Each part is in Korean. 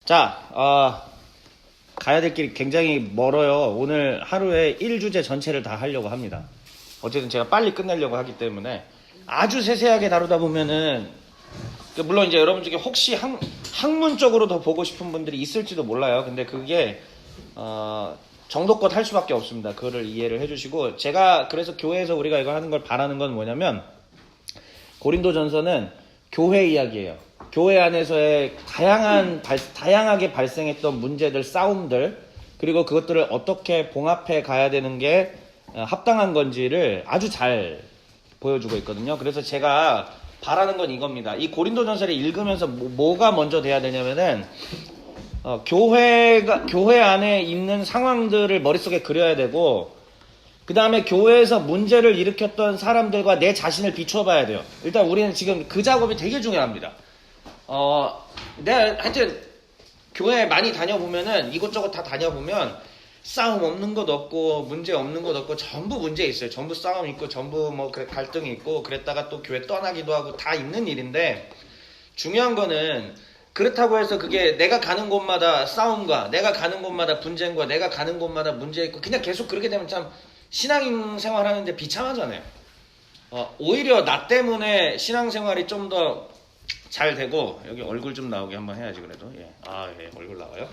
자, 가야 될 길이 굉장히 멀어요. 오늘 하루에 1주제 전체를 다 하려고 합니다. 어쨌든 제가 빨리 끝내려고 하기 때문에 아주 세세하게 다루다 보면은 물론 이제 여러분 중에 혹시 학문적으로 더 보고 싶은 분들이 있을지도 몰라요. 근데 그게 정도껏 할 수밖에 없습니다. 그거를 이해를 해주시고, 제가 그래서 교회에서 우리가 이거 하는 걸 바라는 건 뭐냐면, 고린도전서는 교회 이야기예요. 교회 안에서의 다양하게 발생했던 문제들, 싸움들, 그리고 그것들을 어떻게 봉합해 가야 되는 게 합당한 건지를 아주 잘 보여주고 있거든요. 그래서 제가 바라는 건 이겁니다. 이 고린도전서를 읽으면서 뭐가 먼저 돼야 되냐면은 교회 안에 있는 상황들을 머릿속에 그려야 되고, 그 다음에 교회에서 문제를 일으켰던 사람들과 내 자신을 비춰봐야 돼요. 일단 우리는 지금 그 작업이 되게 중요합니다. 내가 하여튼 교회 많이 다녀보면은, 이곳저곳 다 다녀보면 싸움 없는 것 없고 문제 없는 것 없고 전부 문제 있어요. 전부 싸움 있고 전부 뭐 갈등이 있고, 그랬다가 또 교회 떠나기도 하고 다 있는 일인데, 중요한 거는 그렇다고 해서 그게 내가 가는 곳마다 싸움과 내가 가는 곳마다 분쟁과 내가 가는 곳마다 문제 있고 그냥 계속 그렇게 되면 참 신앙생활 하는데 비참하잖아요. 오히려 나 때문에 신앙생활이 좀 더 잘 되고, 여기 얼굴 좀 나오게 한번 해야지 그래도. 예. 얼굴 나와요.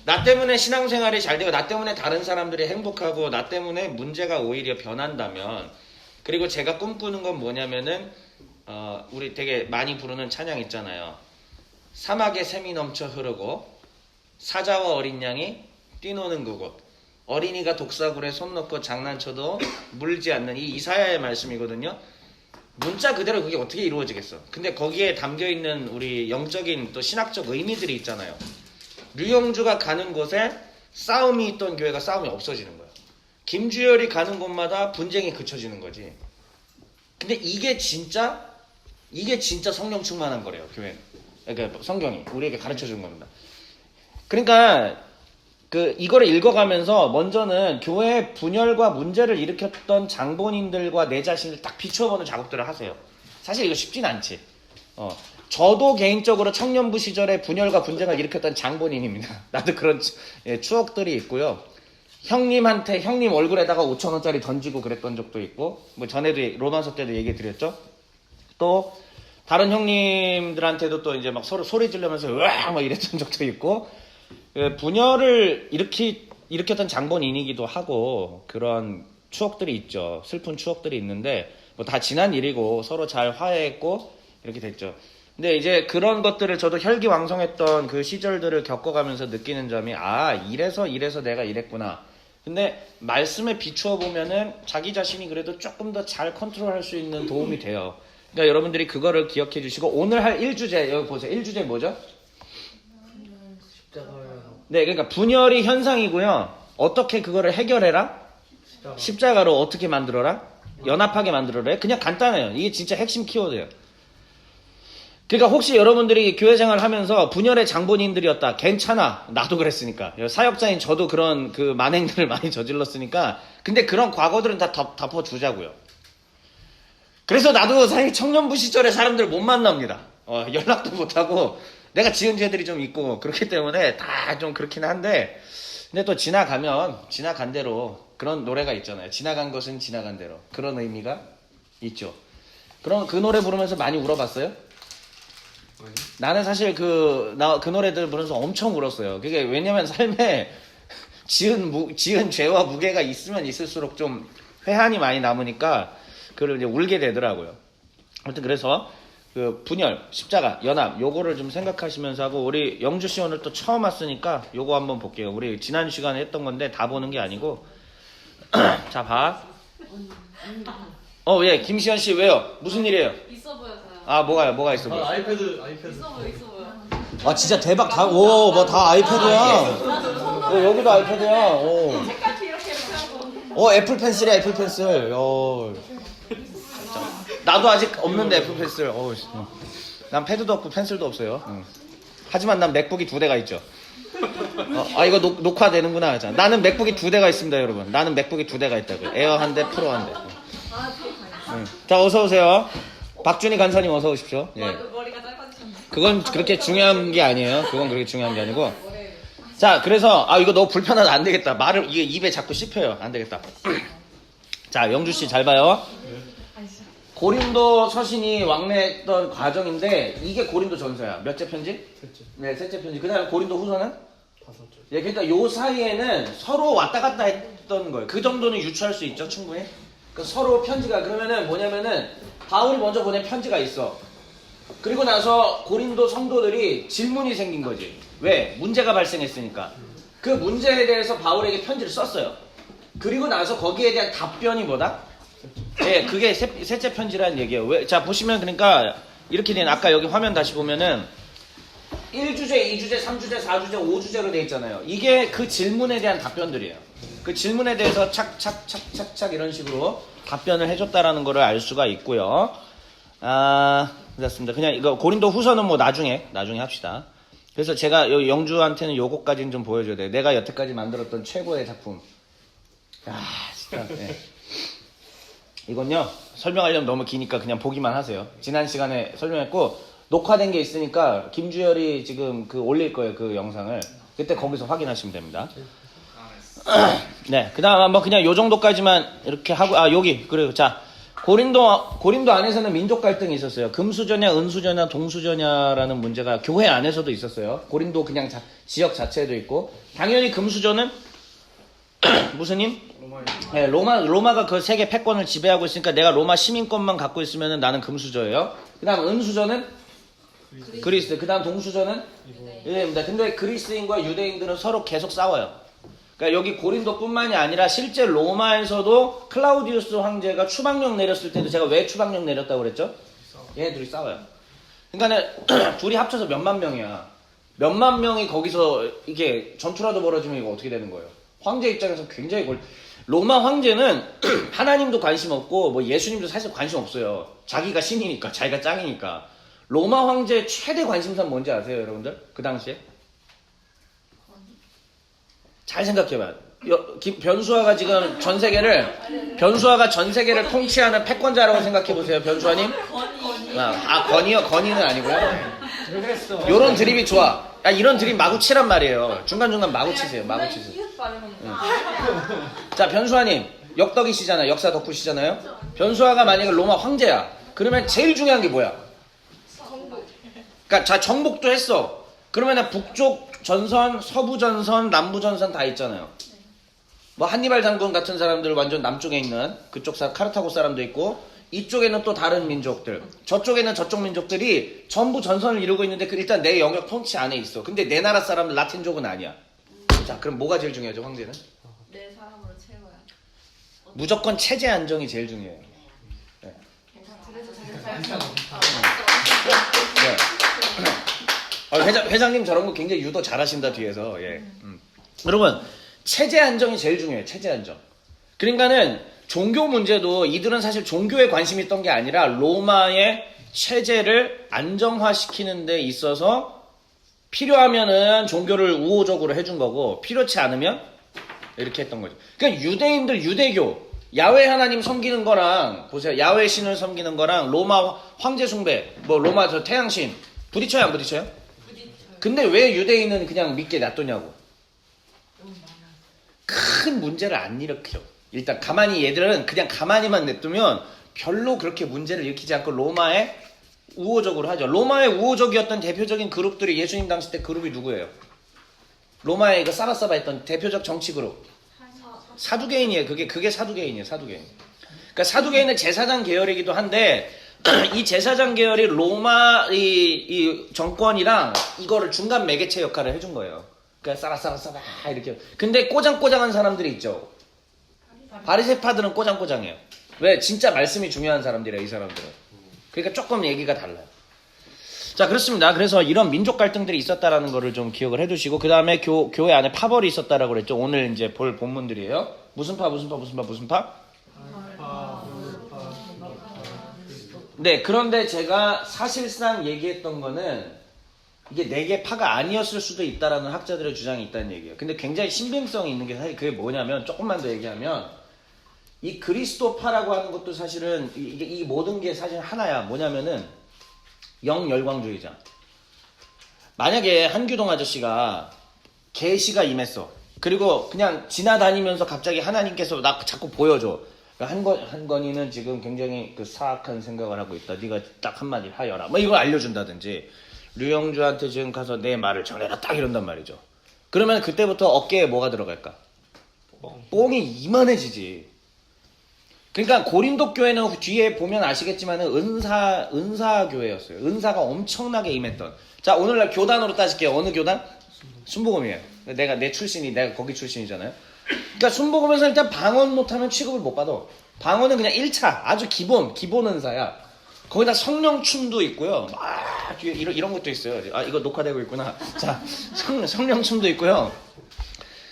나 때문에 신앙생활이 잘 되고, 나 때문에 다른 사람들이 행복하고, 나 때문에 문제가 오히려 변한다면, 그리고 제가 꿈꾸는 건 뭐냐면은 우리 되게 많이 부르는 찬양 있잖아요. 사막에 샘이 넘쳐 흐르고 사자와 어린 양이 뛰노는 그곳, 어린이가 독사굴에 손 넣고 장난쳐도 물지 않는, 이 이사야의 말씀이거든요. 문자 그대로 그게 어떻게 이루어지겠어. 근데 거기에 담겨있는 우리 영적인 또 신학적 의미들이 있잖아요. 류영주가 가는 곳에 싸움이 있던 교회가 싸움이 없어지는 거예요. 김주열이 가는 곳마다 분쟁이 그쳐지는 거지. 근데 이게 진짜 성령 충만한 거래요, 교회는. 그러니까 성경이 우리에게 가르쳐 주는 겁니다. 그러니까 이거를 읽어가면서 먼저는 교회의 분열과 문제를 일으켰던 장본인들과 내 자신을 딱 비추어보는 작업들을 하세요. 사실 이거 쉽진 않지. 저도 개인적으로 청년부 시절에 분열과 분쟁을 일으켰던 장본인입니다. 나도 그런 추억들이 있고요. 형님 얼굴에다가 5,000원짜리 던지고 그랬던 적도 있고, 뭐 전에도 로마서 때도 얘기 드렸죠. 또 다른 형님들한테도 또 이제 막 서로 소리 지르면서 으악 막 이랬던 적도 있고, 분열을 일으켰던 장본인이기도 하고, 그런 추억들이 있죠. 슬픈 추억들이 있는데 뭐 다 지난 일이고 서로 잘 화해했고 이렇게 됐죠. 근데 이제 그런 것들을 저도 혈기왕성했던 그 시절들을 겪어가면서 느끼는 점이, 이래서 내가 이랬구나. 근데 말씀에 비추어 보면은 자기 자신이 그래도 조금 더 잘 컨트롤할 수 있는 도움이 돼요. 그러니까 여러분들이 그거를 기억해 주시고, 오늘 할 1주제, 여기 보세요. 1주제 뭐죠? 네, 그러니까 분열이 현상이고요. 어떻게 그거를 해결해라? 십자가로 어떻게 만들어라? 연합하게 만들어라? 그냥 간단해요. 이게 진짜 핵심 키워드예요. 그러니까 혹시 여러분들이 교회 생활을 하면서 분열의 장본인들이었다. 괜찮아. 나도 그랬으니까. 사역자인 저도 그런 만행들을 많이 저질렀으니까. 근데 그런 과거들은 다 덮어주자고요. 그래서 나도 사실 청년부 시절에 사람들 못 만납니다. 연락도 못하고, 내가 지은 죄들이 좀 있고, 그렇기 때문에 다 좀 그렇긴 한데, 근데 또 지나간 대로 그런 노래가 있잖아요. 지나간 것은 지나간 대로. 그런 의미가 있죠. 그럼 그 노래 부르면서 많이 울어봤어요? 아니. 나는 사실 그 노래들 부르면서 엄청 울었어요. 그게 왜냐면 삶에 지은 죄와 무게가 있으면 있을수록 좀 회한이 많이 남으니까 그걸 이제 울게 되더라고요. 아무튼 그래서 분열, 십자가, 연합, 요거를 좀 생각하시면서 하고, 우리 영주 씨 오늘 또 처음 왔으니까 요거 한번 볼게요. 우리 지난 시간에 했던 건데 다 보는 게 아니고. 자, 봐. 예, 김시현 씨 왜요? 무슨 일이에요? 있어 보여서요. 뭐가 있어 보여? 아이패드. 있어 보여. 진짜 대박. 뭐 다 아이패드야. 여기도 아이패드야. 책까지 이렇게 하고. 애플 펜슬이야, 애플 펜슬. 나도 아직 없는데 애플 펜슬. 난 패드도 없고 펜슬도 없어요. 하지만 난 맥북이 2대가 있죠. 이거 녹화되는구나. 나는 맥북이 2대가 있습니다, 여러분. 나는 맥북이 2대가 있다고요. 에어 1대, 프로 1대. 자, 어서 오세요. 박준희 간사님 어서 오십시오. 예. 머리가 짧아지셨네. 그건 그렇게 중요한 게 아니에요. 그건 그렇게 중요한 게 아니고. 자, 그래서 이거 너무 불편하다. 안 되겠다. 말을 이게 입에 자꾸 씹혀요. 안 되겠다. 자, 영주 씨 잘 봐요. 고린도 서신이 왕래했던 과정인데 이게 고린도 전서야. 몇째 편지? 셋째. 네, 셋째 편지. 그다음에 고린도 후서는? 다섯째. 예, 그러니까 요 사이에는 서로 왔다 갔다 했던 거예요. 그 정도는 유추할 수 있죠, 충분히. 그 서로 편지가 그러면은 뭐냐면은 바울이 먼저 보낸 편지가 있어. 그리고 나서 고린도 성도들이 질문이 생긴 거지. 왜? 문제가 발생했으니까. 그 문제에 대해서 바울에게 편지를 썼어요. 그리고 나서 거기에 대한 답변이 뭐다? 예, 그게 셋째 편지라는 얘기예요. 왜? 자, 보시면 그러니까 이렇게 된 아까 여기 화면 다시 보면은 1주제, 2주제, 3주제, 4주제, 5주제로 돼 있잖아요. 이게 그 질문에 대한 답변들이에요. 그 질문에 대해서 착착착착착 이런 식으로 답변을 해줬다라는 거를 알 수가 있고요. 그렇습니다. 그냥 이거 고린도 후서는 뭐 나중에 합시다. 그래서 제가 영주한테는 요거까지는 좀 보여줘야 돼요. 내가 여태까지 만들었던 최고의 작품. 진짜. 네. 이건요, 설명하려면 너무 기니까 그냥 보기만 하세요. 지난 시간에 설명했고, 녹화된 게 있으니까, 김주열이 지금 올릴 거예요, 그 영상을. 그때 거기서 확인하시면 됩니다. 네, 그 다음 한번 그냥 요 정도까지만 이렇게 하고, 여기, 그래요. 자, 고린도 안에서는 민족 갈등이 있었어요. 금수저냐, 은수저냐, 동수저냐라는 문제가 교회 안에서도 있었어요. 고린도 그냥 지역 자체에도 있고, 당연히 금수저는 무슨 힘? 네, 로마가 그 세계 패권을 지배하고 있으니까 내가 로마 시민권만 갖고 있으면 나는 금수저예요. 그 다음 은수저는 그리스. 그 다음 동수저는 유대인입니다. 근데 그리스인과 유대인들은 서로 계속 싸워요. 그러니까 여기 고린도뿐만이 아니라 실제 로마에서도 클라우디우스 황제가 추방령 내렸을 때도 제가 왜 추방령 내렸다고 그랬죠? 얘네들이 싸워요. 그러니까 둘이 합쳐서 몇만 명이야. 몇만 명이 거기서 이게 전투라도 벌어지면 이거 어떻게 되는 거예요? 황제 입장에서 굉장히 로마 황제는 하나님도 관심 없고 뭐 예수님도 사실 관심 없어요. 자기가 신이니까, 자기가 짱이니까. 로마 황제의 최대 관심사는 뭔지 아세요, 여러분들? 그 당시에? 잘 생각해봐요. 변수아가 지금 전 세계를 통치하는 패권자라고 생각해보세요, 변수아님. 건이요? 건이는 아니고요. 요런 드립이 좋아. 이런 드립 마구 치란 말이에요. 중간중간 마구 치세요. 자, 변수아님, 역덕이시잖아요. 역사 덕후시잖아요. 변수아가 만약에 로마 황제야. 그러면 제일 중요한 게 뭐야? 그러니까 자, 정복도 했어. 그러면 북쪽 전선, 서부 전선, 남부 전선 다 있잖아요. 뭐 한니발 장군 같은 사람들 완전 남쪽에 있는 그쪽 카르타고 사람도 있고, 이쪽에는 또 다른 민족들, 저쪽에는 저쪽 민족들이 전부 전선을 이루고 있는데 일단 내 영역 통치 안에 있어. 근데 내 나라 사람들 라틴족은 아니야. 자, 그럼 뭐가 제일 중요하죠, 황제는? 내 사람으로 채워야. 무조건 체제 안정이 제일 중요해요. 네. 네. 회장님 저런 거 굉장히 유도 잘하신다 뒤에서. 예. 여러분, 체제 안정이 제일 중요해요. 체제 안정. 그러니까는 종교 문제도 이들은 사실 종교에 관심이 있던 게 아니라 로마의 체제를 안정화시키는 데 있어서 필요하면은 종교를 우호적으로 해준 거고 필요치 않으면 이렇게 했던 거죠. 그러니까 유대인들 유대교 야훼 하나님 섬기는 거랑 보세요. 야훼 신을 섬기는 거랑 로마 황제 숭배 뭐 로마 저 태양신 부딪혀요 안 부딪혀요? 근데 왜 유대인은 그냥 믿게 놔두냐고. 큰 문제를 안 일으켜. 일단 얘들은 그냥 가만히만 냅두면 별로 그렇게 문제를 일으키지 않고 로마에 우호적으로 하죠. 로마에 우호적이었던 대표적인 그룹들이 예수님 당시 때 그룹이 누구예요? 로마에 그 사바사바 했던 대표적 정치 그룹. 사두개인이에요. 그게 사두개인이에요. 사두개인. 그러니까 사두개인은 제사장 계열이기도 한데 이 제사장 계열이 로마 이 정권이랑 이거를 중간 매개체 역할을 해준 거예요. 그러니까 사바사바 이렇게. 근데 꼬장꼬장한 사람들이 있죠. 바리새파들은 꼬장꼬장해요. 왜? 진짜 말씀이 중요한 사람들이에요, 이 사람들은. 그러니까 조금 얘기가 달라요. 자, 그렇습니다. 그래서 이런 민족 갈등들이 있었다라는 거를 좀 기억을 해두시고, 그 다음에 교회 안에 파벌이 있었다라고 그랬죠. 오늘 이제 볼 본문들이에요. 무슨 파? 네, 그런데 제가 사실상 얘기했던 거는 이게 4개 파가 아니었을 수도 있다라는 학자들의 주장이 있다는 얘기예요. 근데 굉장히 신빙성이 있는 게 사실 그게 뭐냐면, 조금만 더 얘기하면, 이 그리스도파라고 하는 것도 사실은 이 모든 게 사실 하나야. 뭐냐면은 영열광주의자. 만약에 한규동 아저씨가 계시가 임했어. 그리고 그냥 지나다니면서 갑자기 하나님께서 나 자꾸 보여줘. 한건이는 지금 굉장히 그 사악한 생각을 하고 있다. 네가 딱 한마디 하여라. 뭐 이걸 알려준다든지. 류영주한테 지금 가서 내 말을 전해라. 딱 이런단 말이죠. 그러면 그때부터 어깨에 뭐가 들어갈까? 뽕이 이만해지지. 그러니까 고린도 교회는 뒤에 보면 아시겠지만 은사 교회였어요. 은사가 엄청나게 임했던. 자, 오늘날 교단으로 따질게요. 어느 교단? 순복음이에요. 내 출신이 내가 거기 출신이잖아요. 그러니까 순복음에서 일단 방언 못하면 취급을 못 받아. 방언은 그냥 1차 아주 기본 은사야. 거기다 성령 춤도 있고요. 뒤에 이런 것도 있어요. 이거 녹화되고 있구나. 자, 성령 춤도 있고요.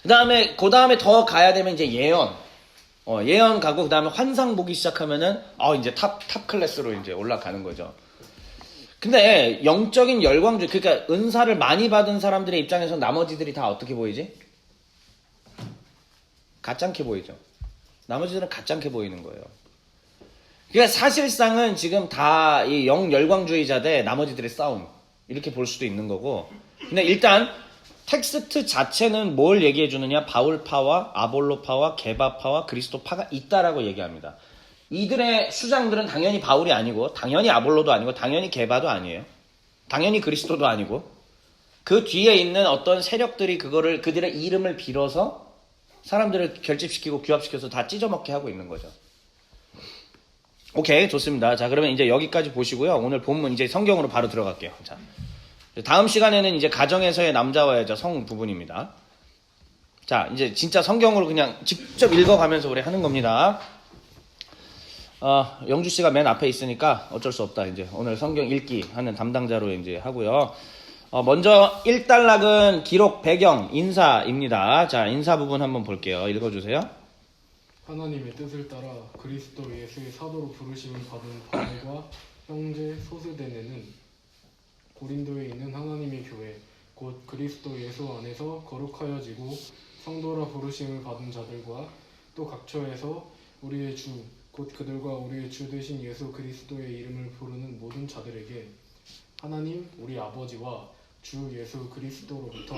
그 다음에 더 가야 되면 이제 예언. 예언 가고 그 다음에 환상 보기 시작하면은 이제 탑 클래스로 이제 올라가는 거죠. 근데 영적인 열광주의, 그러니까 은사를 많이 받은 사람들의 입장에서 나머지들이 다 어떻게 보이지? 가짱게 보이죠. 나머지들은 가짱게 보이는 거예요. 그러니까 사실상은 지금 다 이 영열광주의자 대 나머지들의 싸움 이렇게 볼 수도 있는 거고. 근데 일단 텍스트 자체는 뭘 얘기해 주느냐? 바울파와 아볼로파와 게바파와 그리스도파가 있다라고 얘기합니다. 이들의 수장들은 당연히 바울이 아니고, 당연히 아볼로도 아니고, 당연히 게바도 아니에요. 당연히 그리스도도 아니고, 그 뒤에 있는 어떤 세력들이 그들의 이름을 빌어서 사람들을 결집시키고 규합시켜서 다 찢어먹게 하고 있는 거죠. 오케이, 좋습니다. 자, 그러면 이제 여기까지 보시고요. 오늘 본문 이제 성경으로 바로 들어갈게요. 자, 다음 시간에는 이제 가정에서의 남자와 여자 성 부분입니다. 자, 이제 진짜 성경으로 그냥 직접 읽어가면서 우리 하는 겁니다. 영주 씨가 맨 앞에 있으니까 어쩔 수 없다. 이제 오늘 성경 읽기 하는 담당자로 이제 하고요. 먼저 1단락은 기록 배경 인사입니다. 자, 인사 부분 한번 볼게요. 읽어주세요. 하나님의 뜻을 따라 그리스도 예수의 사도로 부르심을 받은 바울과 형제 소스데네는 고린도에 있는 하나님의 교회 곧 그리스도 예수 안에서 거룩하여지고 성도라 부르심을 받은 자들과 또 각처에서 우리의 주 곧 그들과 우리의 주 되신 예수 그리스도의 이름을 부르는 모든 자들에게 하나님 우리 아버지와 주 예수 그리스도로부터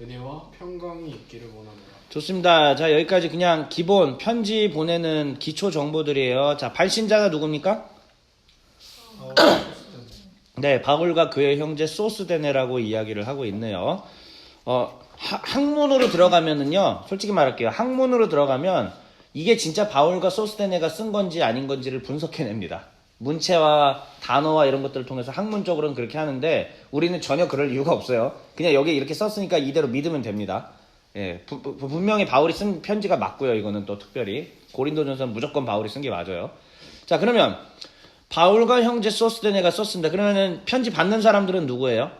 은혜와 평강이 있기를 원하노라. 좋습니다. 자, 여기까지 그냥 기본 편지 보내는 기초 정보들이에요. 자, 발신자가 누굽니까? 네, 바울과 그의 형제 소스데네라고 이야기를 하고 있네요. 학문으로 들어가면은요, 솔직히 말할게요. 학문으로 들어가면 이게 진짜 바울과 소스데네가 쓴 건지 아닌 건지를 분석해냅니다. 문체와 단어와 이런 것들을 통해서 학문적으로는 그렇게 하는데 우리는 전혀 그럴 이유가 없어요. 그냥 여기 이렇게 썼으니까 이대로 믿으면 됩니다. 예, 분명히 바울이 쓴 편지가 맞고요. 이거는 또 특별히 고린도전서는 무조건 바울이 쓴 게 맞아요. 자, 그러면 바울과 형제 소스데네가 썼습니다. 그러면은 편지 받는 사람들은 누구예요?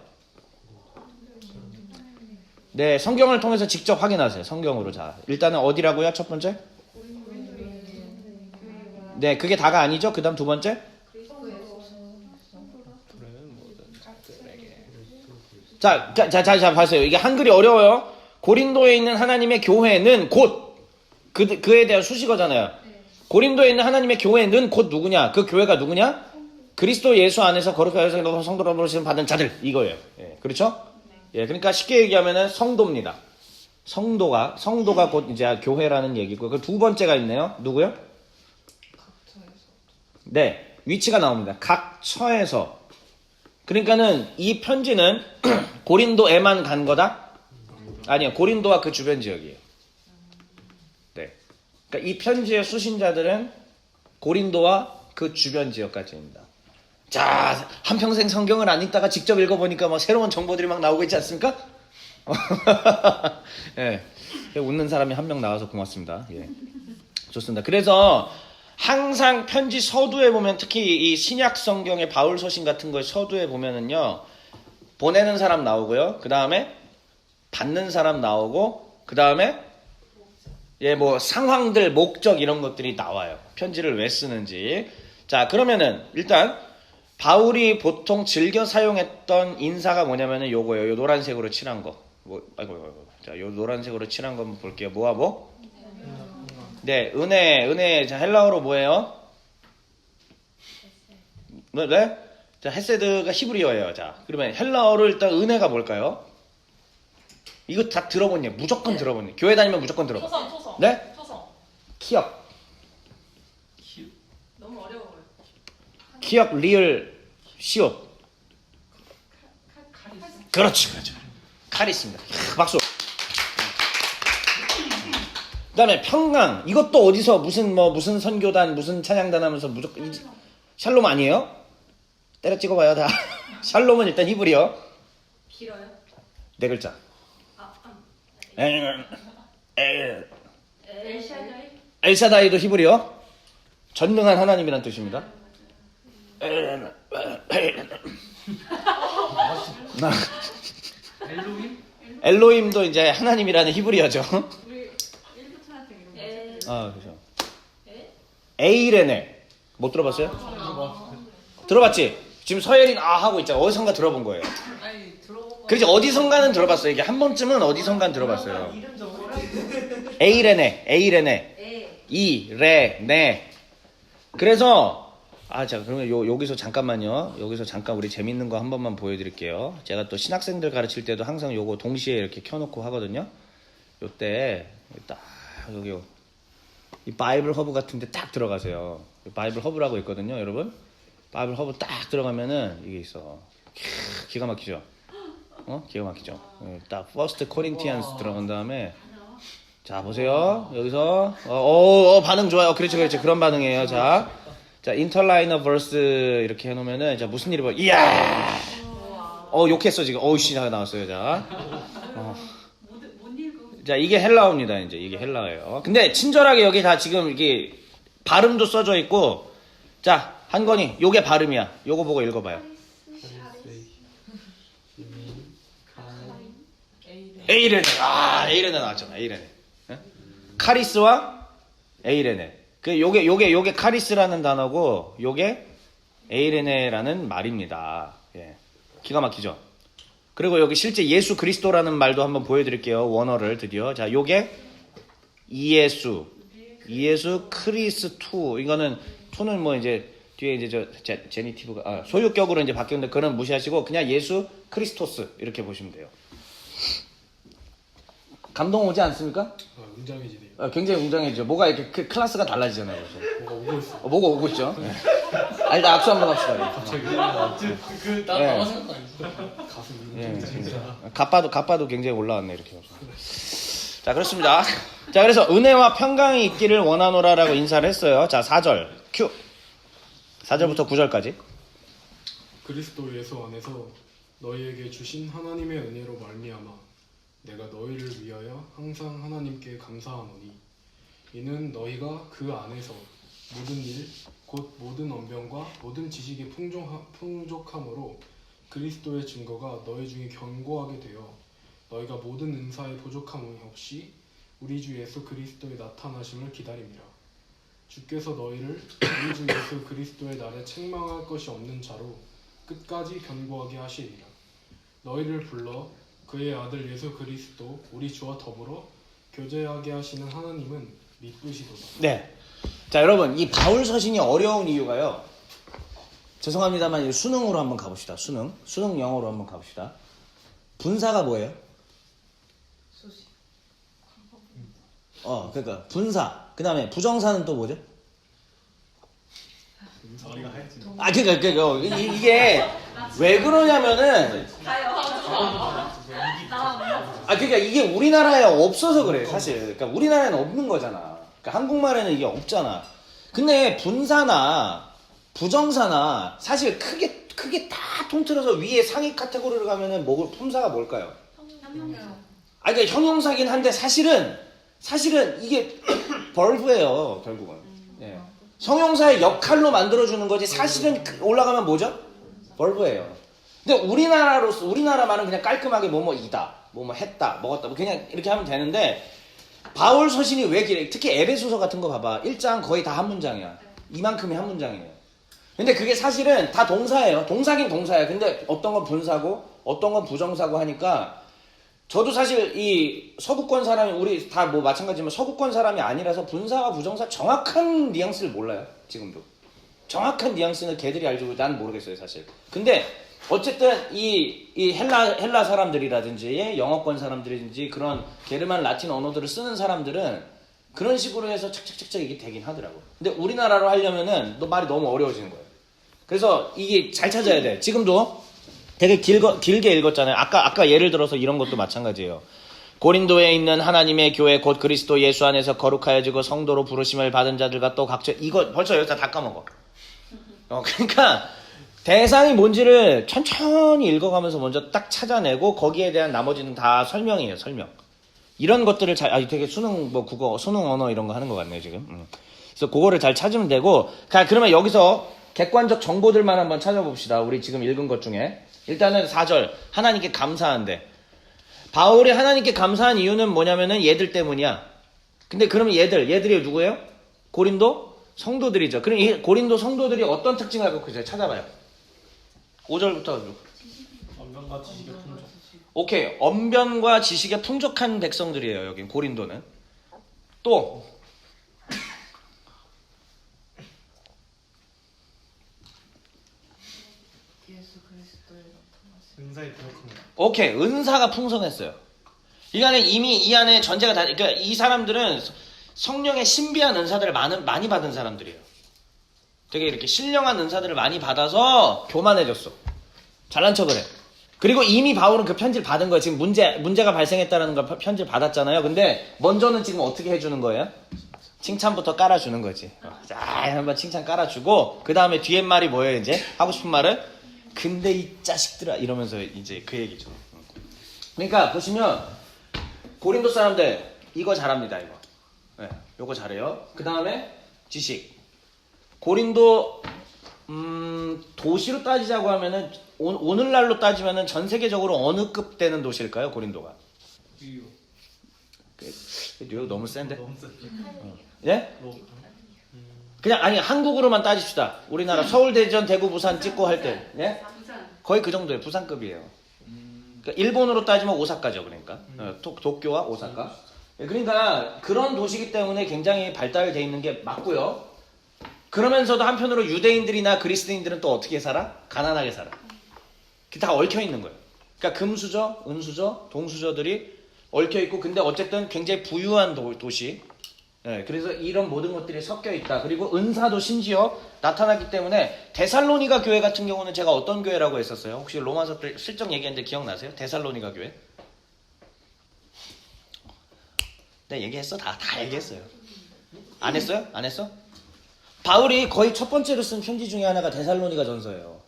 네, 성경을 통해서 직접 확인하세요. 성경으로. 자, 일단은 어디라고요? 첫 번째? 네, 그게 다가 아니죠? 그 다음 두 번째? 자, 봐세요. 이게 한글이 어려워요. 고린도에 있는 하나님의 교회는 곧 그에 대한 수식어잖아요. 고린도에 있는 하나님의 교회는 곧 누구냐? 그 교회가 누구냐? 그리스도 예수 안에서 거룩하여서 성도로 부르심을 받은 자들, 이거예요. 예, 그렇죠? 예, 그러니까 쉽게 얘기하면은 성도입니다. 성도가 곧 이제 교회라는 얘기고, 그 두 번째가 있네요. 누구요? 네, 위치가 나옵니다. 각 처에서. 그러니까는 이 편지는 고린도에만 간 거다? 아니요, 고린도와 그 주변 지역이에요. 네, 그러니까 이 편지의 수신자들은 고린도와 그 주변 지역까지입니다. 자, 한평생 성경을 안 읽다가 직접 읽어보니까 뭐 새로운 정보들이 막 나오고 있지 않습니까? 예, 웃는 사람이 한 명 나와서 고맙습니다. 예, 좋습니다. 그래서 항상 편지 서두에 보면, 특히 이 신약 성경의 바울 서신 같은 거에 서두에 보면은요, 보내는 사람 나오고요, 그 다음에 받는 사람 나오고, 그 다음에 뭐 상황들, 목적 이런 것들이 나와요. 편지를 왜 쓰는지. 자, 그러면은 일단 바울이 보통 즐겨 사용했던 인사가 뭐냐면은 요거예요. 요 노란색으로 칠한 거. 자, 요 노란색으로 칠한 거 한번 볼게요. 뭐와 뭐? 네, 은혜. 자, 헬라어로 뭐예요? 네? 자, 헤세드가 히브리어예요. 자, 그러면 헬라어로 일단 은혜가 뭘까요? 이거 다 들어본 예 무조건 들어본 예 교회 다니면 무조건 들어본. 토성. 네? 토성. 키역. 너무 어려워요. 키역 리을 시옷. 그렇지. 카리스입니다. 박수. 그다음에 평강. 이것도 어디서 무슨 선교단 무슨 찬양단 하면서 무조건 샬롬 아니에요? 때려 찍어봐요 다. 샬롬은 일단 히브리어. 길어요? 네 글자. 엘샤다이? 엘사다이도 히브리어. 전능한 하나님이란 뜻입니다. 엘로힘도 이제 하나님이라는 히브리어죠. 우리 일부 찬양팀 이런 거. 아, 그죠. 에이레네. 못 들어봤어요? 들어봤지? 지금 서예린 아 하고 있잖아. 어디선가 들어본 거예요. 아니 들어본 거. 그렇지, 어디선가는 들어봤어요. 이게 한 번쯤은 어디선가는 들어봤어요. 에이레네. 이레네. 그래서 자, 그러면 여기서 잠깐만요. 여기서 잠깐 우리 재밌는 거 한 번만 보여드릴게요. 제가 또 신학생들 가르칠 때도 항상 요거 동시에 이렇게 켜놓고 하거든요. 요때 딱 여기 이 바이블 허브 같은데 딱 들어가세요. 바이블 허브라고 있거든요, 여러분. 바이블 허브 딱 들어가면은 이게 있어. 기가 막히죠. 기가 막히죠. 딱 퍼스트 코린티안스 들어간 다음에 자 보세요. 여기서 반응 좋아요. 그렇지. 그런 반응이에요. 자 인터라이너 버스 이렇게 해놓으면은 자 무슨 일이 벌어? 이야. 욕했어 지금. 씨 나왔어요. 자. 자 이게 헬라어입니다. 이제 이게 헬라어예요. 근데 친절하게 여기 다 지금 이게 발음도 써져 있고. 자 한건이 요게 발음이야. 요거 보고 읽어봐요. 에이레네. 에이레네 나왔잖아. 에이레네. 카리스와 에이레네. 요게 카리스라는 단어고 요게 에이레네라는 말입니다. 예. 기가 막히죠. 그리고 여기 실제 예수 그리스도라는 말도 한번 보여드릴게요. 원어를 드디어. 자, 요게 이예수 크리스투. 이거는 투는 뭐 이제 뒤에 이제 제니티브가 소유격으로 이제 바뀌었는데 그건 무시하시고 그냥 예수 크리스토스 이렇게 보시면 돼요. 감동 오지 않습니까? 웅장해지네요. 굉장히 웅장해지죠. 뭐가 이렇게 클래스가 달라지잖아요. 뭐가 오고 있어. 뭐가 오고 있죠. 네. 일단 악수 한번 합시다. 갑자기 나만 생각 안 했어. 가슴이 갑바도 굉장히 올라왔네 이렇게. 자 그렇습니다. 자 그래서 은혜와 평강이 있기를 원하노라라고 인사를 했어요. 자 4절 큐. 4절부터 9절까지. 그리스도 예수 안에서 너희에게 주신 하나님의 은혜로 말미암아 내가 너희를 위하여 항상 하나님께 감사하노니 이는 너희가 그 안에서 모든 일 곧 모든 언변과 모든 지식의 풍족함으로 그리스도의 증거가 너희 중에 견고하게 되어 너희가 모든 은사의 부족함 없이 우리 주 예수 그리스도의 나타나심을 기다립니다. 주께서 너희를 우리 주 예수 그리스도의 날에 책망할 것이 없는 자로 끝까지 견고하게 하시리라. 너희를 불러 그의 아들 예수 그리스도 우리 주와 더불어 교제하게 하시는 하나님은 미쁘시도다. 네. 자 여러분 이 바울 서신이 어려운 이유가요. 죄송합니다만 수능으로 한번 가봅시다. 수능 영어로 한번 가봅시다. 분사가 뭐예요? 수시. 그러니까 분사. 그 다음에 부정사는 또 뭐죠? 그러니까 이게 왜 그러냐면은 그러니까 이게 우리나라에 없어서 그래 사실. 그러니까 우리나라에는 없는 거잖아. 그러니까 한국말에는 이게 없잖아. 근데 분사나 부정사나 사실 크게 다 통틀어서 위에 상위 카테고리로 가면은 품사가 뭘까요? 그러니까 형용사긴 한데 사실은 이게 벌브예요 결국은. 예. 형용사의 역할로 만들어주는 거지 사실은 올라가면 뭐죠? 벌브예요. 근데 우리나라 말은 그냥 깔끔하게 뭐뭐이다, 뭐뭐 했다, 먹었다, 뭐 그냥 이렇게 하면 되는데 바울 서신이 왜 길해? 특히 에베소서 같은 거 봐봐. 1장 거의 다 한 문장이야. 이만큼이 한 문장이에요. 근데 그게 사실은 다 동사예요. 동사긴 동사야. 근데 어떤 건 분사고 어떤 건 부정사고 하니까 저도 사실 이 서구권 사람이 우리 다 뭐 마찬가지지만 서구권 사람이 아니라서 분사와 부정사 정확한 뉘앙스를 몰라요. 지금도. 정확한 뉘앙스는 걔들이 알죠. 난 모르겠어요, 사실. 근데 어쨌든 이 헬라 사람들이라든지 영어권 사람들이든지 그런 게르만 라틴 언어들을 쓰는 사람들은 그런 식으로 해서 착착착착 이게 되긴 하더라고. 근데 우리나라로 하려면은 말이 너무 어려워지는 거예요. 그래서 이게 잘 찾아야 돼. 지금도 되게 길게 읽었잖아요. 아까 예를 들어서 이런 것도 마찬가지예요. 고린도에 있는 하나님의 교회 곧 그리스도 예수 안에서 거룩하여지고 성도로 부르심을 받은 자들과 또 각처 이거 벌써 여기서 다 까먹어. 그러니까 대상이 뭔지를 천천히 읽어가면서 먼저 딱 찾아내고 거기에 대한 나머지는 다 설명이에요. 설명. 이런 것들을 되게 수능 국어 수능 언어 이런 거 하는 것 같네요 지금. 그래서 그거를 잘 찾으면 되고 그러면 여기서 객관적 정보들만 한번 찾아봅시다. 우리 지금 읽은 것 중에 일단은 4절 하나님께 감사한데 바울이 하나님께 감사한 이유는 뭐냐면은 얘들 때문이야. 근데 그러면 얘들이 누구예요? 고린도 성도들이죠. 그럼 이 고린도 성도들이 어떤 특징을 갖고 있어요? 찾아봐요. 5절부터 언변과 지식의 풍족. 오케이. 언변과 지식에 풍족한 백성들이에요. 여기 고린도는. 또 예수 그리스도의 나타나심. 은사의 부족함. 오케이. 은사가 풍성했어요. 이거는 이미 이 안에 전제가 다 그러니까 이 사람들은 성령의 신비한 은사들을 많이 받은 사람들이에요. 되게 이렇게 신령한 은사들을 많이 받아서 교만해졌어. 잘난 척을 해. 그리고 이미 바울은 그 편지를 받은 거예요. 지금 문제가 발생했다는 걸 편지를 받았잖아요. 근데 먼저는 지금 어떻게 해주는 거예요? 칭찬부터 깔아주는 거지. 자, 한번 칭찬 깔아주고 그 다음에 뒤에 말이 뭐예요? 이제 하고 싶은 말은 근데 이 자식들아 이러면서 이제 그 얘기죠. 그러니까 보시면 고린도 사람들 이거 잘합니다. 이거. 네, 요거 잘해요. 그 다음에 지식. 고린도 도시로 따지자고 하면은 오늘날로 따지면은 전 세계적으로 어느 급 되는 도시일까요? 고린도가. 유유. 뉴욕 너무 센데? 너무 세. 예? 뭐, 그냥 아니 한국으로만 따집시다. 우리나라 서울, 대전, 대구, 부산 찍고 할 때, 예? 부산. 거의 그 정도예요. 부산급이에요. 그러니까 일본으로 따지면 오사카죠, 그러니까 도쿄와 오사카. 그러니까 그런 도시이기 때문에 굉장히 발달돼 있는 게 맞고요. 그러면서도 한편으로 유대인들이나 그리스도인들은 또 어떻게 살아? 가난하게 살아. 그게 다 얽혀 있는 거예요. 그러니까 금수저, 은수저, 동수저들이 얽혀 있고, 근데 어쨌든 굉장히 부유한 도시. 네, 그래서 이런 모든 것들이 섞여 있다. 그리고 은사도 심지어 나타나기 때문에 데살로니가 교회 같은 경우는 제가 어떤 교회라고 했었어요? 혹시 로마서 때 슬쩍 얘기했는데 기억나세요? 데살로니가 교회? 내가 얘기했어? 다 얘기했어요. 안 했어요? 안 했어? 바울이 거의 첫 번째로 쓴 편지 중에 하나가 데살로니가 전서예요.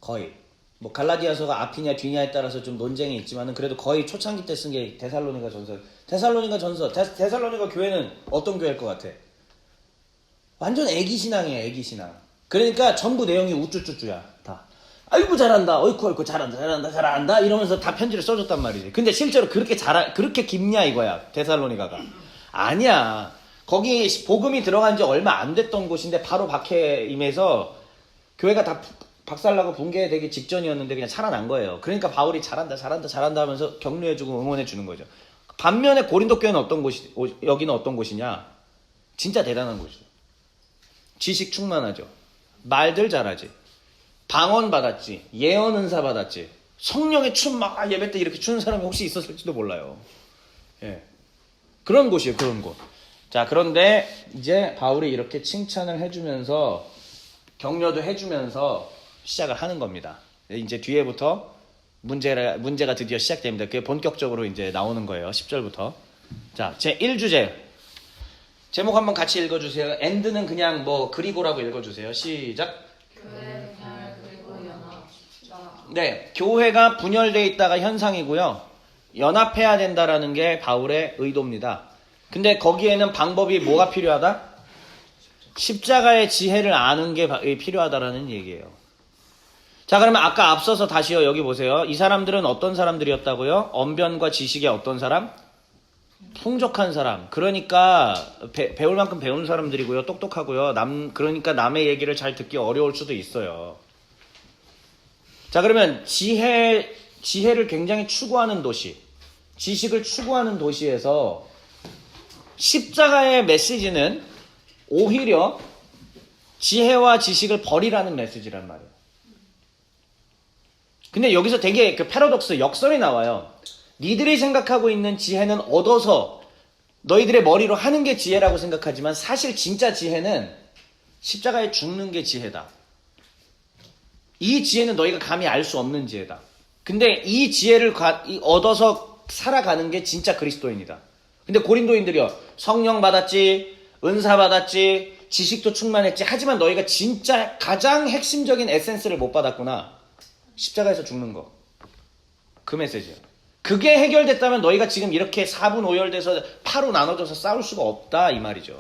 거의. 뭐 갈라디아서가 앞이냐 뒤냐에 따라서 좀 논쟁이 있지만은 그래도 거의 초창기 때 쓴 게 데살로니가 전서. 데살로니가 전서. 데살로니가 교회는 어떤 교회일 것 같아? 완전 애기 신앙이에요, 애기 신앙. 그러니까 전부 내용이 우쭈쭈쭈야, 다. 아이고 잘한다, 어이쿠 잘한다 이러면서 다 편지를 써줬단 말이지. 근데 실제로 그렇게 깊냐 이거야, 데살로니가가. 아니야. 거기 복음이 들어간 지 얼마 안 됐던 곳인데 바로 박해임에서 교회가 다 박살나고 붕괴되기 직전이었는데 그냥 살아난 거예요. 그러니까 바울이 잘한다 하면서 격려해주고 응원해주는 거죠. 반면에 고린도 교회는 여기는 어떤 곳이냐? 진짜 대단한 곳이죠. 지식 충만하죠. 말들 잘하지. 방언 받았지. 예언 은사 받았지. 성령의 춤 막 예배 때 이렇게 추는 사람이 혹시 있었을지도 몰라요. 예. 그런 곳이에요, 그런 곳. 자, 그런데 이제 바울이 이렇게 칭찬을 해주면서 격려도 해주면서 시작을 하는 겁니다. 이제 뒤에부터 문제가 드디어 시작됩니다. 그게 본격적으로 이제 나오는 거예요. 10절부터. 자, 제 1주제. 제목 한번 같이 읽어주세요. 엔드는 그냥 뭐 그리고라고 읽어주세요. 시작. 교회 분열 그리고 연합. 네, 교회가 분열되어 있다가 현상이고요. 연합해야 된다라는 게 바울의 의도입니다. 근데 거기에는 방법이 뭐가 필요하다? 십자가의 지혜를 아는 게 필요하다라는 얘기예요. 자, 그러면 아까 앞서서 다시요. 여기 보세요. 이 사람들은 어떤 사람들이었다고요? 언변과 지식의 어떤 사람? 풍족한 사람. 그러니까 배울 만큼 배운 사람들이고요. 똑똑하고요. 그러니까 남의 얘기를 잘 듣기 어려울 수도 있어요. 자, 그러면 지혜를 굉장히 추구하는 도시, 지식을 추구하는 도시에서 십자가의 메시지는 오히려 지혜와 지식을 버리라는 메시지란 말이에요. 근데 여기서 되게 그 패러독스, 역설이 나와요. 니들이 생각하고 있는 지혜는 얻어서 너희들의 머리로 하는 게 지혜라고 생각하지만 사실 진짜 지혜는 십자가에 죽는 게 지혜다. 이 지혜는 너희가 감히 알 수 없는 지혜다. 근데 이 지혜를 얻어서 살아가는 게 진짜 그리스도인이다. 근데 고린도인들이요. 성령 받았지, 은사 받았지, 지식도 충만했지. 하지만 너희가 진짜 가장 핵심적인 에센스를 못 받았구나. 십자가에서 죽는 거. 그 메시지예요. 그게 해결됐다면 너희가 지금 이렇게 4분 5열돼서 8로 나눠져서 싸울 수가 없다 이 말이죠.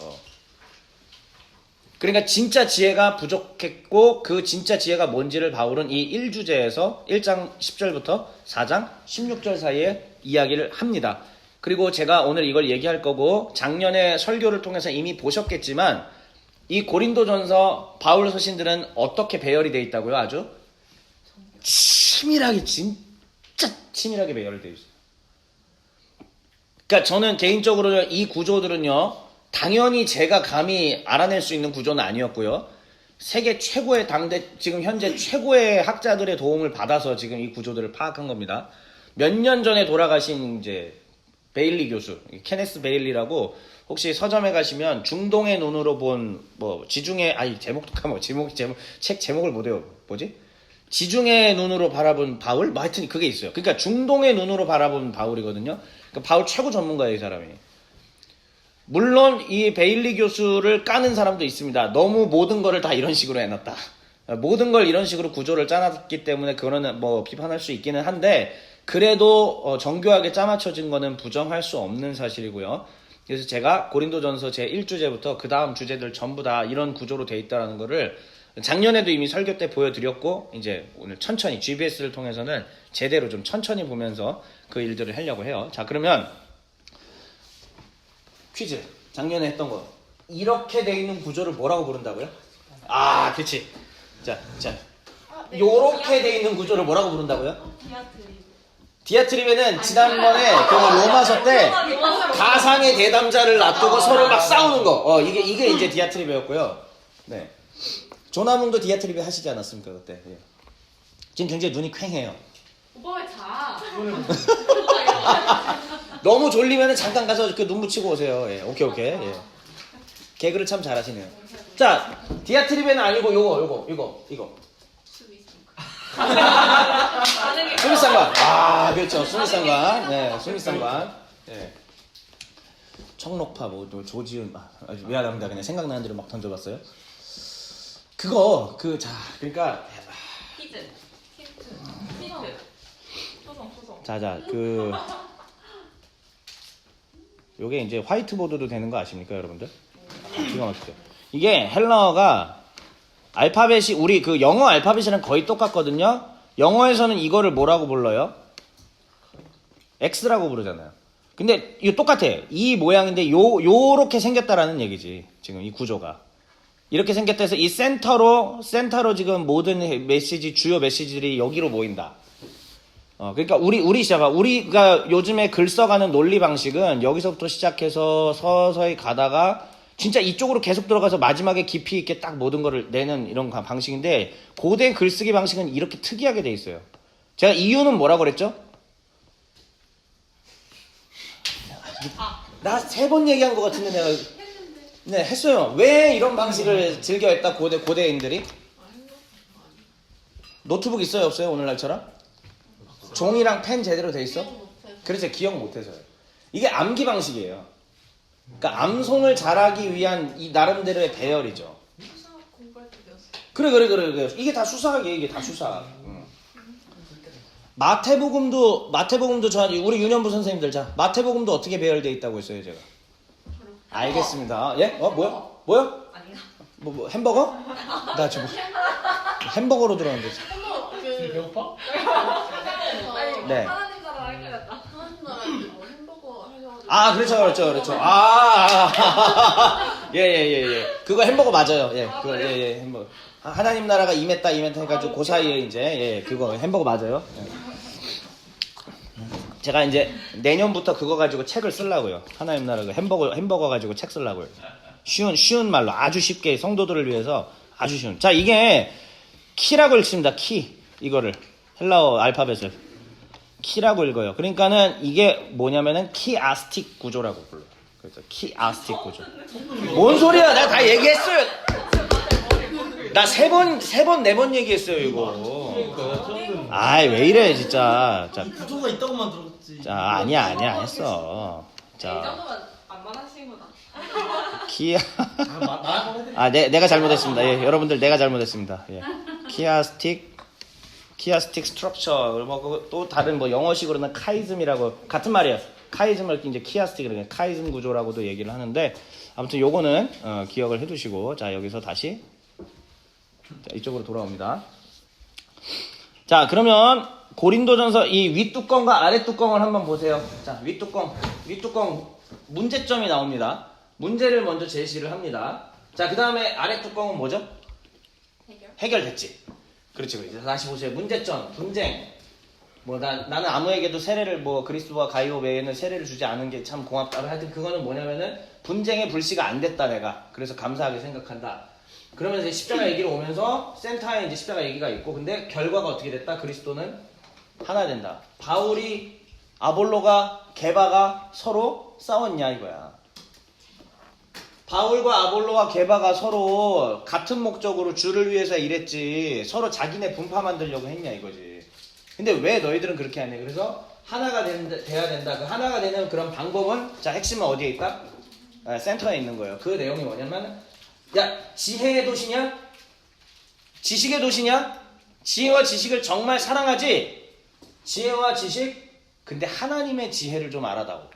그러니까 진짜 지혜가 부족했고 그 진짜 지혜가 뭔지를 바울은 이 1주제에서 1장 10절부터 4장 16절 사이에 이야기를 합니다. 그리고 제가 오늘 이걸 얘기할 거고 작년에 설교를 통해서 이미 보셨겠지만 이 고린도전서 바울 서신들은 어떻게 배열이 돼 있다고요? 아주 치밀하게 진짜 치밀하게 배열이 돼 있어요. 그러니까 저는 개인적으로 이 구조들은요. 당연히 제가 감히 알아낼 수 있는 구조는 아니었고요. 세계 최고의 지금 현재 최고의 학자들의 도움을 받아서 지금 이 구조들을 파악한 겁니다. 몇 년 전에 돌아가신 이제 베일리 교수, 케네스 베일리라고 혹시 서점에 가시면 중동의 눈으로 본 뭐 지중해 제목도 까먹어 책 제목을 못 외워 뭐지? 지중해 눈으로 바라본 바울? 뭐 하여튼 그게 있어요. 그러니까 중동의 눈으로 바라본 바울이거든요. 그러니까 바울 최고 전문가예요, 이 사람이. 물론 이 베일리 교수를 까는 사람도 있습니다. 너무 모든 거를 다 이런 식으로 해놨다. 모든 걸 이런 식으로 구조를 짜놨기 때문에 그거는 뭐 비판할 수 있기는 한데 그래도 정교하게 짜맞춰진 거는 부정할 수 없는 사실이고요. 그래서 제가 고린도전서 제 1주제부터 그 다음 주제들 전부 다 이런 구조로 돼 있다는 거를 작년에도 이미 설교 때 보여드렸고 이제 오늘 천천히 GBS를 통해서는 제대로 좀 천천히 보면서 그 일들을 하려고 해요. 자, 그러면 퀴즈. 작년에 했던 거. 이렇게 돼 있는 구조를 뭐라고 부른다고요? 아, 그렇지. 자. 요렇게 돼 있는 구조를 뭐라고 부른다고요? 디아트리베는 지난번에 그 로마서 때 가상의 대담자를 놔두고 서로 막 싸우는 거. 이게 이제 디아트리베였고요. 네. 조나문도 디아트리베 하시지 않았습니까, 그때? 예. 지금 굉장히 눈이 퀭해요. 오빠 왜 자? 너무 졸리면 잠깐 가서 그 눈 붙이고 오세요. 예, 오케이. 예. 개그를 참 잘하시네요. 자, 디아트리베는 아니고 이거. 수미상관. 아, 그렇죠. 수미상관. 네, 수미상관. 네. 청록파 조지은 아주 미안합니다. 그냥 생각나는 대로 막 던져봤어요. 그러니까 퀴즈. 소송. 자, 요게 이제 화이트보드도 되는 거 아십니까, 여러분들? 기가 막히죠. 이게 헬러어가 알파벳이 우리 그 영어 알파벳이랑 거의 똑같거든요. 영어에서는 이거를 뭐라고 불러요? X라고 부르잖아요. 근데 이거 똑같아. 이 모양인데 요렇게 생겼다라는 얘기지. 지금 이 구조가. 이렇게 생겼다 해서 이 센터로 지금 모든 메시지, 주요 메시지들이 여기로 모인다. 그러니까 우리가 요즘에 글 써가는 논리 방식은 여기서부터 시작해서 서서히 가다가 진짜 이쪽으로 계속 들어가서 마지막에 깊이 있게 딱 모든 거를 내는 이런 방식인데 고대 글쓰기 방식은 이렇게 특이하게 돼 있어요. 제가 이유는 뭐라고 그랬죠? 나 3번 얘기한 것 같은데 내가 네, 했어요. 왜 이런 방식을 즐겨했다 고대인들이? 노트북 있어요, 없어요? 오늘날처럼? 종이랑 펜 제대로 돼 있어? 그렇죠. 기억 못해서요. 이게 암기 방식이에요. 그러니까 암송을 잘하기 위한 이 나름대로의 배열이죠. 수사 공부할 때 배웠어. 그래. 이게 다 수사학이에요. 이게 다 수사학. 마태복음도 우리 윤현부 선생님들 자 마태복음도 어떻게 배열돼 있다고 했어요, 제가. 알겠습니다. 예? 뭐요? 아닌가? 뭐 햄버거? 나 지금 햄버거로 들었는데. 배고파? 네. 하나님 나라 헷갈렸다. 하나님 나라에 뭐 햄버거 하셔가지고 아, 그렇죠. 예. 그거 햄버거 맞아요. 예, 그거 예, 햄버거. 하나님 나라가 임했다 해가지고 그 사이에 이제 예, 그거 햄버거 맞아요. 예. 제가 이제 내년부터 그거 가지고 책을 쓰려고요. 하나님 나라 그 햄버거 가지고 책 쓰려고요. 쉬운 말로 아주 쉽게 성도들을 위해서 아주 쉬운. 자, 이게 키라고 읽습니다. 키. 이거를. 헬라어 알파벳을. 키라고 읽어요. 그러니까는 이게 뭐냐면은 키아스틱 구조라고 불러요. 그래서 키아스틱 구조. 뭔 소리야? 내가 다 얘기했어요. 나 세 번, 네 번 얘기했어요, 이거. 아이, 왜 이래, 진짜. 자, 구조가 있다고만 들었지. 자, 아니야, 안 했어. 이 자, 정도면 만만하시구나. 키아. 나 한번 해드릴게. 아, 내가 잘못했습니다. 예, 여러분들 내가 잘못했습니다. 예. 키아스틱 스트럭처, 또 다른 뭐 영어식으로는 카이즘이라고 같은 말이에요. 카이즘을 이제 키아스틱이라고 카이즘 구조라고도 얘기를 하는데 아무튼 요거는 기억을 해두시고 자 여기서 다시 자, 이쪽으로 돌아옵니다. 자 그러면 고린도전서 이 윗뚜껑과 아랫뚜껑을 한번 보세요. 자 윗뚜껑 문제점이 나옵니다. 문제를 먼저 제시를 합니다. 자 그 다음에 아랫뚜껑은 뭐죠? 해결됐지. 그렇지. 이제 다시 보세요. 문제점, 분쟁. 뭐 나는 아무에게도 세례를 뭐 그리스도와 가이오 외에는 세례를 주지 않은 게 참 고맙다. 하여튼 그거는 뭐냐면은 분쟁의 불씨가 안 됐다 내가. 그래서 감사하게 생각한다. 그러면서 이제 십자가 얘기로 오면서 센터에 이제 십자가 얘기가 있고 근데 결과가 어떻게 됐다? 그리스도는 하나 된다. 바울이 아볼로가 게바가 서로 싸웠냐 이거야. 바울과 아볼로와 게바가 서로 같은 목적으로 주를 위해서 일했지 서로 자기네 분파 만들려고 했냐 이거지. 근데 왜 너희들은 그렇게 하냐. 그래서 하나가 돼야 된다. 그 하나가 되는 그런 방법은 자 핵심은 어디에 있다? 센터에 있는 거예요. 그 내용이 뭐냐면 야 지혜의 도시냐? 지식의 도시냐? 지혜와 지식을 정말 사랑하지? 지혜와 지식? 근데 하나님의 지혜를 좀 알아다오.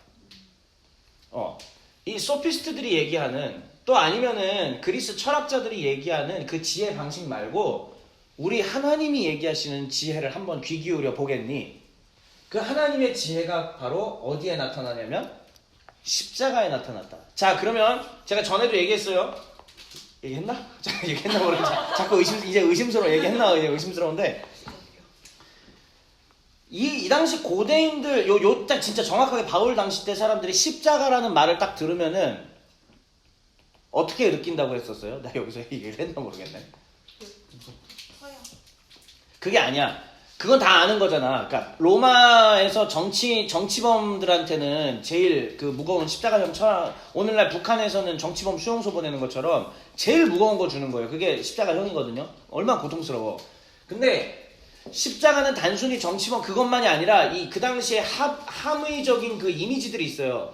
이 소피스트들이 얘기하는 또 아니면은 그리스 철학자들이 얘기하는 그 지혜 방식 말고 우리 하나님이 얘기하시는 지혜를 한번 귀 기울여 보겠니? 그 하나님의 지혜가 바로 어디에 나타나냐면 십자가에 나타났다. 자 그러면 제가 전에도 얘기했어요. 얘기했나? 자, 얘기했나 모르겠어. 자꾸 이제 의심스러워. 얘기했나? 이제 의심스러운데 이 당시 고대인들 요 딱 진짜 정확하게 바울 당시 때 사람들이 십자가라는 말을 딱 들으면은 어떻게 느낀다고 했었어요? 나 여기서 얘기를 했나 모르겠네. 그게 아니야. 그건 다 아는 거잖아. 그러니까 로마에서 정치범들한테는 제일 그 무거운 십자가형 처형. 오늘날 북한에서는 정치범 수용소 보내는 것처럼 제일 무거운 거 주는 거예요. 그게 십자가형이거든요. 얼마나 고통스러워. 근데 십자가는 단순히 정치범 그것만이 아니라 그 당시에 함의적인 그 이미지들이 있어요.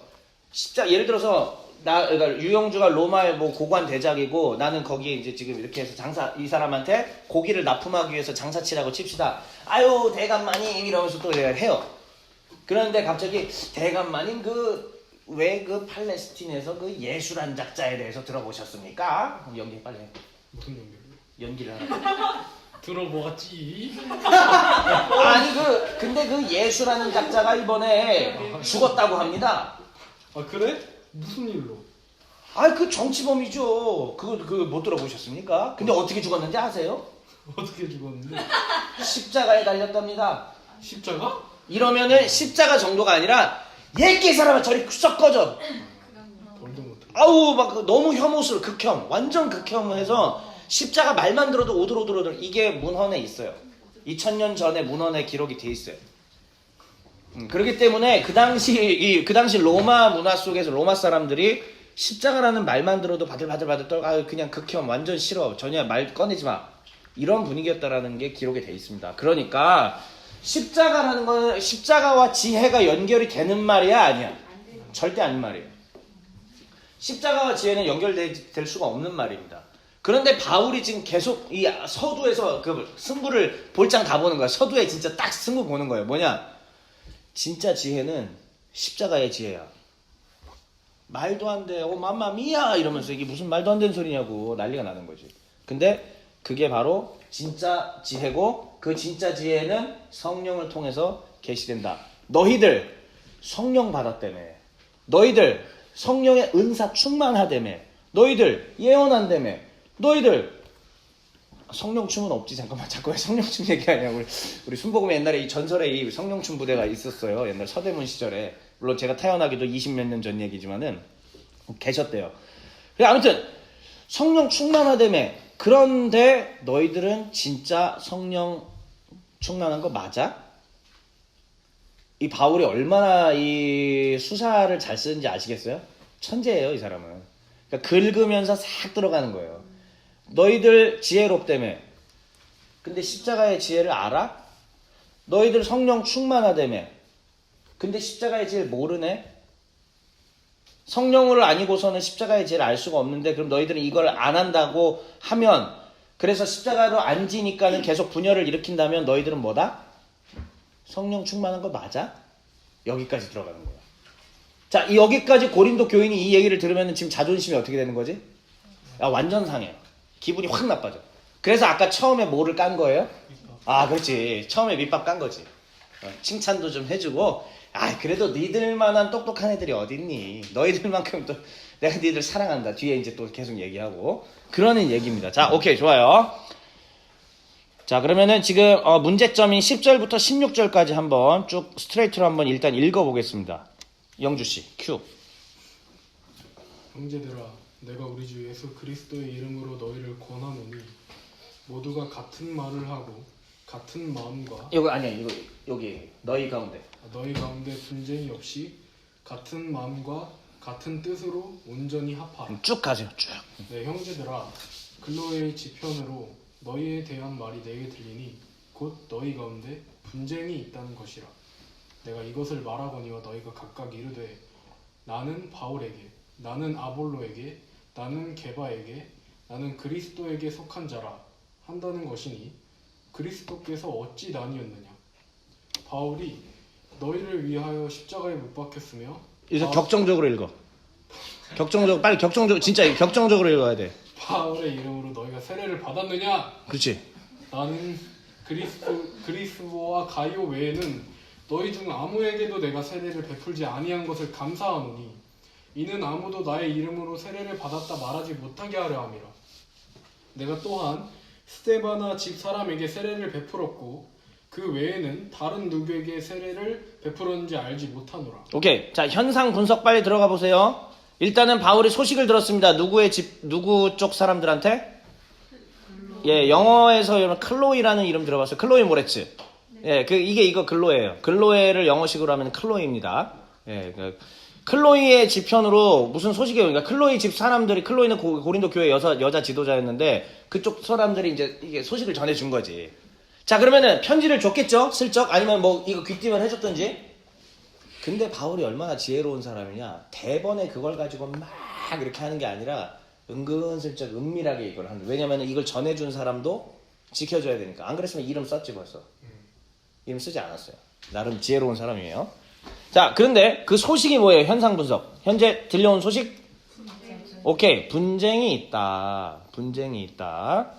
예를 들어서 그러니까 유영주가 로마의 뭐 고관 대작이고 나는 거기에 이제 지금 이렇게 해서 이 사람한테 고기를 납품하기 위해서 장사치라고 칩시다. 아유 대감마님 이러면서 또 해요. 그런데 갑자기 대감마님 왜 그 팔레스틴에서 그 예술한 작자에 대해서 들어보셨습니까? 그럼 연기 빨리 해. 무슨 연결? 연기를 하라고. 들어보았지. 아니 근데 그 예수라는 작자가 이번에 죽었다고 합니다. 아 그래? 무슨 일로? 아 그 정치범이죠. 그거 못 들어보셨습니까? 근데 어떻게 죽었는지 아세요? 어떻게 죽었는데? 십자가에 달렸답니다. 십자가? 이러면은 십자가 정도가 아니라 얘끼 사람아 저리 썩 꺼져. 말도 못해. 아우 막 너무 혐오스러워. 극혐 완전 극혐해서 십자가 말만 들어도 오들오들 이게 문헌에 있어요. 2000년 전에 문헌에 기록이 돼 있어요. 그렇기 때문에 그 당시 로마 문화 속에서 로마 사람들이 십자가라는 말만 들어도 바들바들 떨고 그냥 극혐 완전 싫어 전혀 말 꺼내지 마 이런 분위기였다라는 게 기록이 돼 있습니다. 그러니까 십자가라는 건 십자가와 지혜가 연결이 되는 말이야 아니야? 절대 아닌 말이에요. 십자가와 지혜는 연결될 수가 없는 말입니다. 그런데 바울이 지금 계속 이 서두에서 그 승부를 볼장 가보는 거야. 서두에 진짜 딱 승부 보는 거예요. 뭐냐? 진짜 지혜는 십자가의 지혜야. 말도 안 돼. 맘마미야 이러면서 이게 무슨 말도 안 되는 소리냐고 난리가 나는 거지. 근데 그게 바로 진짜 지혜고 그 진짜 지혜는 성령을 통해서 계시된다. 너희들 성령 받았다며. 너희들 성령의 은사 충만하다며. 너희들 예언한다며. 너희들 성령춤은 없지. 잠깐만 자꾸 왜 성령춤 얘기하냐고. 우리 순복음에 옛날에 이 전설에 이 성령춤 부대가 있었어요. 옛날 서대문 시절에. 물론 제가 태어나기도 20몇 년 전 얘기지만은 계셨대요. 아무튼 성령 충만하다며. 그런데 너희들은 진짜 성령 충만한 거 맞아? 이 바울이 얼마나 이 수사를 잘 쓰는지 아시겠어요? 천재예요, 이 사람은. 그러니까 긁으면서 싹 들어가는 거예요. 너희들 지혜롭다며. 근데 십자가의 지혜를 알아? 너희들 성령 충만하다며. 근데 십자가의 지혜를 모르네? 성령을 아니고서는 십자가의 지혜를 알 수가 없는데 그럼 너희들은 이걸 안 한다고 하면 그래서 십자가로 안 지니까는 계속 분열을 일으킨다면 너희들은 뭐다? 성령 충만한 거 맞아? 여기까지 들어가는 거야. 자, 여기까지 고린도 교인이 이 얘기를 들으면 지금 자존심이 어떻게 되는 거지? 야, 완전 상해요. 기분이 확 나빠져. 그래서 아까 처음에 뭐를 깐 거예요? 아, 그렇지. 처음에 밑밥 깐 거지. 칭찬도 좀 해주고 그래도 니들만한 똑똑한 애들이 어딨니? 너희들만큼 또 내가 니들 사랑한다. 뒤에 이제 또 계속 얘기하고 그러는 얘기입니다. 자, 오케이, 좋아요. 자, 그러면은 지금 문제점인 10절부터 16절까지 한번 쭉 스트레이트로 한번 일단 읽어보겠습니다. 영주씨, 큐. 형제들아, 내가 우리 주 예수 그리스도의 이름으로 너희를 권하노니 모두가 같은 말을 하고 같은 마음과 이거 아니야, 이거 여기 너희 가운데. 너희 가운데 분쟁이 없이 같은 마음과 같은 뜻으로 온전히 합하라. 쭉 가세요, 쭉. 네, 형제들아, 클로에의 지편으로 너희에 대한 말이 내게 들리니 곧 너희 가운데 분쟁이 있다는 것이라. 내가 이것을 말하거니와 너희가 각각 이르되 나는 바울에게, 나는 아볼로에게, 나는 게바에게, 나는 그리스도에게 속한 자라 한다는 것이니 그리스도께서 어찌 나뉘었느냐. 바울이 너희를 위하여 십자가에 못 박혔으며 이제 격정적으로 읽어. 격정적, 빨리 격정적, 진짜 격정적으로 읽어야 돼. 바울의 이름으로 너희가 세례를 받았느냐. 그렇지. 나는 그리스도와 가이오 외에는 너희 중 아무에게도 내가 세례를 베풀지 아니한 것을 감사하노니 이는 아무도 나의 이름으로 세례를 받았다 말하지 못하게 하려 함이라. 내가 또한 스데바나 집 사람에게 세례를 베풀었고 그 외에는 다른 누구에게 세례를 베풀었는지 알지 못하노라. 오케이. 자, 현상 분석 빨리 들어가 보세요. 일단은 바울이 소식을 들었습니다. 누구 쪽 사람들한테? 예, 영어에서 여러분 클로이라는 이름 들어봤어요? 클로이 모레츠. 예, 이거 글로에예요. 글로에를 영어식으로 하면 클로이입니다. 예, 클로이의 지편으로 무슨 소식이 오니까 클로이 집 사람들이, 클로이는 고린도 교회 여자 지도자였는데 그쪽 사람들이 이제 이게 소식을 전해준 거지. 자, 그러면은 편지를 줬겠죠? 슬쩍? 아니면 뭐 이거 귀띔을 해줬던지? 근데 바울이 얼마나 지혜로운 사람이냐. 대번에 그걸 가지고 막 이렇게 하는 게 아니라 은근슬쩍 은밀하게 이걸 하는 거예요. 왜냐면 이걸 전해준 사람도 지켜줘야 되니까. 안 그랬으면 이름 썼지 벌써. 이름 쓰지 않았어요. 나름 지혜로운 사람이에요. 자, 그런데 그 소식이 뭐예요? 현상 분석. 현재 들려온 소식? 오케이. 분쟁이 있다. 분쟁이 있다.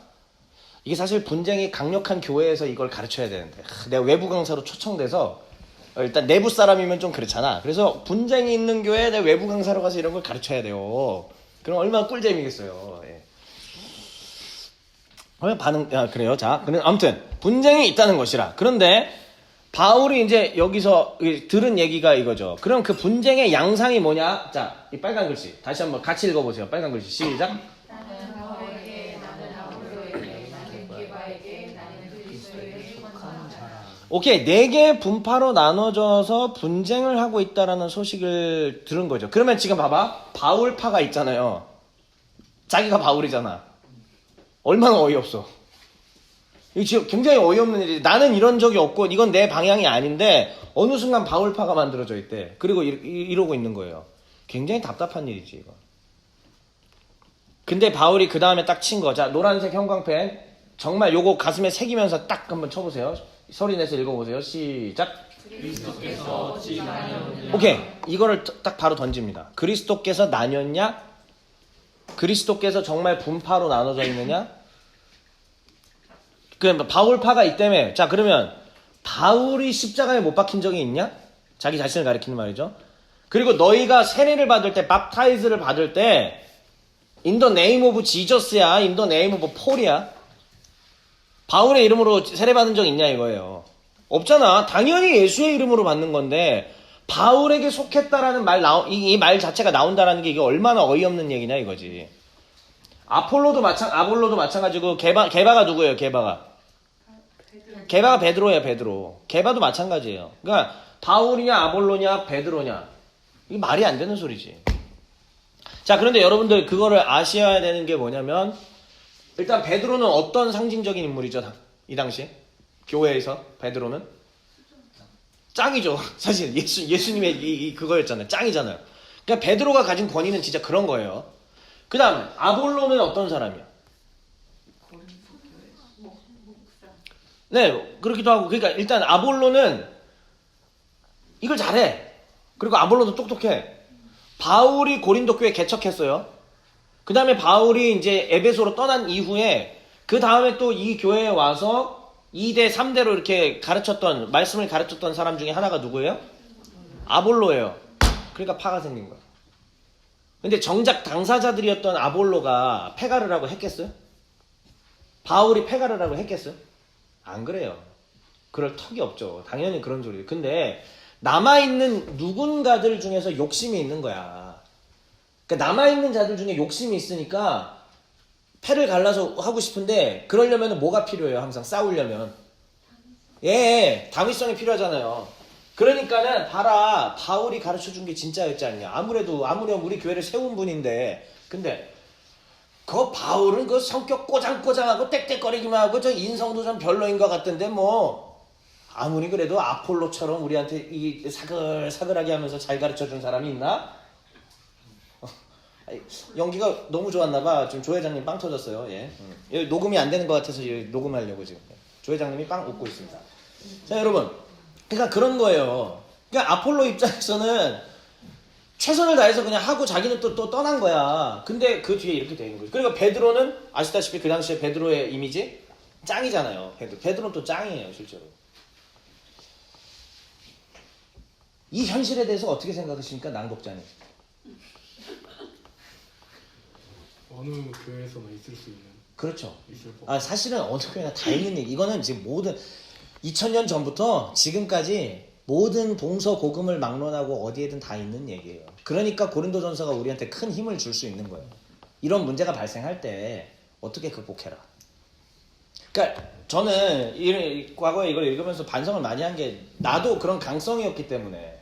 이게 사실 분쟁이 강력한 교회에서 이걸 가르쳐야 되는데 내가 외부 강사로 초청돼서 일단 내부 사람이면 좀 그렇잖아. 그래서 분쟁이 있는 교회에 내가 외부 강사로 가서 이런 걸 가르쳐야 돼요. 그럼 얼마나 꿀잼이겠어요. 예. 그래요. 자, 아무튼 분쟁이 있다는 것이라. 그런데 바울이 이제 여기서 들은 얘기가 이거죠. 그럼 그 분쟁의 양상이 뭐냐? 자, 이 빨간 글씨 다시 한번 같이 읽어보세요. 빨간 글씨 시작. 나는 바울에게, 나는 아볼로에게, 나는 게바에게, 나는 그리스도에게 속한 자라. 오케이, 4개 분파로 나눠져서 분쟁을 하고 있다라는 소식을 들은 거죠. 그러면 지금 봐봐, 바울파가 있잖아요. 자기가 바울이잖아. 얼마나 어이없어. 이거 지금 굉장히 어이없는 일이지. 나는 이런 적이 없고 이건 내 방향이 아닌데 어느 순간 바울파가 만들어져 있대. 그리고 이러고 있는 거예요. 굉장히 답답한 일이지 이거. 근데 바울이 그 다음에 딱 친 거. 자, 노란색 형광펜 정말 요거 가슴에 새기면서 딱 한번 쳐보세요. 소리 내서 읽어보세요. 시작. 그리스도께서 어찌 나뉘었느냐. 오케이, 이거를 딱 바로 던집니다. 그리스도께서 나뉘었냐? 그리스도께서 정말 분파로 나눠져 있느냐? 그러면 바울파가 있다며. 자, 그러면 바울이 십자가에 못 박힌 적이 있냐? 자기 자신을 가리키는 말이죠. 그리고 너희가 세례를 받을 때, 밥타이즈를 받을 때 In the name of Jesus야? In the name of Paul이야? 바울의 이름으로 세례 받은 적 있냐 이거예요. 없잖아. 당연히 예수의 이름으로 받는 건데 바울에게 속했다라는 이 말 자체가 나온다라는 게 이게 얼마나 어이없는 얘기냐 이거지. 아볼로도 마찬가지고 게바가 누구예요? 게바가 베드로예요. 베드로. 게바도 마찬가지예요. 그러니까 바울이냐 아볼로냐 베드로냐 이게 말이 안 되는 소리지. 자, 그런데 여러분들 그거를 아셔야 되는 게 뭐냐면 일단 베드로는 어떤 상징적인 인물이죠? 이 당시에 교회에서 베드로는 짱이죠. 사실 예수님의 그거였잖아요. 짱이잖아요. 그러니까 베드로가 가진 권위는 진짜 그런 거예요. 그 다음에 아볼로는 어떤 사람이야? 네, 그렇기도 하고. 그러니까 일단 아볼로는 이걸 잘해. 그리고 아볼로도 똑똑해. 바울이 고린도 교회 개척했어요. 그 다음에 바울이 이제 에베소로 떠난 이후에 그 다음에 또 이 교회에 와서 2대 3대로 이렇게 말씀을 가르쳤던 사람 중에 하나가 누구예요? 아볼로예요. 그러니까 파가 생긴 거야. 근데 정작 당사자들이었던 아볼로가 폐가르라고 했겠어요? 바울이 폐가르라고 했겠어요? 안 그래요. 그럴 턱이 없죠. 당연히 그런 소리예요. 근데 남아있는 누군가들 중에서 욕심이 있는 거야. 그러니까 남아있는 자들 중에 욕심이 있으니까 패를 갈라서 하고 싶은데 그러려면 뭐가 필요해요? 항상 싸우려면. 당위성이 필요하잖아요. 그러니까는 봐라. 바울이 가르쳐준 게 진짜였지 않냐. 아무렴 우리 교회를 세운 분인데 근데 그 바울은 그 성격 꼬장꼬장하고 땡땡거리기만 하고 저 인성도 좀 별로인 것 같던데 뭐 아무리 그래도 아폴로처럼 우리한테 이 사글사글하게 하면서 잘 가르쳐준 사람이 있나? 연기가 너무 좋았나봐. 지금 조 회장님 빵 터졌어요. 여기 녹음이 안 되는 것 같아서 녹음하려고 지금 조 회장님이 빵 웃고 있습니다. 자, 여러분, 그러니까 그런 거예요. 그러니까 아폴로 입장에서는 최선을 다해서 그냥 하고 자기는 또 떠난 거야. 근데 그 뒤에 이렇게 되는 거죠. 그러니까 베드로는 아시다시피 그 당시에 베드로의 이미지 짱이잖아요. 베드로는 또 짱이에요, 실제로. 이 현실에 대해서 어떻게 생각하십니까, 남독자님? 어느 교회에서나 있을 수 있는. 그렇죠. 있을 법. 사실은 어느 교회나 다 있는 얘기. 이거는 지금 모든 2000년 전부터 지금까지 모든 동서고금을 막론하고 어디에든 다 있는 얘기예요. 그러니까 고린도전서가 우리한테 큰 힘을 줄 수 있는 거예요. 이런 문제가 발생할 때 어떻게 극복해라. 그러니까 저는 과거에 이걸 읽으면서 반성을 많이 한 게 나도 그런 강성이었기 때문에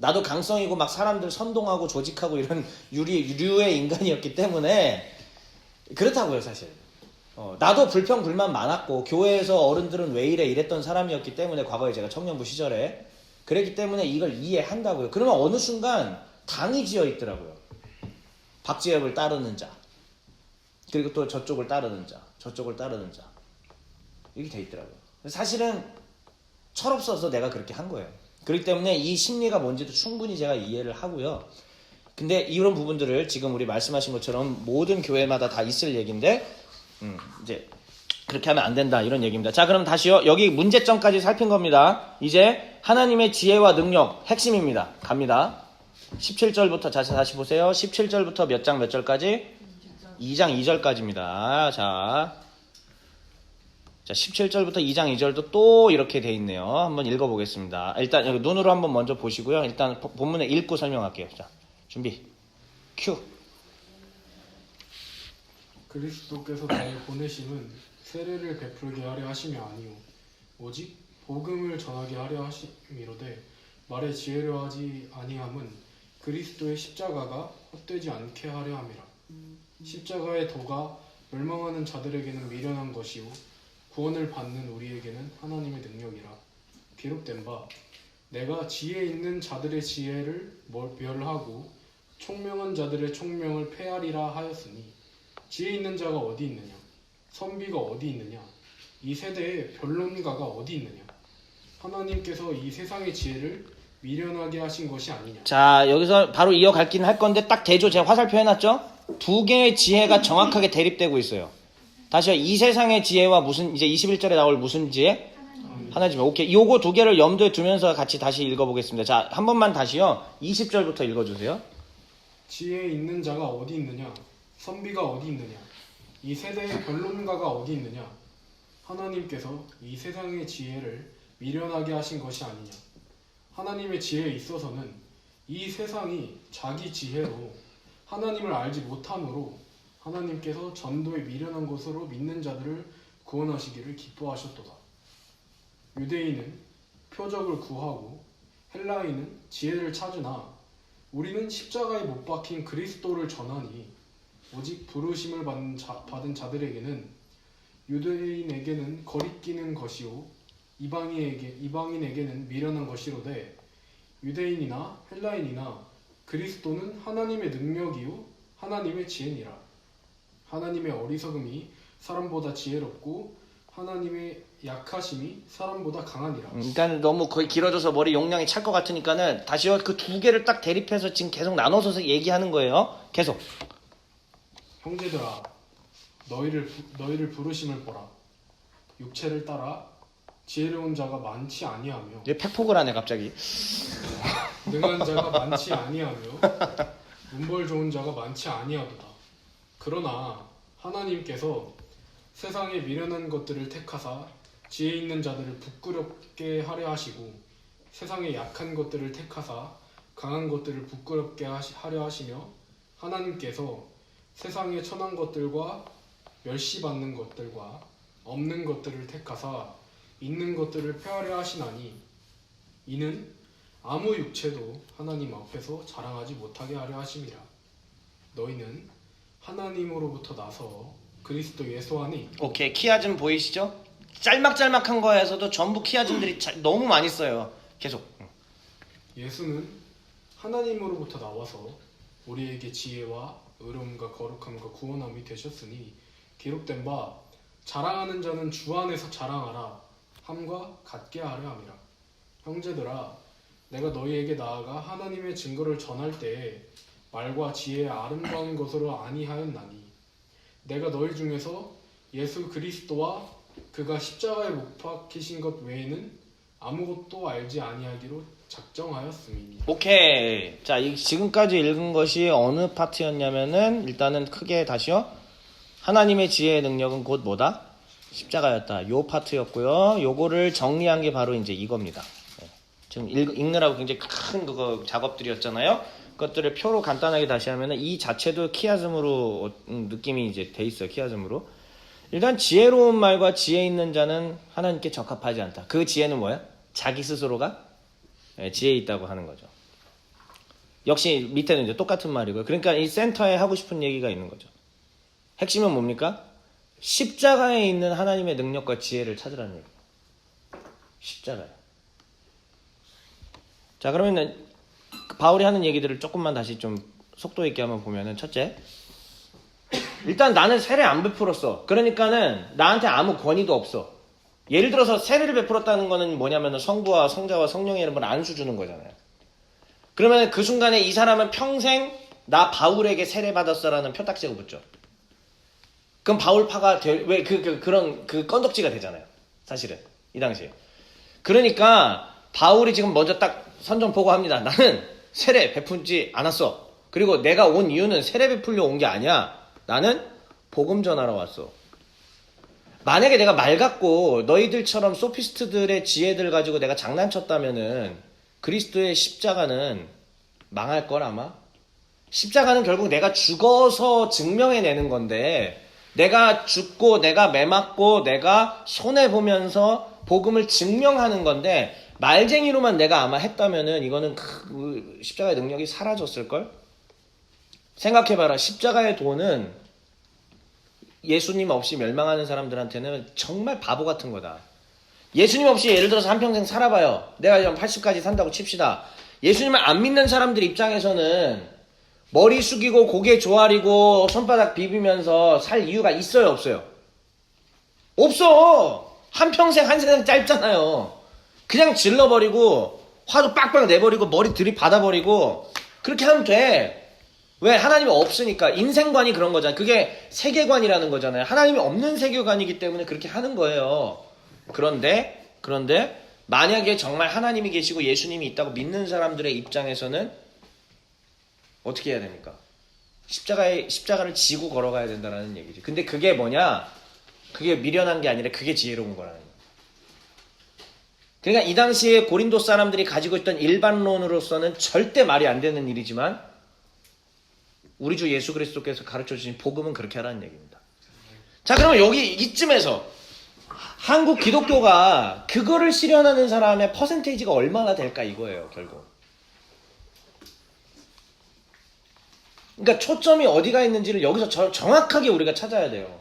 나도 강성이고 막 사람들 선동하고 조직하고 이런 류의 인간이었기 때문에 그렇다고요, 사실. 나도 불평 불만 많았고 교회에서 어른들은 왜 이래 이랬던 사람이었기 때문에 과거에 제가 청년부 시절에 그랬기 때문에 이걸 이해한다고요. 그러면 어느 순간 당이 지어 있더라고요. 박지엽을 따르는 자, 그리고 또 저쪽을 따르는 자, 저쪽을 따르는 자, 이렇게 돼 있더라고요. 사실은 철없어서 내가 그렇게 한 거예요. 그렇기 때문에 이 심리가 뭔지도 충분히 제가 이해를 하고요. 근데 이런 부분들을 지금 우리 말씀하신 것처럼 모든 교회마다 다 있을 얘기인데 이제 그렇게 하면 안 된다 이런 얘기입니다. 자, 그럼 다시요. 여기 문제점까지 살핀 겁니다. 이제 하나님의 지혜와 능력 핵심입니다. 갑니다. 17절부터 다시 보세요. 17절부터 몇 장 몇 절까지? 2장 2절까지입니다. 자, 17절부터 2장 2절도 또 이렇게 돼 있네요. 한번 읽어보겠습니다. 일단 여기 눈으로 한번 먼저 보시고요. 일단 본문에 읽고 설명할게요. 자, 준비. 큐. 그리스도께서 나를 보내심은 세례를 베풀게 하려 하심이 아니요 오직 복음을 전하게 하려 하심이로되 말에 지혜려 하지 아니함은 그리스도의 십자가가 헛되지 않게 하려 함이라. 십자가의 도가 멸망하는 자들에게는 미련한 것이요 구원을 받는 우리에게는 하나님의 능력이라. 기록된 바 내가 지혜 있는 자들의 지혜를 멸하고 총명한 자들의 총명을 폐하리라 하였으니 지혜 있는 자가 어디 있느냐? 선비가 어디 있느냐? 이 세대에 변론가가 어디 있느냐? 하나님께서 이 세상의 지혜를 미련하게 하신 것이 아니냐? 자, 여기서 바로 이어갈긴 할 건데 딱 대조 제가 화살표 해놨죠? 두 개의 지혜가 정확하게 대립되고 있어요. 다시요. 이 세상의 지혜와 무슨 이제 21절에 나올 무슨 지혜? 하나지만. 오케이. 요거 두 개를 염두에 두면서 같이 다시 읽어보겠습니다. 자, 한 번만 다시요. 20절부터 읽어주세요. 지혜 있는 자가 어디 있느냐? 선비가 어디 있느냐? 이 세대의 변론가가 어디 있느냐? 하나님께서 이 세상의 지혜를 미련하게 하신 것이 아니냐? 하나님의 지혜에 있어서는 이 세상이 자기 지혜로 하나님을 알지 못함으로 하나님께서 전도에 미련한 것으로 믿는 자들을 구원하시기를 기뻐하셨도다. 유대인은 표적을 구하고 헬라인은 지혜를 찾으나 우리는 십자가에 못 박힌 그리스도를 전하니 오직 부르심을 받은 자들에게는 유대인에게는 거리끼는 것이요 이방인에게는 미련한 것이로되 유대인이나 헬라인이나 그리스도는 하나님의 능력이요 하나님의 지혜니라. 하나님의 어리석음이 사람보다 지혜롭고 하나님의 약하심이 사람보다 강하니라. 일단 너무 거의 길어져서 머리 용량이 찰 것 같으니까는 다시요 그 두 개를 딱 대립해서 지금 계속 나눠서 얘기하는 거예요. 계속. 형제들아 너희를 부르심을 보라. 육체를 따라 지혜로운 자가 많지 아니하며 얘 팩폭을 하네 갑자기. 능한 자가 많지 아니하며 문벌 좋은 자가 많지 아니하도다. 그러나 하나님께서 세상에 미련한 것들을 택하사 지혜 있는 자들을 부끄럽게 하려 하시고 세상에 약한 것들을 택하사 강한 것들을 부끄럽게 하려 하시며 하나님께서 세상에 천한 것들과 멸시받는 것들과 없는 것들을 택하사 있는 것들을 폐하려 하시나니 이는 아무 육체도 하나님 앞에서 자랑하지 못하게 하려 하심이라. 너희는 하나님으로부터 나서 그리스도 예수 안에 있고. 오케이 키아즘 보이시죠? 짤막짤막한 거에서도 전부 키아즘들이 너무 많이 써요. 계속. 예수는 하나님으로부터 나와서 우리에게 지혜와 의로움과 거룩함과 구원함이 되셨으니 기록된 바 자랑하는 자는 주 안에서 자랑하라 함과 같게 하려 함이라. 형제들아 내가 너희에게 나아가 하나님의 증거를 전할 때에 말과 지혜의 아름다운 것으로 아니하였나니 내가 너희 중에서 예수 그리스도와 그가 십자가에 못 박히신 것 외에는 아무것도 알지 아니하기로 작정하였음이니. 오케이. 자, 지금까지 읽은 것이 어느 파트였냐면은 일단은 크게 다시요. 하나님의 지혜의 능력은 곧 뭐다? 십자가였다. 요 파트였고요. 요거를 정리한 게 바로 이제 이겁니다. 지금 읽느라고 굉장히 큰 그거 작업들이었잖아요. 그것들을 표로 간단하게 다시 하면은 이 자체도 키아즘으로 느낌이 이제 돼 있어요. 키아즘으로. 일단 지혜로운 말과 지혜 있는 자는 하나님께 적합하지 않다. 그 지혜는 뭐야? 자기 스스로가 지혜 있다고 하는 거죠. 역시 밑에는 이제 똑같은 말이고요. 그러니까 이 센터에 하고 싶은 얘기가 있는 거죠. 핵심은 뭡니까? 십자가에 있는 하나님의 능력과 지혜를 찾으라는 얘기예요. 십자가에. 자, 그러면 바울이 하는 얘기들을 조금만 다시 좀 속도 있게 한번 보면은 첫째, 일단 나는 세례 안 베풀었어. 그러니까는 나한테 아무 권위도 없어. 예를 들어서 세례를 베풀었다는 거는 뭐냐면은 성부와 성자와 성령의 이름을 안수 주는 거잖아요. 그러면 그 순간에 이 사람은 평생 나 바울에게 세례 받았어라는 표딱지가 붙죠. 그럼 바울파가 왜 그런 건덕지가 되잖아요. 사실은 이 당시에. 그러니까 바울이 지금 먼저 딱 선전 보고합니다. 나는 세례 베풀지 않았어. 그리고 내가 온 이유는 세례 베풀려 온 게 아니야. 나는 복음 전하러 왔어. 만약에 내가 말 같고 너희들처럼 소피스트들의 지혜들 가지고 내가 장난쳤다면은 그리스도의 십자가는 망할 걸 아마. 십자가는 결국 내가 죽어서 증명해내는 건데 내가 죽고 내가 매 맞고 내가 손해보면서 복음을 증명하는 건데 말쟁이로만 내가 아마 했다면은 이거는 십자가의 능력이 사라졌을걸? 생각해봐라. 십자가의 도는 예수님 없이 멸망하는 사람들한테는 정말 바보 같은 거다. 예수님 없이 예를 들어서 한평생 살아봐요. 내가 80까지 산다고 칩시다. 예수님을 안 믿는 사람들 입장에서는 머리 숙이고 고개 조아리고 손바닥 비비면서 살 이유가 있어요, 없어요? 없어. 한평생 한 세상 짧잖아요. 그냥 질러버리고 화도 빡빡 내버리고 머리 들이받아버리고 그렇게 하면 돼. 왜? 하나님이 없으니까. 인생관이 그런 거잖아요. 그게 세계관이라는 거잖아요. 하나님이 없는 세계관이기 때문에 그렇게 하는 거예요. 그런데 만약에 정말 하나님이 계시고 예수님이 있다고 믿는 사람들의 입장에서는 어떻게 해야 됩니까? 십자가를 지고 걸어가야 된다는 얘기지. 근데 그게 뭐냐? 그게 미련한 게 아니라 그게 지혜로운 거라는 거예요. 그러니까 이 당시에 고린도 사람들이 가지고 있던 일반론으로서는 절대 말이 안 되는 일이지만 우리 주 예수 그리스도께서 가르쳐 주신 복음은 그렇게 하라는 얘기입니다. 자, 그러면 여기 이쯤에서 한국 기독교가 그거를 실현하는 사람의 퍼센테이지가 얼마나 될까 이거예요, 결국. 그러니까 초점이 어디가 있는지를 여기서 정확하게 우리가 찾아야 돼요.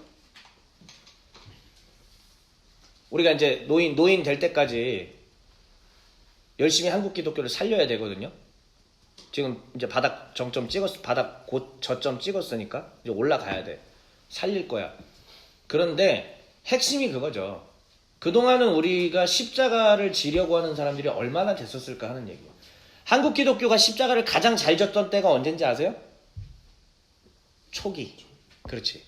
우리가 이제 노인 될 때까지 열심히 한국 기독교를 살려야 되거든요. 지금 이제 바닥 곧 저점 찍었으니까 이제 올라가야 돼. 살릴 거야. 그런데 핵심이 그거죠. 그동안은 우리가 십자가를 지려고 하는 사람들이 얼마나 됐었을까 하는 얘기예요. 한국 기독교가 십자가를 가장 잘 졌던 때가 언젠지 아세요? 초기. 그렇지.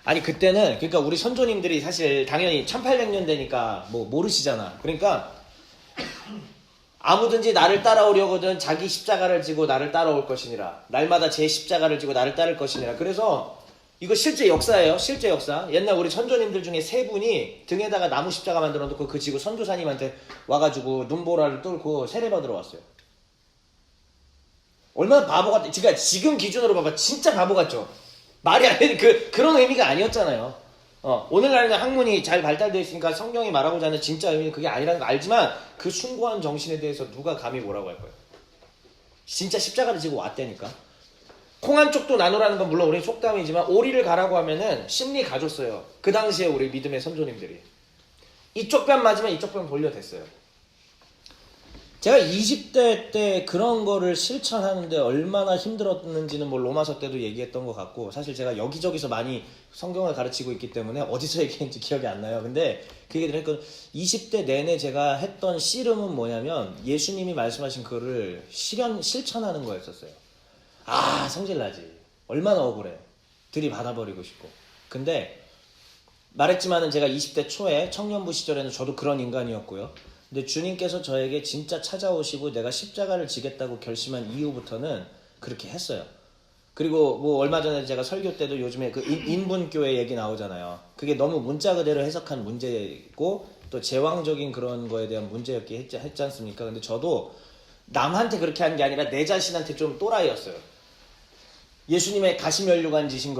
아니 그때는 그러니까 우리 선조님들이 사실 당연히 1800년대니까 뭐 모르시잖아. 그러니까 아무든지 나를 따라오려거든 자기 십자가를 지고 나를 따라올 것이니라. 날마다 제 십자가를 지고 나를 따를 것이니라. 그래서 이거 실제 역사예요. 실제 역사. 옛날 우리 선조님들 중에 세 분이 등에다가 나무 십자가 만들어 놓고 그 지구 선조사님한테 와가지고 눈보라를 뚫고 세례받으러 왔어요. 얼마나 바보 같아. 그러니까 지금 기준으로 봐봐. 진짜 바보 같죠? 말이 안 되는 그런 의미가 아니었잖아요. 오늘날에는 학문이 잘 발달되어 있으니까 성경이 말하고자 하는 진짜 의미는 그게 아니라는 거 알지만 그 숭고한 정신에 대해서 누가 감히 뭐라고 할 거예요. 진짜 십자가를 지고 왔다니까. 콩 한 쪽도 나누라는 건 물론 우리 속담이지만 오리를 가라고 하면은 심리 가줬어요. 그 당시에 우리 믿음의 선조님들이. 이쪽 뺨 맞으면 이쪽 뺨 돌려댔어요. 제가 20대 때 그런 거를 실천하는데 얼마나 힘들었는지는 뭐 로마서 때도 얘기했던 것 같고 사실 제가 여기저기서 많이 성경을 가르치고 있기 때문에 어디서 얘기했는지 기억이 안 나요. 근데 그 얘기를 했거든요. 20대 내내 제가 했던 씨름은 뭐냐면 예수님이 말씀하신 그거를 실천하는 거였었어요. 아 성질나지. 얼마나 억울해. 들이받아버리고 싶고. 근데 말했지만은 제가 20대 초에 청년부 시절에는 저도 그런 인간이었고요. 근데 주님께서 저에게 진짜 찾아오시고 내가 십자가를 지겠다고 결심한 이후부터는 그렇게 했어요. 그리고 뭐 얼마 전에 제가 설교 때도 요즘에 그 인분교회 얘기 나오잖아요. 그게 너무 문자 그대로 해석한 문제고 또 제왕적인 그런 거에 대한 문제였기 했지 않습니까? 근데 저도 남한테 그렇게 한 게 아니라 내 자신한테 좀 또라이였어요. 예수님의 가시면류관 쓰신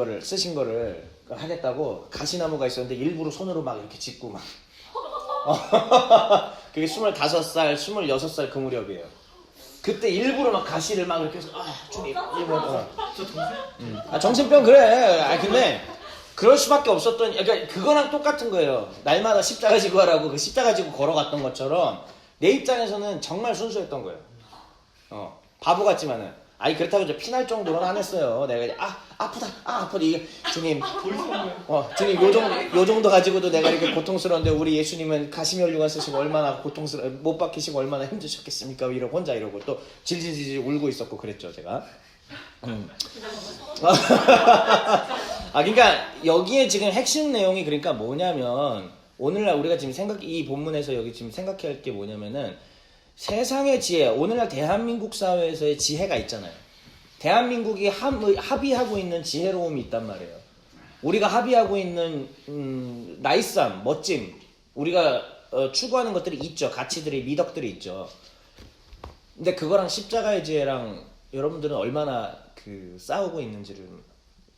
거를 하겠다고 가시나무가 있었는데 일부러 손으로 막 이렇게 짚고 막 그게 25살, 26살 그 무렵이에요. 그때 일부러 막 가시를 막 이렇게 해서 주님 저 동생? 정신병 그래. 근데 그럴 수밖에 없었던 그러니까 그거랑 똑같은 거예요. 날마다 십자가 지고 하라고 그 십자가 지고 걸어갔던 것처럼 내 입장에서는 정말 순수했던 거예요. 바보 같지만은 아니 그렇다고 이제 피날 정도로는 안 했어요. 내가 아프다 이게 주님 주님 요 정도 가지고도 내가 이렇게 고통스러운데 우리 예수님은 가시면류관 쓰시고 얼마나 못 박히시고 얼마나 힘드셨겠습니까? 이러고 혼자 이러고 또 질질질 울고 있었고 그랬죠 제가. 그러니까 여기에 지금 핵심 내용이 그러니까 뭐냐면 오늘날 우리가 지금 이 본문에서 여기 지금 생각해야 할 게 뭐냐면은 세상의 지혜, 오늘날 대한민국 사회에서의 지혜가 있잖아요. 대한민국이 합의하고 있는 지혜로움이 있단 말이에요. 우리가 합의하고 있는 나이스함, 멋짐, 우리가 추구하는 것들이 있죠. 가치들이, 미덕들이 있죠. 근데 그거랑 십자가의 지혜랑 여러분들은 얼마나 싸우고 있는지를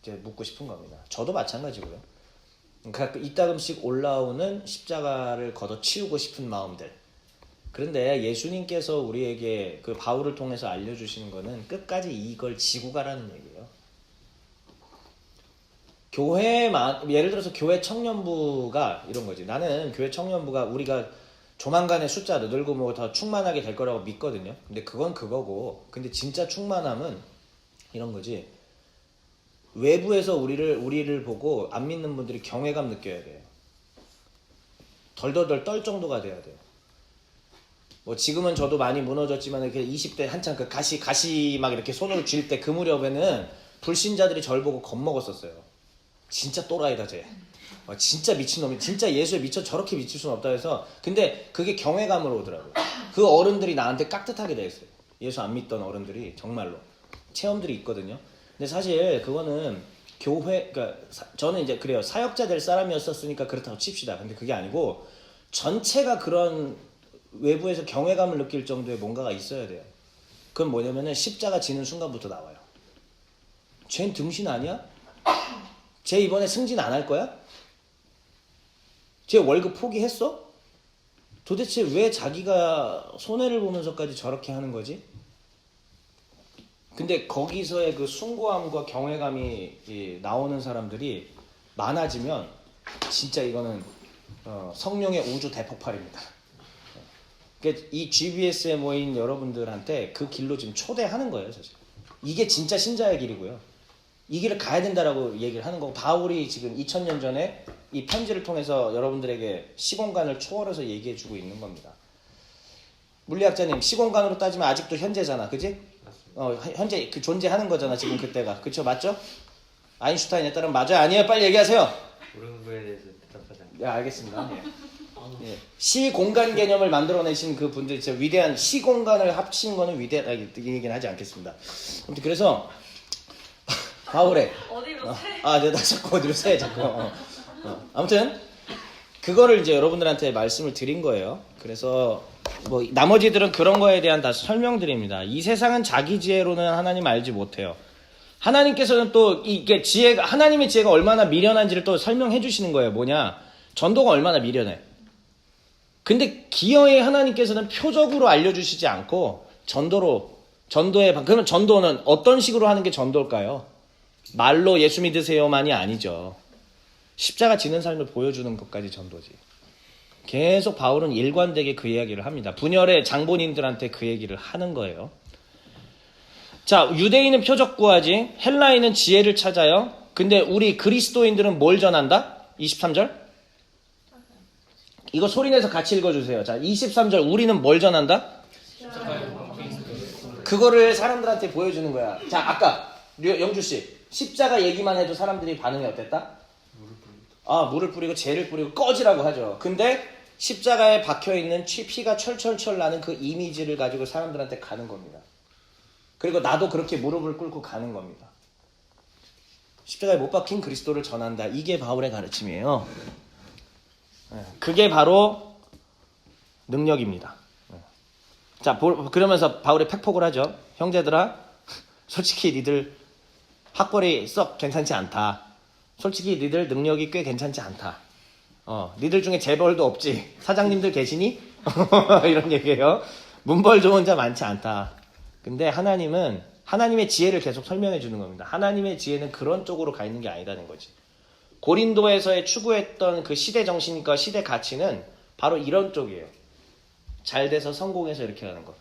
이제 묻고 싶은 겁니다. 저도 마찬가지고요. 그러니까 이따금씩 올라오는 십자가를 걷어치우고 싶은 마음들. 그런데 예수님께서 우리에게 그 바울을 통해서 알려주시는 거는 끝까지 이걸 지고 가라는 얘기예요. 예를 들어서 교회 청년부가 이런 거지. 나는 교회 청년부가 우리가 조만간에 숫자도 늘고 뭐 더 충만하게 될 거라고 믿거든요. 근데 그건 그거고. 근데 진짜 충만함은 이런 거지. 외부에서 우리를 보고 안 믿는 분들이 경외감 느껴야 돼요. 덜덜덜 떨 정도가 돼야 돼요. 뭐 지금은 저도 많이 무너졌지만 이렇게 20대 한창 그 가시 막 이렇게 손으로 쥘 때 그 무렵에는 불신자들이 절 보고 겁먹었었어요. 진짜 또라이다 쟤. 진짜 미친놈이 진짜 예수에 미쳐 저렇게 미칠 수는 없다 해서 근데 그게 경외감으로 오더라고요. 그 어른들이 나한테 깍듯하게 돼 있어요. 예수 안 믿던 어른들이 정말로 체험들이 있거든요. 근데 사실 그거는 그러니까 저는 이제 그래요. 사역자 될 사람이었었으니까 그렇다고 칩시다. 근데 그게 아니고 전체가 그런 외부에서 경외감을 느낄 정도의 뭔가가 있어야 돼요. 그건 뭐냐면은 십자가 지는 순간부터 나와요. 쟨 등신 아니야? 쟤 이번에 승진 안 할 거야? 쟤 월급 포기했어? 도대체 왜 자기가 손해를 보면서까지 저렇게 하는 거지? 근데 거기서의 그 숭고함과 경외감이 나오는 사람들이 많아지면 진짜 이거는 성령의 우주 대폭발입니다. 그러니까 이 GBS에 모인 여러분들한테 그 길로 지금 초대하는 거예요, 사실. 이게 진짜 신자의 길이고요. 이 길을 가야 된다라고 얘기를 하는 거고, 바울이 지금 2000년 전에 이 편지를 통해서 여러분들에게 시공간을 초월해서 얘기해주고 있는 겁니다. 물리학자님, 시공간으로 따지면 아직도 현재잖아, 그지? 현재 그 존재하는 거잖아, 지금 그때가. 그쵸, 맞죠? 아인슈타인에 따르면 맞아요, 아니에요? 빨리 얘기하세요. 모르는 거에 대해서 대답하지 않고. 네, 알겠습니다. 예. 시공간 개념을 만들어내신 그 분들, 진짜 위대한 시공간을 합친 거는 위대한, 이 얘기는 하지 않겠습니다. 아무튼 그래서 바울의 어디로 새? 내가 자꾸 어디로 새 자꾸. 아무튼 그거를 이제 여러분들한테 말씀을 드린 거예요. 그래서 뭐 나머지들은 그런 거에 대한 다 설명드립니다. 이 세상은 자기 지혜로는 하나님 알지 못해요. 하나님께서는 또 이게 지혜가, 하나님의 지혜가 얼마나 미련한지를 또 설명해 주시는 거예요. 뭐냐? 전도가 얼마나 미련해. 근데 기어이 하나님께서는 표적으로 알려주시지 않고 그러면 전도는 어떤 식으로 하는 게 전도일까요? 말로 예수 믿으세요만이 아니죠. 십자가 지는 삶을 보여주는 것까지 전도지. 계속 바울은 일관되게 그 이야기를 합니다. 분열의 장본인들한테 그 얘기를 하는 거예요. 자, 유대인은 표적 구하지, 헬라인은 지혜를 찾아요. 근데 우리 그리스도인들은 뭘 전한다? 23절. 이거 소리내서 같이 읽어주세요. 자, 23절. 우리는 뭘 전한다? 그거를 사람들한테 보여주는 거야. 자, 아까 영주씨, 십자가 얘기만 해도 사람들이 반응이 어땠다? 물을 뿌리고 죄를 뿌리고 꺼지라고 하죠. 근데 십자가에 박혀있는 피가 철철철 나는 그 이미지를 가지고 사람들한테 가는 겁니다. 그리고 나도 그렇게 무릎을 꿇고 가는 겁니다. 십자가에 못 박힌 그리스도를 전한다. 이게 바울의 가르침이에요. 그게 바로 능력입니다. 자, 그러면서 바울이 팩폭을 하죠. 형제들아, 솔직히 니들 학벌이 썩 괜찮지 않다. 솔직히 니들 능력이 꽤 괜찮지 않다. 니들 중에 재벌도 없지. 사장님들 계시니? 이런 얘기예요. 문벌 좋은 자 많지 않다. 근데 하나님은 하나님의 지혜를 계속 설명해 주는 겁니다. 하나님의 지혜는 그런 쪽으로 가 있는 게 아니라는 거지. 고린도에서의 추구했던 그 시대 정신과 시대 가치는 바로 이런 쪽이에요. 잘 돼서 성공해서 이렇게 하는 거.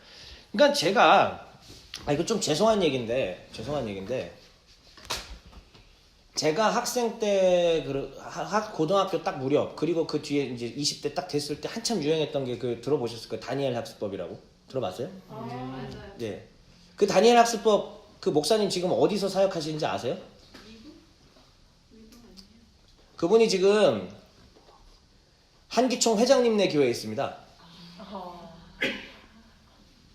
그러니까 제가 이거 좀 죄송한 얘기인데 제가 학생 때 고등학교 딱 무렵, 그리고 그 뒤에 이제 20대 딱 됐을 때 한참 유행했던 게 그 들어보셨을 거예요. 다니엘 학습법이라고. 들어봤어요? 맞아요. 네. 그 다니엘 학습법 그 목사님 지금 어디서 사역하시는지 아세요? 그분이 지금 한기총 회장님네 교회에 있습니다.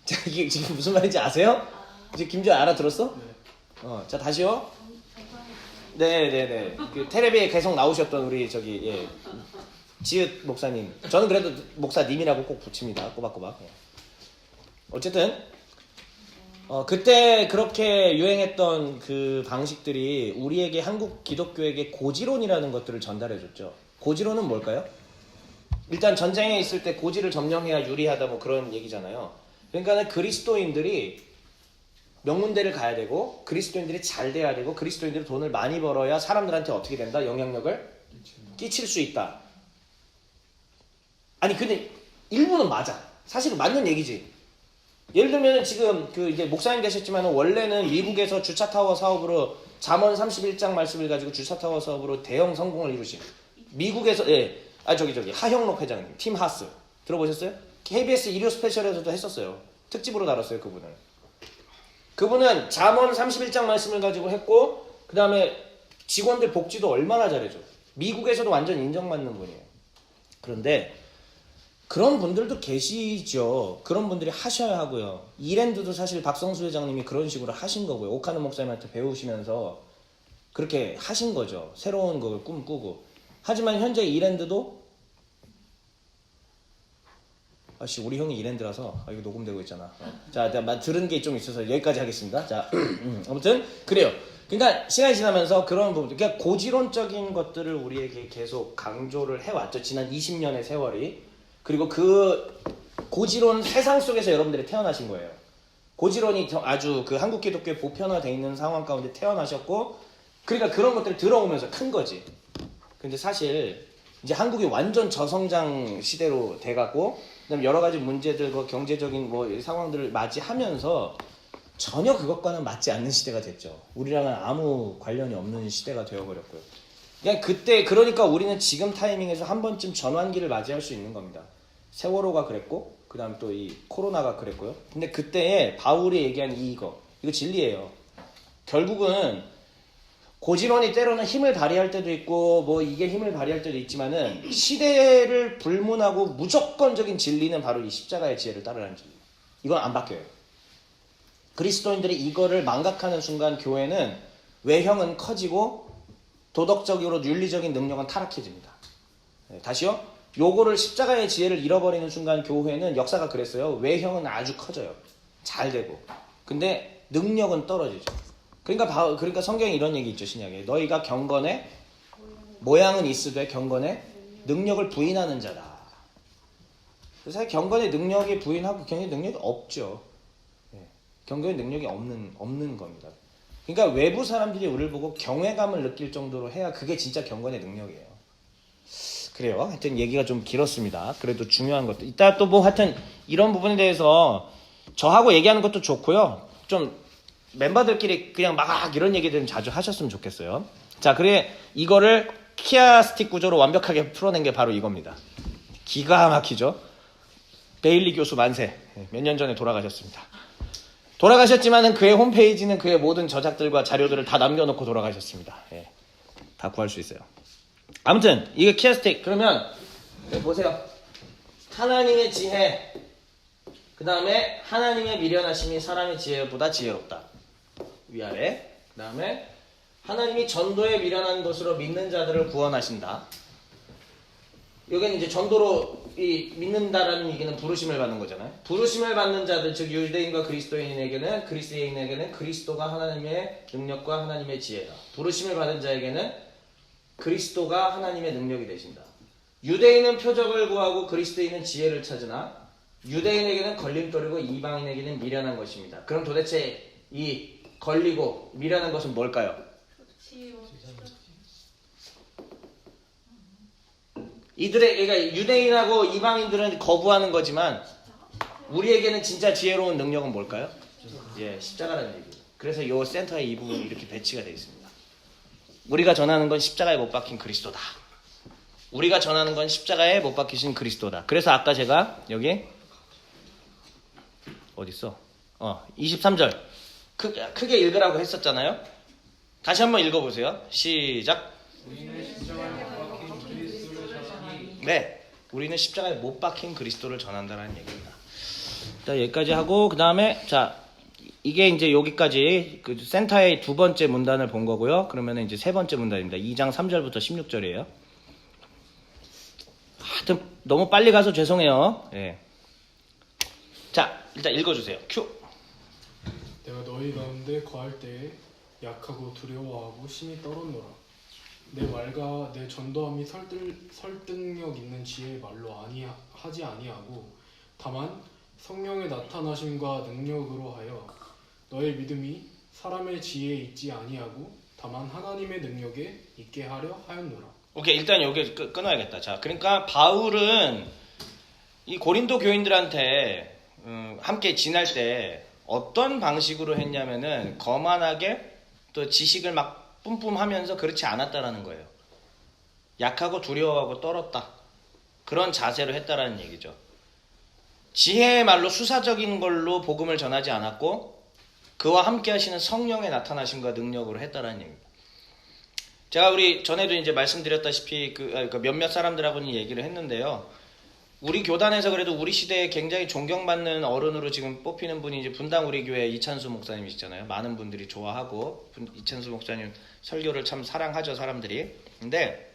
자, 이게 지금 무슨 말인지 아세요? 이제 김주현 알아들었어? 자, 다시요. 네네네. 그 텔레비에 계속 나오셨던 우리 지읒 목사님. 저는 그래도 목사님이라고 꼭 붙입니다. 꼬박꼬박. 어쨌든 그때 그렇게 유행했던 그 방식들이 우리에게 한국 기독교에게 고지론이라는 것들을 전달해줬죠. 고지론은 뭘까요? 일단 전쟁에 있을 때 고지를 점령해야 유리하다 뭐 그런 얘기잖아요. 그러니까 그리스도인들이 명문대를 가야 되고 그리스도인들이 잘 돼야 되고 그리스도인들이 돈을 많이 벌어야 사람들한테 어떻게 된다? 영향력을 끼칠 수 있다. 아니 근데 일부는 맞아. 사실은 맞는 얘기지. 예를 들면 지금 이제 목사님 되셨지만 원래는 미국에서 주차타워 사업으로 잠언 31장 말씀을 가지고 주차타워 사업으로 대형 성공을 이루신 미국에서 하형록 회장님 팀 하스 들어보셨어요? KBS 일요 스페셜에서도 했었어요. 특집으로 다뤘어요. 그분은 잠언 31장 말씀을 가지고 했고 그 다음에 직원들 복지도 얼마나 잘해줘. 미국에서도 완전 인정받는 분이에요. 그런데 그런 분들도 계시죠. 그런 분들이 하셔야 하고요. 이랜드도 사실 박성수 회장님이 그런 식으로 하신 거고요. 오카노 목사님한테 배우시면서 그렇게 하신 거죠. 새로운 걸 꿈꾸고. 하지만 현재 이랜드도 아씨 우리 형이 이랜드라서 이거 녹음되고 있잖아. 자, 내가 들은 게 좀 있어서 여기까지 하겠습니다. 자, 아무튼 그래요. 그러니까 시간이 지나면서 그런 부분, 그러니까 고지론적인 것들을 우리에게 계속 강조를 해왔죠. 지난 20년의 세월이. 그리고 그 고지론 세상 속에서 여러분들이 태어나신 거예요. 고지론이 아주 그 한국 기독교에 보편화되어 있는 상황 가운데 태어나셨고, 그러니까 그런 것들을 들어오면서 큰 거지. 근데 사실 이제 한국이 완전 저성장 시대로 돼가고, 그다음에 여러 가지 문제들과 경제적인 뭐 상황들을 맞이하면서 전혀 그것과는 맞지 않는 시대가 됐죠. 우리랑은 아무 관련이 없는 시대가 되어버렸고요. 그냥 그때 그러니까 우리는 지금 타이밍에서 한 번쯤 전환기를 맞이할 수 있는 겁니다. 세월호가 그랬고, 그다음 또 이 코로나가 그랬고요. 근데 그때에 바울이 얘기한 이거 진리예요. 결국은 고지론이 때로는 힘을 발휘할 때도 있고 뭐 이게 힘을 발휘할 때도 있지만은 시대를 불문하고 무조건적인 진리는 바로 이 십자가의 지혜를 따르라는 진리. 이건 안 바뀌어요. 그리스도인들이 이거를 망각하는 순간 교회는 외형은 커지고 도덕적으로 윤리적인 능력은 타락해집니다. 네, 다시요. 요거를 십자가의 지혜를 잃어버리는 순간 교회는 역사가 그랬어요. 외형은 아주 커져요. 잘 되고. 근데 능력은 떨어지죠. 그러니까 성경에 이런 얘기 있죠, 신약에. 너희가 경건에 모양은 있으되 경건에 능력을 부인하는 자다. 그래서 경건의 능력이 부인하고 경건의 능력이 없죠. 네. 경건의 능력이 없는 겁니다. 그러니까 외부 사람들이 우리를 보고 경외감을 느낄 정도로 해야 그게 진짜 경건의 능력이에요. 그래요. 하여튼 얘기가 좀 길었습니다. 그래도 중요한 것도. 이따 또 뭐 하여튼 이런 부분에 대해서 저하고 얘기하는 것도 좋고요. 좀 멤버들끼리 그냥 막 이런 얘기들은 자주 하셨으면 좋겠어요. 자, 그래 이거를 키아스틱 구조로 완벽하게 풀어낸 게 바로 이겁니다. 기가 막히죠. 베일리 교수 만세. 몇 년 전에 돌아가셨습니다. 돌아가셨지만은 그의 홈페이지는 그의 모든 저작들과 자료들을 다 남겨놓고 돌아가셨습니다. 예, 다 구할 수 있어요. 아무튼 이게 키아스틱. 그러면 보세요. 하나님의 지혜, 그 다음에 하나님의 미련하심이 사람의 지혜보다 지혜롭다. 위아래. 그 다음에 하나님이 전도에 미련한 것으로 믿는 자들을 구원하신다. 여기는 이제 전도로 믿는다라는 얘기는 부르심을 받는 거잖아요. 부르심을 받는 자들, 즉 유대인과 그리스도인에게는 그리스도가 하나님의 능력과 하나님의 지혜다. 부르심을 받은 자에게는 그리스도가 하나님의 능력이 되신다. 유대인은 표적을 구하고 그리스도인은 지혜를 찾으나 유대인에게는 걸림돌이고 이방인에게는 미련한 것입니다. 그럼 도대체 이 걸리고 미련한 것은 뭘까요? 그러니까 유대인하고 이방인들은 거부하는 거지만 우리에게는 진짜 지혜로운 능력은 뭘까요? 예, 십자가라는 얘기예요. 그래서 이 센터에 이 부분이 이렇게 배치가 되어 있습니다. 우리가 전하는 건 십자가에 못 박힌 그리스도다. 우리가 전하는 건 십자가에 못 박히신 그리스도다. 그래서 아까 제가 여기 어딨어? 23절 크게 읽으라고 했었잖아요. 다시 한번 읽어보세요. 시작. 네, 우리는 십자가에 못 박힌 그리스도를 전한다는 얘기입니다. 자, 여기까지 하고 그 다음에 자 이게 이제 여기까지 그 센터의 두 번째 문단을 본 거고요. 그러면 이제 세 번째 문단입니다. 2장 3절부터 16절이에요. 하여튼 너무 빨리 가서 죄송해요. 예. 자, 일단 읽어주세요. 큐. 내가 너희 가운데 거할 때에 약하고 두려워하고 심히 떨었노라. 내 말과 내 전도함이 설득력 있는 지혜의 말로 하지 아니하고 다만 성령의 나타나심과 능력으로 하여 너의 믿음이 사람의 지혜에 있지 아니하고 다만 하나님의 능력에 있게 하려 하였노라. 오케이, 일단 여기 끊어야겠다. 자, 그러니까 바울은 이 고린도 교인들한테 함께 지낼 때 어떤 방식으로 했냐면은 거만하게 또 지식을 막 뿜뿜하면서 그렇지 않았다라는 거예요. 약하고 두려워하고 떨었다. 그런 자세로 했다라는 얘기죠. 지혜의 말로 수사적인 걸로 복음을 전하지 않았고 그와 함께 하시는 성령의 나타나심과 능력으로 했다라는 얘기입니다. 제가 우리 전에도 이제 말씀드렸다시피 그 몇몇 사람들하고는 얘기를 했는데요. 우리 교단에서 그래도 우리 시대에 굉장히 존경받는 어른으로 지금 뽑히는 분이 이제 분당 우리 교회 이찬수 목사님이시잖아요. 많은 분들이 좋아하고 이찬수 목사님 설교를 참 사랑하죠, 사람들이. 근데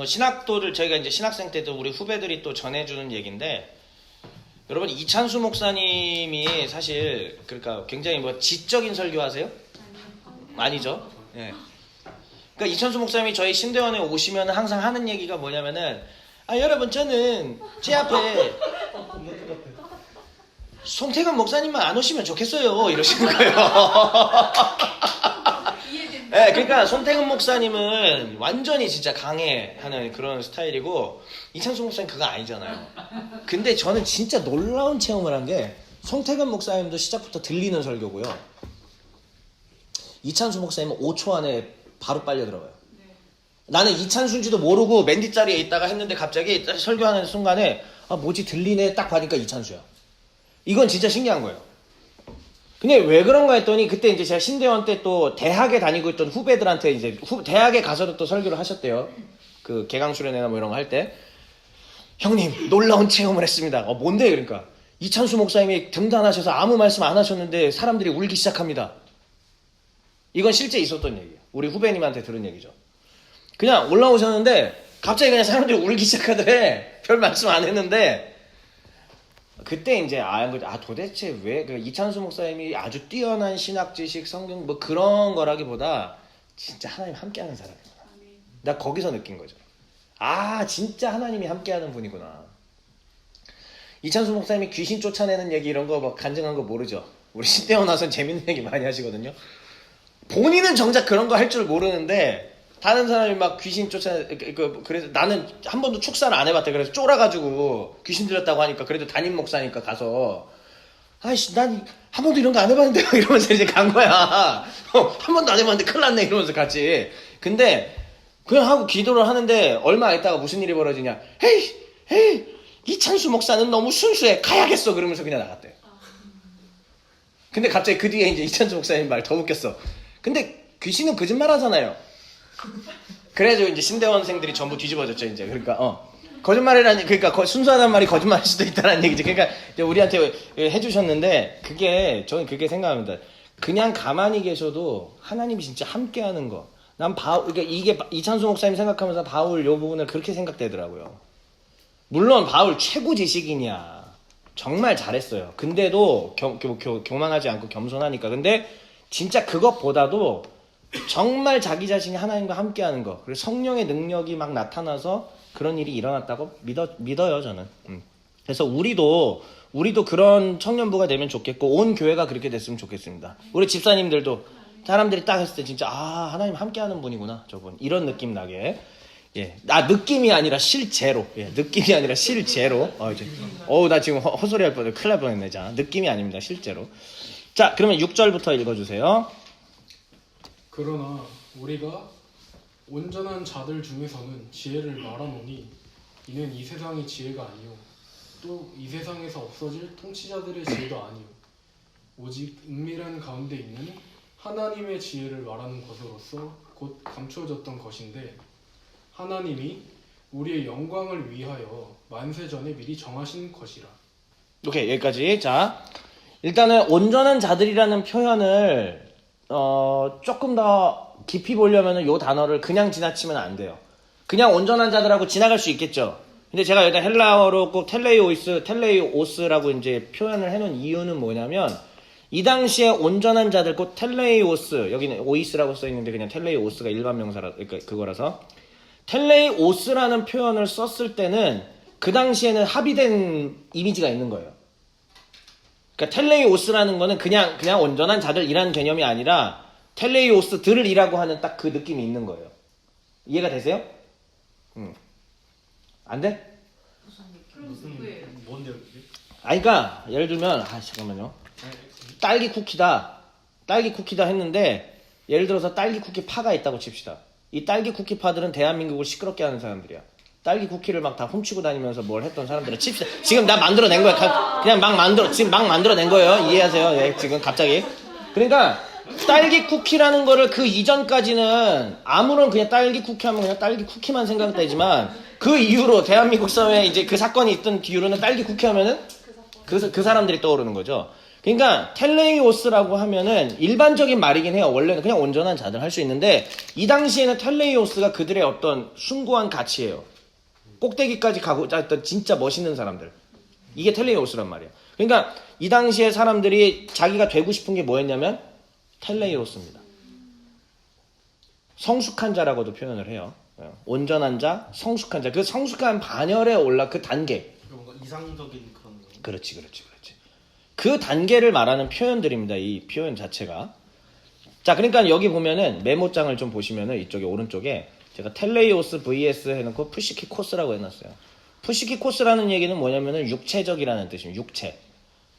신학도를 저희가 이제 신학생 때도 우리 후배들이 또 전해주는 얘기인데, 여러분 이찬수 목사님이 사실 그러니까 굉장히 뭐 지적인 설교하세요? 아니죠. 예. 그러니까 이찬수 목사님이 저희 신대원에 오시면 항상 하는 얘기가 뭐냐면은, 여러분 저는 제 앞에 송태근 목사님만 안 오시면 좋겠어요 이러시는 거예요. 네, 그러니까 손태근 목사님은 완전히 진짜 강해하는 그런 스타일이고, 이창수 목사님 그거 아니잖아요. 근데 저는 진짜 놀라운 체험을 한 게, 손태근 목사님도 시작부터 들리는 설교고요. 이찬수 목사님은 5초 안에 바로 빨려 들어가요. 나는 이찬수인지도 모르고 맨 뒷자리에 있다가 했는데 갑자기 설교하는 순간에 뭐지 들리네 딱 봐니까 이찬수야. 이건 진짜 신기한 거예요. 근데 왜 그런가 했더니, 그때 이제 제가 신대원 때 또 대학에 다니고 있던 후배들한테 이제 대학에 가서도 또 설교를 하셨대요. 그 개강 수련회나 뭐 이런 거 할 때, 형님 놀라운 체험을 했습니다. 뭔데? 그러니까 이찬수 목사님이 등단하셔서 아무 말씀 안 하셨는데 사람들이 울기 시작합니다. 이건 실제 있었던 얘기예요. 우리 후배님한테 들은 얘기죠. 그냥 올라오셨는데 갑자기 그냥 사람들이 울기 시작하더래. 별 말씀 안 했는데. 그때 이제 도대체 왜 그 이찬수 목사님이 아주 뛰어난 신학 지식, 성경 뭐 그런 거라기보다 진짜 하나님 함께하는 사람이구나. 나 거기서 느낀 거죠. 진짜 하나님이 함께하는 분이구나. 이찬수 목사님이 귀신 쫓아내는 얘기 이런 거 막 간증한 거 모르죠. 우리 신대원 와서는 재밌는 얘기 많이 하시거든요. 본인은 정작 그런 거 할 줄 모르는데 다른 사람이 막 귀신 그래서 나는 한 번도 축사를 안 해봤대. 그래서 쫄아가지고 귀신 들렸다고 하니까, 그래도 담임 목사니까 가서, 난 한 번도 이런 거 안 해봤는데 이러면서 이제 간 거야. 한 번도 안 해봤는데 큰일 났네 이러면서 같이. 근데 그냥 하고 기도를 하는데 얼마 있다가 무슨 일이 벌어지냐. 헤이 이찬수 목사는 너무 순수해, 가야겠어 그러면서 그냥 나갔대. 근데 갑자기 그 뒤에 이제 이찬수 목사님 말 더 웃겼어. 근데 귀신은 거짓말 하잖아요. 그래가지고 이제 신대원생들이 전부 뒤집어졌죠, 이제. 그러니까, 거짓말이라니, 그러니까 순수하단 말이 거짓말일 수도 있다는 얘기지. 그러니까 이제 우리한테 해주셨는데, 저는 그게 생각합니다. 그냥 가만히 계셔도 하나님이 진짜 함께하는 거. 그러니까 이게 이찬수 목사님 생각하면서 바울 요 부분을 그렇게 생각되더라고요. 물론 바울 최고 지식인이야. 정말 잘했어요. 근데도 교만하지 않고 겸손하니까. 근데 진짜 그것보다도 정말 자기 자신이 하나님과 함께하는 거, 그리고 성령의 능력이 막 나타나서 그런 일이 일어났다고 믿어요 저는. 그래서 우리도 그런 청년부가 되면 좋겠고, 온 교회가 그렇게 됐으면 좋겠습니다. 우리 집사님들도 사람들이 딱 했을 때 진짜 하나님 함께하는 분이구나 저분, 이런 느낌 나게. 예, 느낌이 아니라 실제로. 예, 느낌이 아니라 실제로. 나 지금 헛소리 할 뻔해. 큰일 날 뻔했네. 자, 느낌이 아닙니다. 실제로. 자, 그러면 6절부터 읽어주세요. 그러나 우리가 온전한 자들 중에서는 지혜를 말하노니, 이는 이 세상의 지혜가 아니요 또 이 세상에서 없어질 통치자들의 지혜도 아니요 오직 은밀한 가운데 있는 하나님의 지혜를 말하는 것으로서 곧 감추어졌던 것인데, 하나님이 우리의 영광을 위하여 만세전에 미리 정하신 것이라. 오케이, 여기까지. 자, 일단은 온전한 자들이라는 표현을 조금 더 깊이 보려면 이 단어를 그냥 지나치면 안 돼요. 그냥 온전한 자들하고 지나갈 수 있겠죠. 근데 제가 여기다 헬라어로 꼭 텔레이오스라고 이제 표현을 해놓은 이유는 뭐냐면, 이 당시에 온전한 자들, 곧 텔레이오스, 여기는 오이스라고 써있는데 그냥 텔레이오스가 일반 명사라, 그러니까 그거라서, 텔레이오스라는 표현을 썼을 때는 그 당시에는 합의된 이미지가 있는 거예요. 그러니까 텔레이오스라는 거는 그냥 온전한 자들이라는 개념이 아니라 텔레이오스들이라고 하는 딱 그 느낌이 있는 거예요. 이해가 되세요? 안 돼? 뭔데? 그러니까 예를 들면 잠깐만요. 딸기 쿠키다 했는데, 예를 들어서 딸기 쿠키 파가 있다고 칩시다. 이 딸기 쿠키 파들은 대한민국을 시끄럽게 하는 사람들이야. 딸기 쿠키를 막 다 훔치고 다니면서 뭘 했던 사람들은 칩시다. 지금 나 만들어낸 거야. 그냥 막 만들어낸 거예요. 이해하세요? 예, 지금 갑자기. 그러니까 딸기 쿠키라는 거를 그 이전까지는 아무런 그냥 딸기 쿠키 하면 그냥 딸기 쿠키만 생각되지만, 그 이후로 대한민국 사회에 이제 그 사건이 있던 뒤로는 딸기 쿠키 하면은 그 사람들이 떠오르는 거죠. 그러니까 텔레이오스라고 하면은 일반적인 말이긴 해요. 원래는 그냥 온전한 자들 할 수 있는데 이 당시에는 텔레이오스가 그들의 어떤 숭고한 가치예요. 꼭대기까지 가고 했던 진짜 멋있는 사람들. 이게 텔레이오스란 말이에요. 그러니까 이 당시에 사람들이 자기가 되고 싶은 게 뭐였냐면 텔레이오스입니다. 성숙한 자라고도 표현을 해요. 온전한 자, 성숙한 자. 그 성숙한 반열에 올라 그 단계. 뭔가 이상적인 그런 거. 그렇지. 그 단계를 말하는 표현들입니다. 이 표현 자체가. 자, 그러니까 여기 보면은 메모장을 좀 보시면은 이쪽에 오른쪽에 제가 텔레이오스 vs 해놓고 푸시키 코스라고 해놨어요. 푸시키 코스라는 얘기는 뭐냐면은 육체적이라는 뜻입니다. 육체.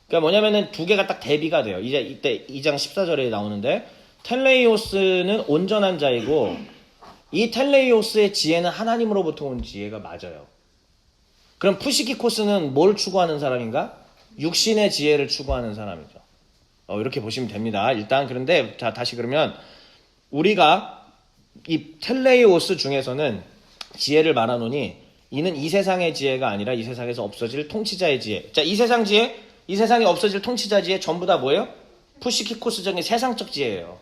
그러니까 뭐냐면은 두 개가 딱 대비가 돼요. 이제 이때 2장 14절에 나오는데 텔레이오스는 온전한 자이고 이 텔레이오스의 지혜는 하나님으로부터 온 지혜가 맞아요. 그럼 푸시키 코스는 뭘 추구하는 사람인가? 육신의 지혜를 추구하는 사람이죠. 이렇게 보시면 됩니다. 일단 그런데 자 다시 그러면 우리가 이 텔레이오스 중에서는 지혜를 말하노니 이는 이 세상의 지혜가 아니라 이 세상에서 없어질 통치자의 지혜. 자, 이 세상 지혜, 이 세상에 없어질 통치자 지혜 전부 다 뭐예요? 푸시키코스적인 세상적 지혜예요.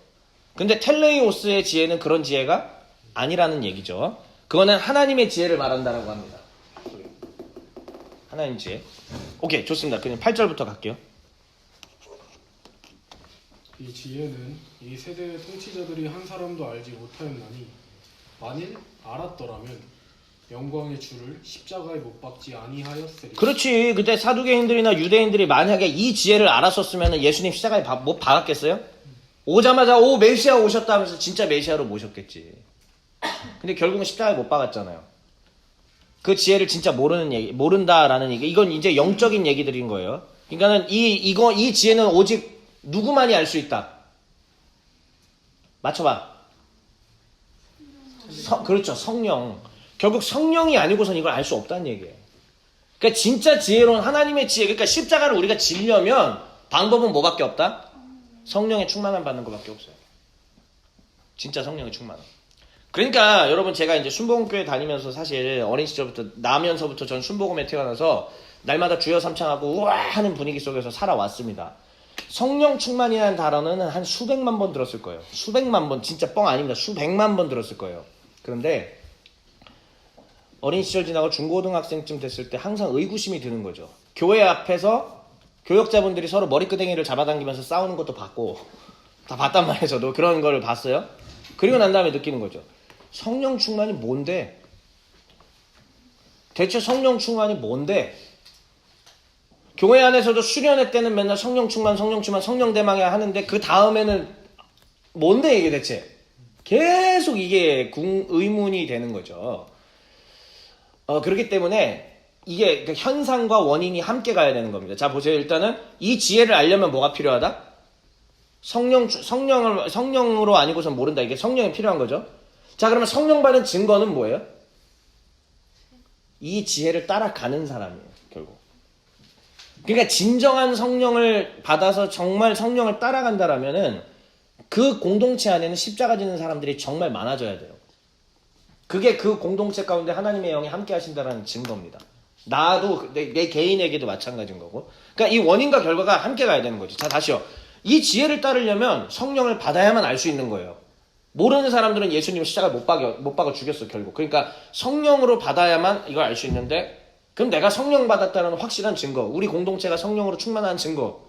근데 텔레이오스의 지혜는 그런 지혜가 아니라는 얘기죠. 그거는 하나님의 지혜를 말한다라고 합니다. 하나님 지혜. 오케이, 좋습니다. 그냥 8절부터 갈게요. 이 지혜는 이 세대의 통치자들이 한 사람도 알지 못하였나니 만일 알았더라면 영광의 주를 십자가에 못 박지 아니하였으리. 그렇지. 그때 사두개인들이나 유대인들이 만약에 이 지혜를 알았었으면 예수님 십자가에 못 박았겠어요? 오자마자 오 메시아 오셨다 하면서 진짜 메시아로 모셨겠지. 근데 결국은 십자가에 못 박았잖아요. 그 지혜를 진짜 모른다라는 얘기. 이건 이제 영적인 얘기들인 거예요. 그러니까는 이 지혜는 오직 누구만이 알 수 있다. 맞춰봐. 그렇죠. 성령. 결국 성령이 아니고선 이걸 알 수 없다는 얘기예요. 그러니까 진짜 지혜로운 하나님의 지혜. 그러니까 십자가를 우리가 지려면 방법은 뭐밖에 없다? 성령의 충만함 받는 것밖에 없어요. 진짜 성령의 충만함. 그러니까 여러분 제가 이제 순복음교회 다니면서 사실 어린 시절부터 나면서부터 전 순복음에 태어나서 날마다 주여 삼창하고 우와 하는 분위기 속에서 살아왔습니다. 성령 충만이라는 단어는 한 수백만 번 들었을 거예요. 수백만 번, 진짜 뻥 아닙니다. 수백만 번 들었을 거예요. 그런데 어린 시절 지나고 중고등학생쯤 됐을 때 항상 의구심이 드는 거죠. 교회 앞에서 교역자분들이 서로 머리끄댕이를 잡아당기면서 싸우는 것도 봤고 다 봤단 말이에요. 저도 그런 걸 봤어요. 그리고 난 다음에 느끼는 거죠. 성령 충만이 뭔데? 대체 성령 충만이 뭔데? 교회 안에서도 수련회 때는 맨날 성령 충만, 성령 대망이야 하는데 그 다음에는 뭔데 이게 대체? 계속 이게 의문이 되는 거죠. 그렇기 때문에 이게 현상과 원인이 함께 가야 되는 겁니다. 자, 보세요. 일단은 이 지혜를 알려면 뭐가 필요하다? 성령으로 아니고선 모른다. 이게 성령이 필요한 거죠. 자, 그러면 성령 받은 증거는 뭐예요? 이 지혜를 따라가는 사람이에요, 결국. 그러니까 진정한 성령을 받아서 정말 성령을 따라간다라면은 그 공동체 안에는 십자가 지는 사람들이 정말 많아져야 돼요. 그게 그 공동체 가운데 하나님의 영이 함께 하신다는 증거입니다. 나도 내 개인에게도 마찬가지인 거고. 그러니까 이 원인과 결과가 함께 가야 되는 거죠. 자, 다시요. 이 지혜를 따르려면 성령을 받아야만 알 수 있는 거예요. 모르는 사람들은 예수님을 십자가에 못 박아 죽였어, 결국. 그러니까 성령으로 받아야만 이걸 알 수 있는데, 그럼 내가 성령 받았다는 확실한 증거, 우리 공동체가 성령으로 충만한 증거,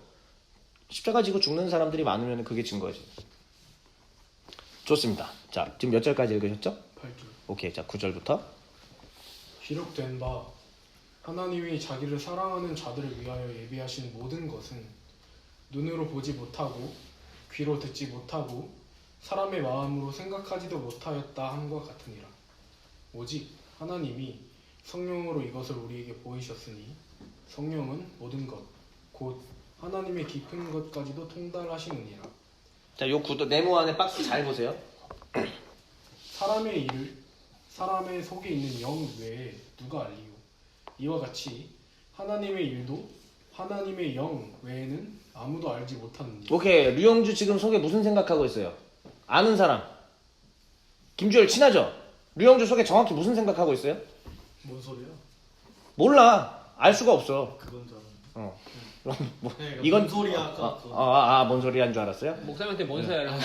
십자가 지고 죽는 사람들이 많으면 그게 증거지. 좋습니다. 자, 지금 몇 절까지 읽으셨죠? 8절. 오케이, 자 9절부터. 기록된 바 하나님이 자기를 사랑하는 자들을 위하여 예비하신 모든 것은 눈으로 보지 못하고 귀로 듣지 못하고 사람의 마음으로 생각하지도 못하였다 함과 같으니라. 오직 하나님이 성령으로 이것을 우리에게 보이셨으니 성령은 모든 것 곧 하나님의 깊은 것까지도 통달하시느니라. 자, 요 구도 네모 안에 박스 잘 보세요. 사람의 일을 사람의 속에 있는 영 외에 누가 알리요? 이와 같이 하나님의 일도 하나님의 영 외에는 아무도 알지 못하느니. 오케이, 류영주 지금 속에 무슨 생각하고 있어요? 아는 사람. 김주열 친하죠? 류영주 속에 정확히 무슨 생각하고 있어요? 뭔 소리야? 몰라. 알 수가 없어. 그건 줄 알았는데. 그럼 뭐 그러니까 이건 뭔 소리야 아까 뭔 소리 한 줄 알았어요? 목사님한테 뭔 소리 하려고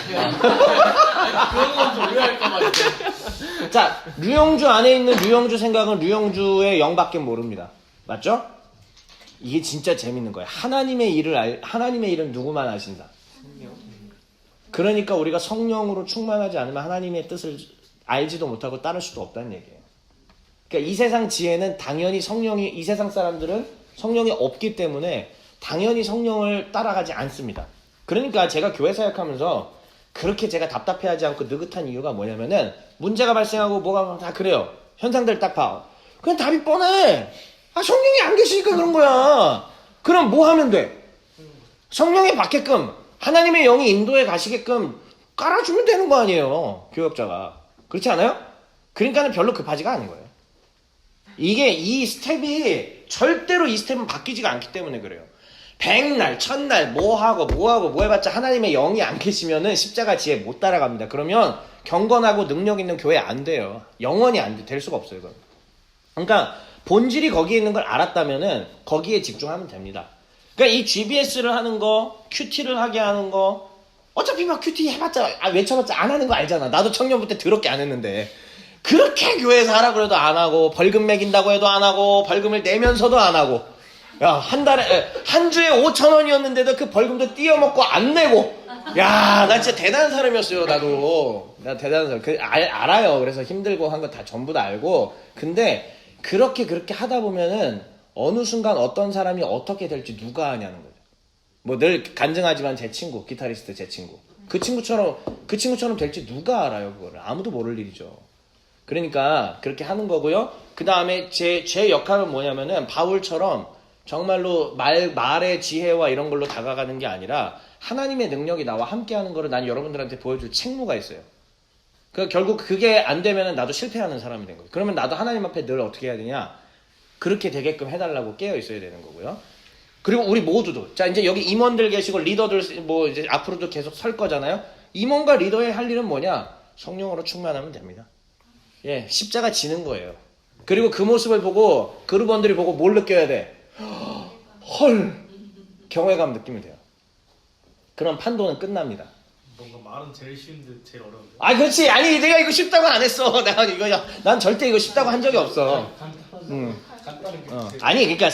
그런 건좀 오해할까봐 이제. 자, 류영주 안에 있는 류영주 생각은 류영주의 영밖에 모릅니다. 맞죠? 이게 진짜 재밌는 거예요. 하나님의 일은 누구만 아신다. 그러니까 우리가 성령으로 충만하지 않으면 하나님의 뜻을 알지도 못하고 따를 수도 없다는 얘기예요. 그러니까 이 세상 지혜는 당연히 이 세상 사람들은 성령이 없기 때문에 당연히 성령을 따라가지 않습니다. 그러니까 제가 교회 사역하면서 그렇게 제가 답답해하지 않고 느긋한 이유가 뭐냐면은 문제가 발생하고 뭐가 다 그래요. 현상들 딱 봐. 그냥 답이 뻔해. 성령이 안 계시니까 그런 거야. 그럼 뭐 하면 돼? 성령이 받게끔 하나님의 영이 인도해 가시게끔 깔아주면 되는 거 아니에요. 교역자가. 그렇지 않아요? 그러니까는 별로 급하지가 않은 거예요. 이게 이 스텝이 절대로 이 스텝은 바뀌지가 않기 때문에 그래요. 100날, 1000날 뭐 해봤자 하나님의 영이 안 계시면은 십자가 지혜 못 따라갑니다. 그러면 경건하고 능력 있는 교회 안 돼요. 영원히 될 수가 없어요. 그건. 그러니까 본질이 거기에 있는 걸 알았다면은 거기에 집중하면 됩니다. 그러니까 이 GBS를 하는 거, QT를 하게 하는 거, 어차피 막 QT 해봤자, 외쳐봤자 안 하는 거 알잖아. 나도 청년부 때 더럽게 안 했는데. 그렇게 교회에서 하라 그래도 안 하고, 벌금 매긴다고 해도 안 하고, 벌금을 내면서도 안 하고, 야, 한 주에 5,000원이었는데도 그 벌금도 띄어먹고 안 내고, 야, 나 진짜 대단한 사람이었어요, 나도. 나 대단한 사람. 알아요. 그래서 힘들고 한 거 다 전부 다 알고. 근데, 그렇게 하다 보면은, 어느 순간 어떤 사람이 어떻게 될지 누가 아냐는 거죠. 뭐 늘 간증하지만 제 친구, 기타리스트 제 친구. 그 친구처럼 될지 누가 알아요, 그거를. 아무도 모를 일이죠. 그러니까 그렇게 하는 거고요. 그 다음에 제 역할은 뭐냐면은 바울처럼 정말로 말의 지혜와 이런 걸로 다가가는 게 아니라 하나님의 능력이 나와 함께 하는 거를 난 여러분들한테 보여줄 책무가 있어요. 결국 그게 안 되면은 나도 실패하는 사람이 된 거예요. 그러면 나도 하나님 앞에 늘 어떻게 해야 되냐? 그렇게 되게끔 해달라고 깨어 있어야 되는 거고요. 그리고 우리 모두도 자 이제 여기 임원들 계시고 리더들 뭐 이제 앞으로도 계속 설 거잖아요. 임원과 리더의 할 일은 뭐냐? 성령으로 충만하면 됩니다. 예, 십자가 지는 거예요. 그리고 그 모습을 보고 그룹원들이 보고 뭘 느껴야 돼? 헐, 경외감 느끼면 돼요. 그럼 판도는 끝납니다. 뭔가 말은 제일 쉬운데 제일 어려운데. 그렇지. 아니 내가 이거 쉽다고 안 했어. 난 절대 이거 쉽다고 한 적이 없어. 아니 그러니까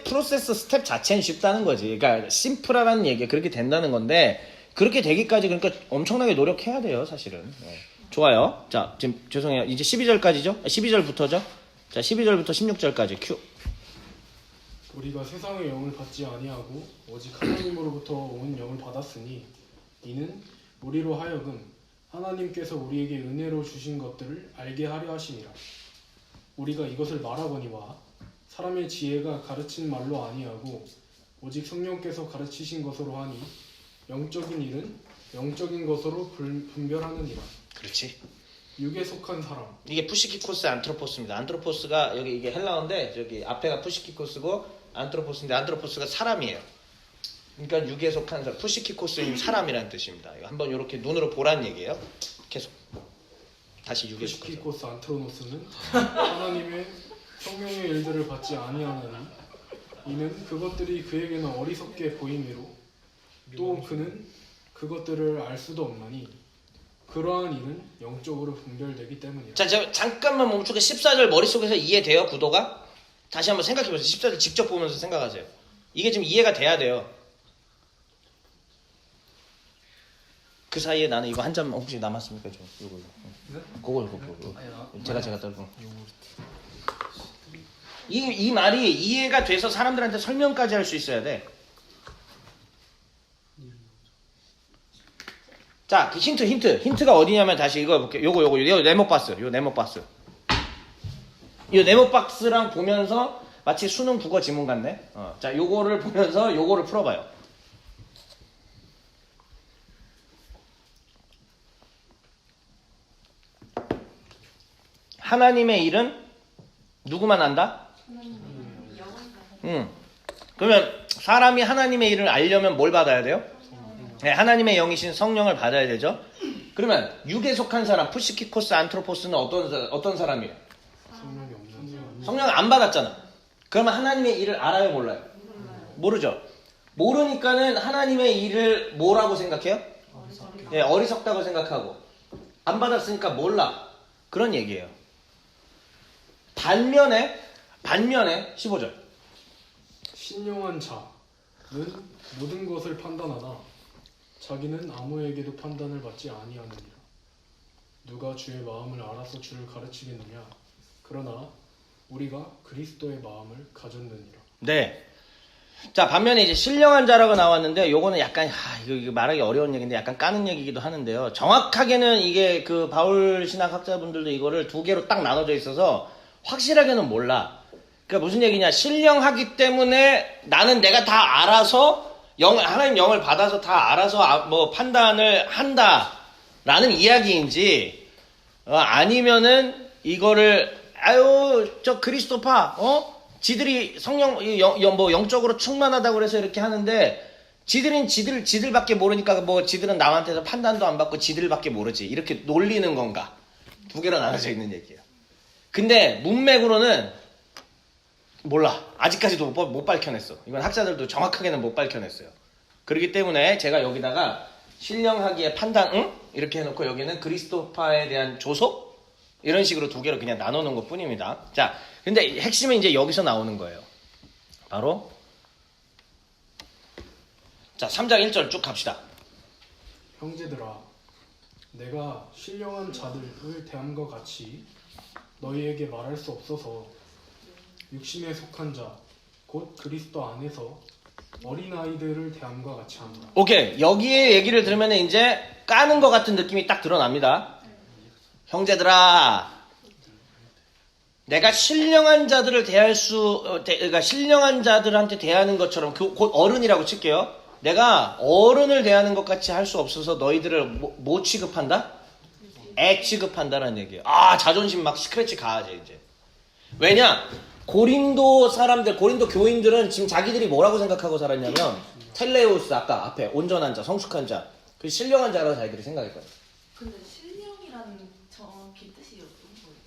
프로세스 스텝 자체는 쉽다는 거지. 그러니까 심플하다는 얘기야. 그렇게 된다는 건데 그렇게 되기까지 그러니까 엄청나게 노력해야 돼요, 사실은. 네. 좋아요. 자, 지금 죄송해요. 이제 12절까지죠? 12절부터죠? 자, 12절부터 16절까지 큐. 우리가 세상의 영을 받지 아니하고 오직 하나님으로부터 온 영을 받았으니 이는 우리로 하여금 하나님께서 우리에게 은혜로 주신 것들을 알게 하려 하심이라. 우리가 이것을 말하거니와 사람의 지혜가 가르친 말로 아니하고 오직 성령께서 가르치신 것으로 하니 영적인 일은 영적인 것으로 분별하느니라. 그렇지. 육에 속한 사람. 이게 푸시키코스 안트로포스입니다. 안트로포스가 여기 이게 헬라어인데 저기 앞에가 푸시키코스고 안트로포스인데 안트로포스가 사람이에요. 그러니까 육에 속한 사람. 푸시키코스는 사람이라는 뜻입니다. 이거 한번 이렇게 눈으로 보란 얘기예요. 계속 다시 육에 속한 사람. 푸시키코스 안트로노스는 하나님의 성령의 일들을 받지 아니하나니 이는 그것들이 그에게는 어리석게 보임이로 또 그는 그것들을 알 수도 없나니 그러한 이는 영적으로 분별되기 때문이라. 자, 잠깐만 멈추고 14절 머릿속에서 이해돼요? 구도가? 다시 한번 생각해보세요. 14절 직접 보면서 생각하세요. 이게 지금 이해가 돼야 돼요. 그 사이에 나는 이거 한 잔 혹시 남았습니까? 그걸 제가 따로 이 말이 이해가 돼서 사람들한테 설명까지 할 수 있어야 돼. 자, 그 힌트가 어디냐면 다시 이거 볼게요. 요거 네모박스. 이 네모박스랑 보면서 마치 수능 국어 지문 같네. 자, 요거를 보면서 요거를 풀어봐요. 하나님의 일은 누구만 안다? 그러면 사람이 하나님의 일을 알려면 뭘 받아야 돼요? 네, 하나님의 영이신 성령을 받아야 되죠. 그러면 육에 속한 사람, 푸시키코스 안트로포스는 어떤 사람이에요? 성령이 없는 사람. 성령을 안 받았잖아. 그러면 하나님의 일을 알아요, 몰라요? 모르죠. 모르니까는 하나님의 일을 뭐라고 생각해요? 예, 어리석다고 생각하고 안 받았으니까 몰라. 그런 얘기예요. 반면에 15절. 신령한 자는 모든 것을 판단하나 자기는 아무에게도 판단을 받지 아니하느니라. 누가 주의 마음을 알아서 주를 가르치겠느냐. 그러나 우리가 그리스도의 마음을 가졌느니라. 네. 자, 반면에 이제 신령한 자라고 나왔는데 요거는 약간 이거 말하기 어려운 얘기인데 약간 까는 얘기기도 하는데요. 정확하게는 이게 그 바울 신학 학자분들도 이거를 두 개로 딱 나눠져 있어서 확실하게는 몰라. 그러니까 무슨 얘기냐? 신령하기 때문에 나는 내가 다 알아서 하나님 영을 받아서 다 알아서 뭐 판단을 한다라는 이야기인지 아니면은 이거를 저 그리스도파 지들이 성령 뭐 영적으로 충만하다고 그래서 이렇게 하는데 지들밖에 모르니까 뭐 지들은 남한테서 판단도 안 받고 지들밖에 모르지 이렇게 놀리는 건가? 두 개로 나눠져 있는 얘기예요. 근데 문맥으로는 몰라. 아직까지도 못 밝혀냈어. 이건 학자들도 정확하게는 못 밝혀냈어요. 그렇기 때문에 제가 여기다가 신령하기의 판단 이렇게 해놓고 여기는 그리스도파에 대한 조소 이런 식으로 두 개로 그냥 나누는 것 뿐입니다. 자, 근데 핵심은 이제 여기서 나오는 거예요. 바로 자 3장 1절 쭉 갑시다. 형제들아, 내가 신령한 자들을 대함과 같이 너희에게 말할 수 없어서 육신에 속한 자, 곧 그리스도 안에서 어린아이들을 대함과 같이 하노라. 오케이. 여기에 얘기를 들으면 이제 까는 것 같은 느낌이 딱 드러납니다. 형제들아, 내가 신령한 자들을 그러니까 신령한 자들한테 대하는 것처럼 곧 어른이라고 칠게요. 내가 어른을 대하는 것 같이 할 수 없어서 너희들을 뭐 취급한다? 애 취급한다는 얘기예요. 자존심 막 스크래치 가하지 이제. 왜냐? 고린도 교인들은 지금 자기들이 뭐라고 생각하고 살았냐면 텔레우스 아까 앞에 온전한 자, 성숙한 자, 그 신령한 자라고 자기들이 생각했거든요. 근데 신령이라는 정확히 뜻이 어떤 거예요?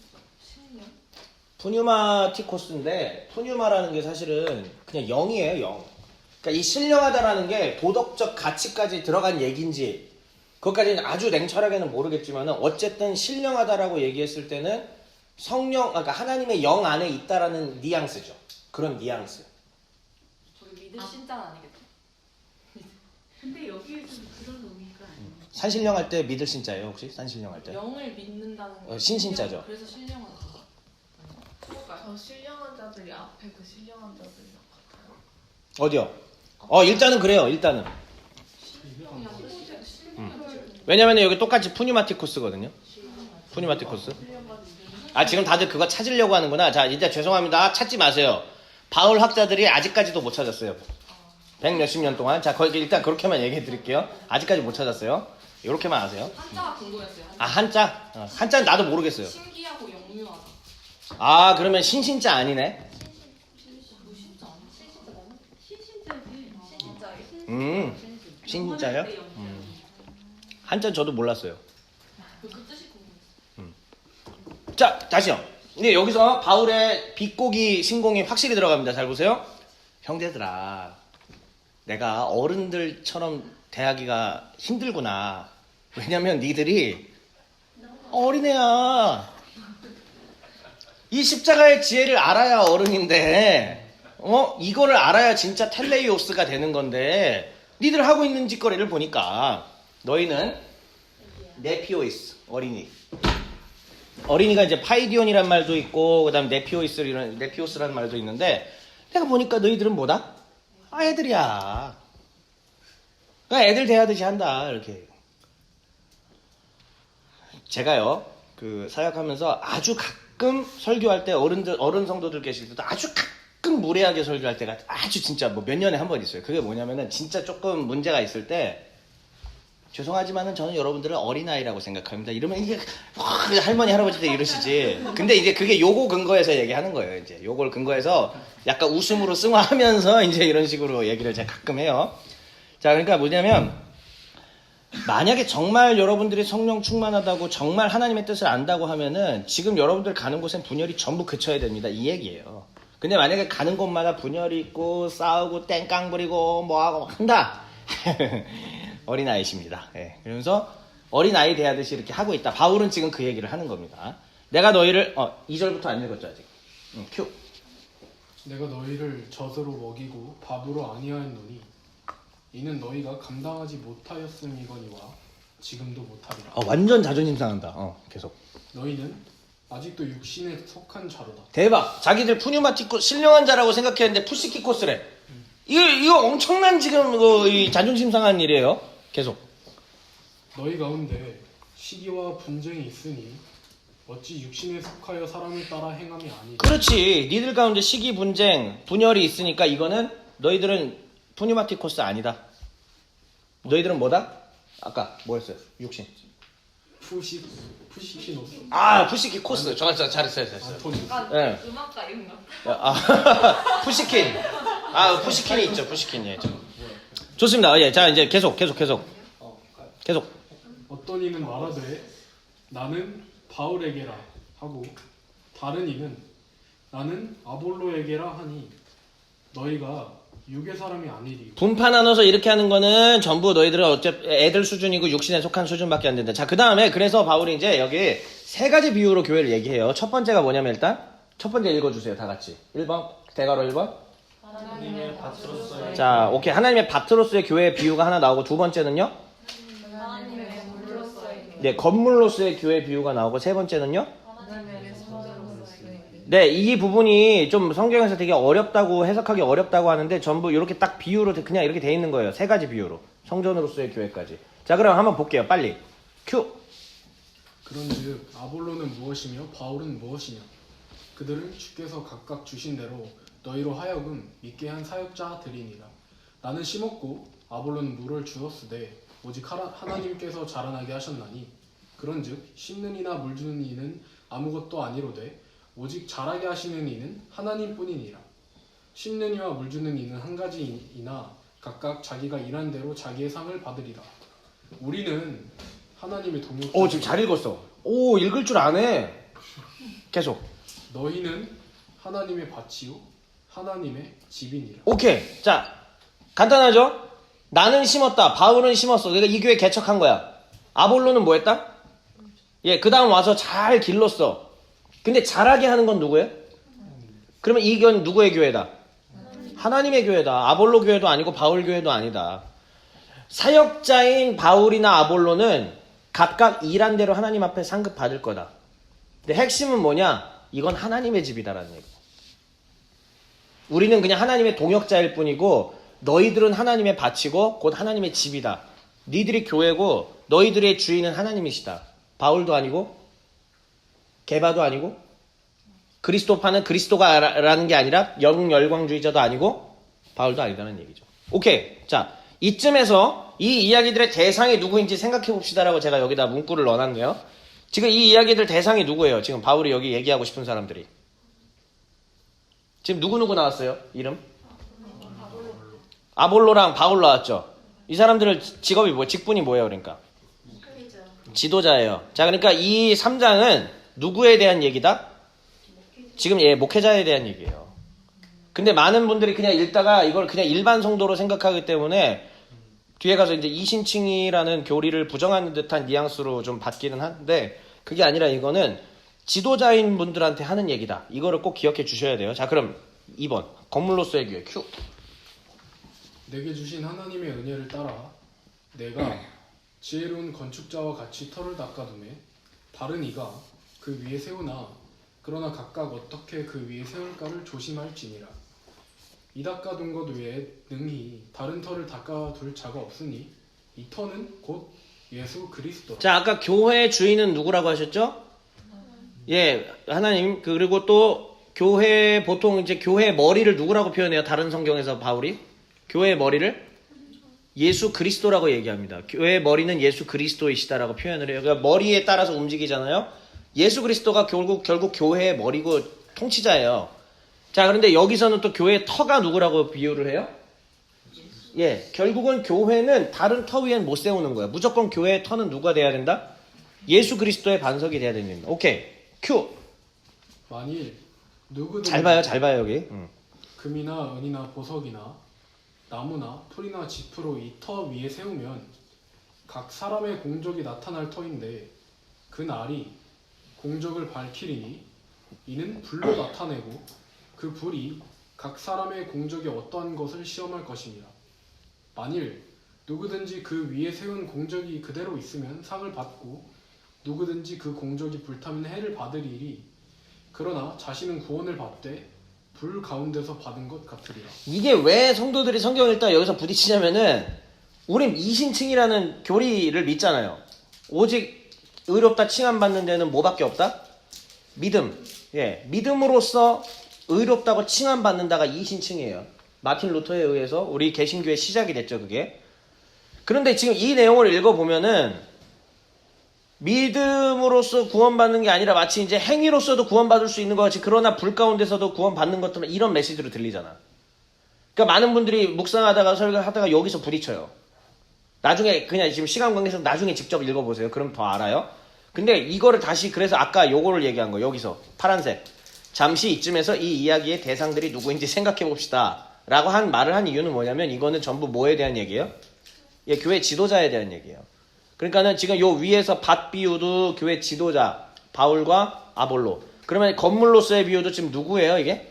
신령? 푸뉴마티코스인데 푸뉴마라는 게 사실은 그냥 영이에요, 영. 그러니까 이 신령하다라는 게 도덕적 가치까지 들어간 얘기인지 그것까지는 아주 냉철하게는 모르겠지만 어쨌든 신령하다라고 얘기했을 때는 그러니까 하나님의 영 안에 있다라는 뉘앙스죠. 그런 뉘앙스. 저기 믿을 신자는 아니겠죠? 근데 여기에서는 그런 의미가 아니에요. 산신령할 때 믿을 신자예요, 혹시? 산신령할 때? 영을 믿는다는 거. 신신자죠. 그래서 신령한 자. 저 신령한 자들이 앞에 그 신령한 자들이랑 같아요. 어디요? 일단은 그래요, 일단은. 왜냐면 여기 똑같이 푸뉴마티코스거든요. 푸뉴마티코스. 지금 다들 그거 찾으려고 하는구나. 자, 이제 죄송합니다. 찾지 마세요. 바울 학자들이 아직까지도 못 찾았어요. 100몇십 년 동안. 자, 거기 일단 그렇게만 얘기해 드릴게요. 아직까지 못 찾았어요. 이렇게만 아세요. 한자가 궁금했어요. 한자? 한자는 나도 모르겠어요. 신기하고 영유하다. 그러면 신신자 아니네. 무신자 아니야? 신신자지. 신자예요? 신자요? 한자는 저도 몰랐어요. 그 뜻이 궁금했어요. 자, 다시요. 근데 여기서 바울의 비꼬기 신공이 확실히 들어갑니다. 잘 보세요. 형제들아, 내가 어른들처럼 대하기가 힘들구나. 왜냐면 니들이 어린애야. 이 십자가의 지혜를 알아야 어른인데, 이거를 알아야 진짜 텔레이오스가 되는 건데, 니들 하고 있는 짓거리를 보니까 너희는 네피오이스, 어린이. 어린이가 이제 파이디온이란 말도 있고, 그 다음 네피오스라는 말도 있는데, 내가 보니까 너희들은 뭐다? 애들이야. 그러니까 애들 대하듯이 한다, 이렇게. 제가요, 사역하면서 아주 가끔 설교할 때 어른 성도들 계실 때도 아주 가끔 무례하게 설교할 때가 아주 진짜 뭐 몇 년에 한 번 있어요. 그게 뭐냐면은 진짜 조금 문제가 있을 때, 죄송하지만은 저는 여러분들을 어린아이라고 생각합니다. 이러면 이게 할머니 할아버지들 이러시지. 근데 이제 그게 요거 근거해서 얘기하는 거예요. 이제 요걸 근거해서 약간 웃음으로 승화하면서 이제 이런 식으로 얘기를 제가 가끔 해요. 자, 그러니까 뭐냐면 만약에 정말 여러분들이 성령 충만하다고 정말 하나님의 뜻을 안다고 하면은 지금 여러분들 가는 곳엔 분열이 전부 그쳐야 됩니다. 이 얘기예요. 근데 만약에 가는 곳마다 분열이 있고 싸우고 땡깡 부리고 뭐하고 막 한다. 어린아이십니다. 예. 그러면서 어린아이 대하듯이 이렇게 하고 있다. 바울은 지금 그 얘기를 하는 겁니다. 내가 너희를 2절부터 안 읽었죠 아직. 큐. 내가 너희를 젖으로 먹이고 밥으로 아니하였노니 이는 너희가 감당하지 못하였음이거니와 지금도 못하리라. 완전 자존심 상한다. 계속. 너희는 아직도 육신에 속한 자로다. 대박. 자기들 푸뉴마티코 신령한 자라고 생각했는데 푸시키코스래. 이거 엄청난 지금 이 자존심 상한 일이에요. 계속. 너희 가운데 시기와 분쟁이 있으니 어찌 육신에 속하여 사람을 따라 행함이 아니라. 그렇지. 니들 가운데 시기 분쟁 분열이 있으니까 이거는 너희들은 푸뉴마티코스 아니다. 너희들은 뭐다? 아까 뭐였어요? 육신. 푸시키노스. 푸시키코스. 잘했어요. 안토니우스. 약간 네. 음악가 이름 같아. 푸시킨. 푸시킨이 있죠. 푸시킨이 있죠. 좋습니다. 예. 자, 이제 계속. 어떤 이는 말하되 나는 바울에게라 하고 다른 이는 나는 아볼로에게라 하니 너희가 육의 사람이 아니리. 분파 나눠서 이렇게 하는 거는 전부 너희들은 어차피 애들 수준이고 육신에 속한 수준밖에 안 된다. 자, 그 다음에 그래서 바울이 이제 여기 세 가지 비유로 교회를 얘기해요. 첫 번째가 뭐냐면 일단 첫 번째 읽어주세요. 다 같이. 1번 대가로 1번. 하나님의 밭으로서의 자, 오케이. 하나님의 밭으로서의 교회의 비유가 하나 나오고 두 번째는요. 하나님의 물로서의 네, 건물로서의 교회 비유가 나오고 세 번째는요. 하나님의 성전으로서의 네, 이 부분이 좀 성경에서 되게 어렵다고 해석하기 어렵다고 하는데 전부 이렇게 딱 비유로 그냥 이렇게 돼 있는 거예요. 세 가지 비유로. 성전으로서의 교회까지. 자, 그럼 한번 볼게요. 빨리. 큐. 그런즉 아볼로는 무엇이며 바울은 무엇이냐? 그들을 주께서 각각 주신 대로 너희로 하여금 믿게 한 사역자들이니라. 나는 심었고 아볼로는 물을 주었으되 오직 하나님께서 자라나게 하셨나니 그런즉 심는 이나 물 주는 이는 아무것도 아니로되 오직 자라게 하시는 이는 하나님뿐이니라. 심는 이와 물 주는 이는 한 가지이나 각각 자기가 일한 대로 자기의 상을 받으리라. 우리는 하나님의 동역. 지금 잘 읽었어. 읽을 줄 아네. 계속. 너희는 하나님의 밭이요 하나님의 집이니라. 오케이. 자, 간단하죠? 나는 심었다. 바울은 심었어. 그러니까 이 교회 개척한 거야. 아볼로는 뭐 했다? 예, 그 다음 와서 잘 길렀어. 근데 잘하게 하는 건 누구예요? 그러면 이건 누구의 교회다? 하나님의 교회다. 아볼로 교회도 아니고 바울 교회도 아니다. 사역자인 바울이나 아볼로는 각각 일한 대로 하나님 앞에 상급 받을 거다. 근데 핵심은 뭐냐? 이건 하나님의 집이다라는 얘기. 우리는 그냥 하나님의 동역자일 뿐이고 너희들은 하나님의 밭이고 곧 하나님의 집이다. 니들이 교회고 너희들의 주인은 하나님이시다. 바울도 아니고 게바도 아니고 그리스도파는 그리스도가라는 게 아니라 영열광주의자도 아니고 바울도 아니다는 얘기죠. 오케이. 자, 이쯤에서 이 이야기들의 대상이 누구인지 생각해 봅시다라고 제가 여기다 문구를 넣어놨네요. 지금 이 이야기들 대상이 누구예요? 지금 바울이 여기 얘기하고 싶은 사람들이. 지금 누구 나왔어요? 이름? 아볼로랑 바울 나왔죠. 이 사람들은 직업이 뭐예요? 직분이 뭐예요? 그러니까 지도자예요. 자, 그러니까 이 3장은 누구에 대한 얘기다? 지금 목회자에 대한 얘기예요. 근데 많은 분들이 그냥 읽다가 이걸 그냥 일반 성도로 생각하기 때문에 뒤에 가서 이제 이신칭이라는 교리를 부정하는 듯한 뉘앙스로 좀 받기는 한데 그게 아니라 이거는 지도자인 분들한테 하는 얘기다. 이거를 꼭 기억해 주셔야 돼요. 자, 그럼 2번 건물로서의 교회 큐. 내게 주신 하나님의 은혜를 따라 내가 지혜로운 건축자와 같이 터를 닦아두매 다른 이가 그 위에 세우나 그러나 각각 어떻게 그 위에 세울까를 조심할지니라. 이 닦아둔 것 외에 능히 다른 터를 닦아둘 자가 없으니 이 터는 곧 예수 그리스도라. 자, 아까 교회의 주인은 누구라고 하셨죠? 예, 하나님. 그리고 또 교회 보통 이제 교회의 머리를 누구라고 표현해요? 다른 성경에서 바울이 교회의 머리를 예수 그리스도라고 얘기합니다. 교회의 머리는 예수 그리스도이시다라고 표현을 해요. 그러니까 머리에 따라서 움직이잖아요. 예수 그리스도가 결국 교회의 머리고 통치자예요. 자, 그런데 여기서는 또 교회의 터가 누구라고 비유를 해요? 예, 결국은 교회는 다른 터 위엔 못 세우는 거야. 무조건 교회의 터는 누가 돼야 된다? 예수 그리스도의 반석이 돼야 됩니다. 오케이, 큐. 만일 누구든지 잘 봐요, 잘 봐요 여기. 금이나 은이나 보석이나 나무나 풀이나 짚으로 이 터 위에 세우면 각 사람의 공적이 나타날 터인데 그 날이 공적을 밝히리니 이는 불로 나타내고 그 불이 각 사람의 공적이 어떠한 것을 시험할 것이니라. 만일 누구든지 그 위에 세운 공적이 그대로 있으면 상을 받고 누구든지 그 공적이 불타면 해를 받으리니 그러나 자신은 구원을 받되 불 가운데서 받은 것 같으리라. 이게 왜 성도들이 성경을 읽다 여기서 부딪히냐면은 우린 이신칭이라는 교리를 믿잖아요. 오직 의롭다 칭함받는 데는 뭐밖에 없다? 믿음. 예, 믿음으로써 의롭다고 칭함받는다가 이신칭이에요. 마틴 루터에 의해서 우리 개신교의 시작이 됐죠, 그게. 그런데 지금 이 내용을 읽어보면은 믿음으로써 구원받는 게 아니라 마치 이제 행위로서도 구원받을 수 있는 것 같이 그러나 불 가운데서도 구원받는 것들은 이런 메시지로 들리잖아. 그러니까 많은 분들이 묵상하다가 설교하다가 여기서 부딪혀요. 나중에 그냥 지금 시간 관계에서 나중에 직접 읽어보세요. 그럼 더 알아요. 근데 이거를 다시 그래서 아까 요거를 얘기한 거 여기서 파란색 잠시 이쯤에서 이 이야기의 대상들이 누구인지 생각해 봅시다 라고 한 말을 한 이유는 뭐냐면 이거는 전부 뭐에 대한 얘기예요? 예, 교회 지도자에 대한 얘기예요. 그러니까는 지금 요 위에서 밭 비유도 교회 지도자 바울과 아볼로. 그러면 건물로서의 비유도 지금 누구예요 이게?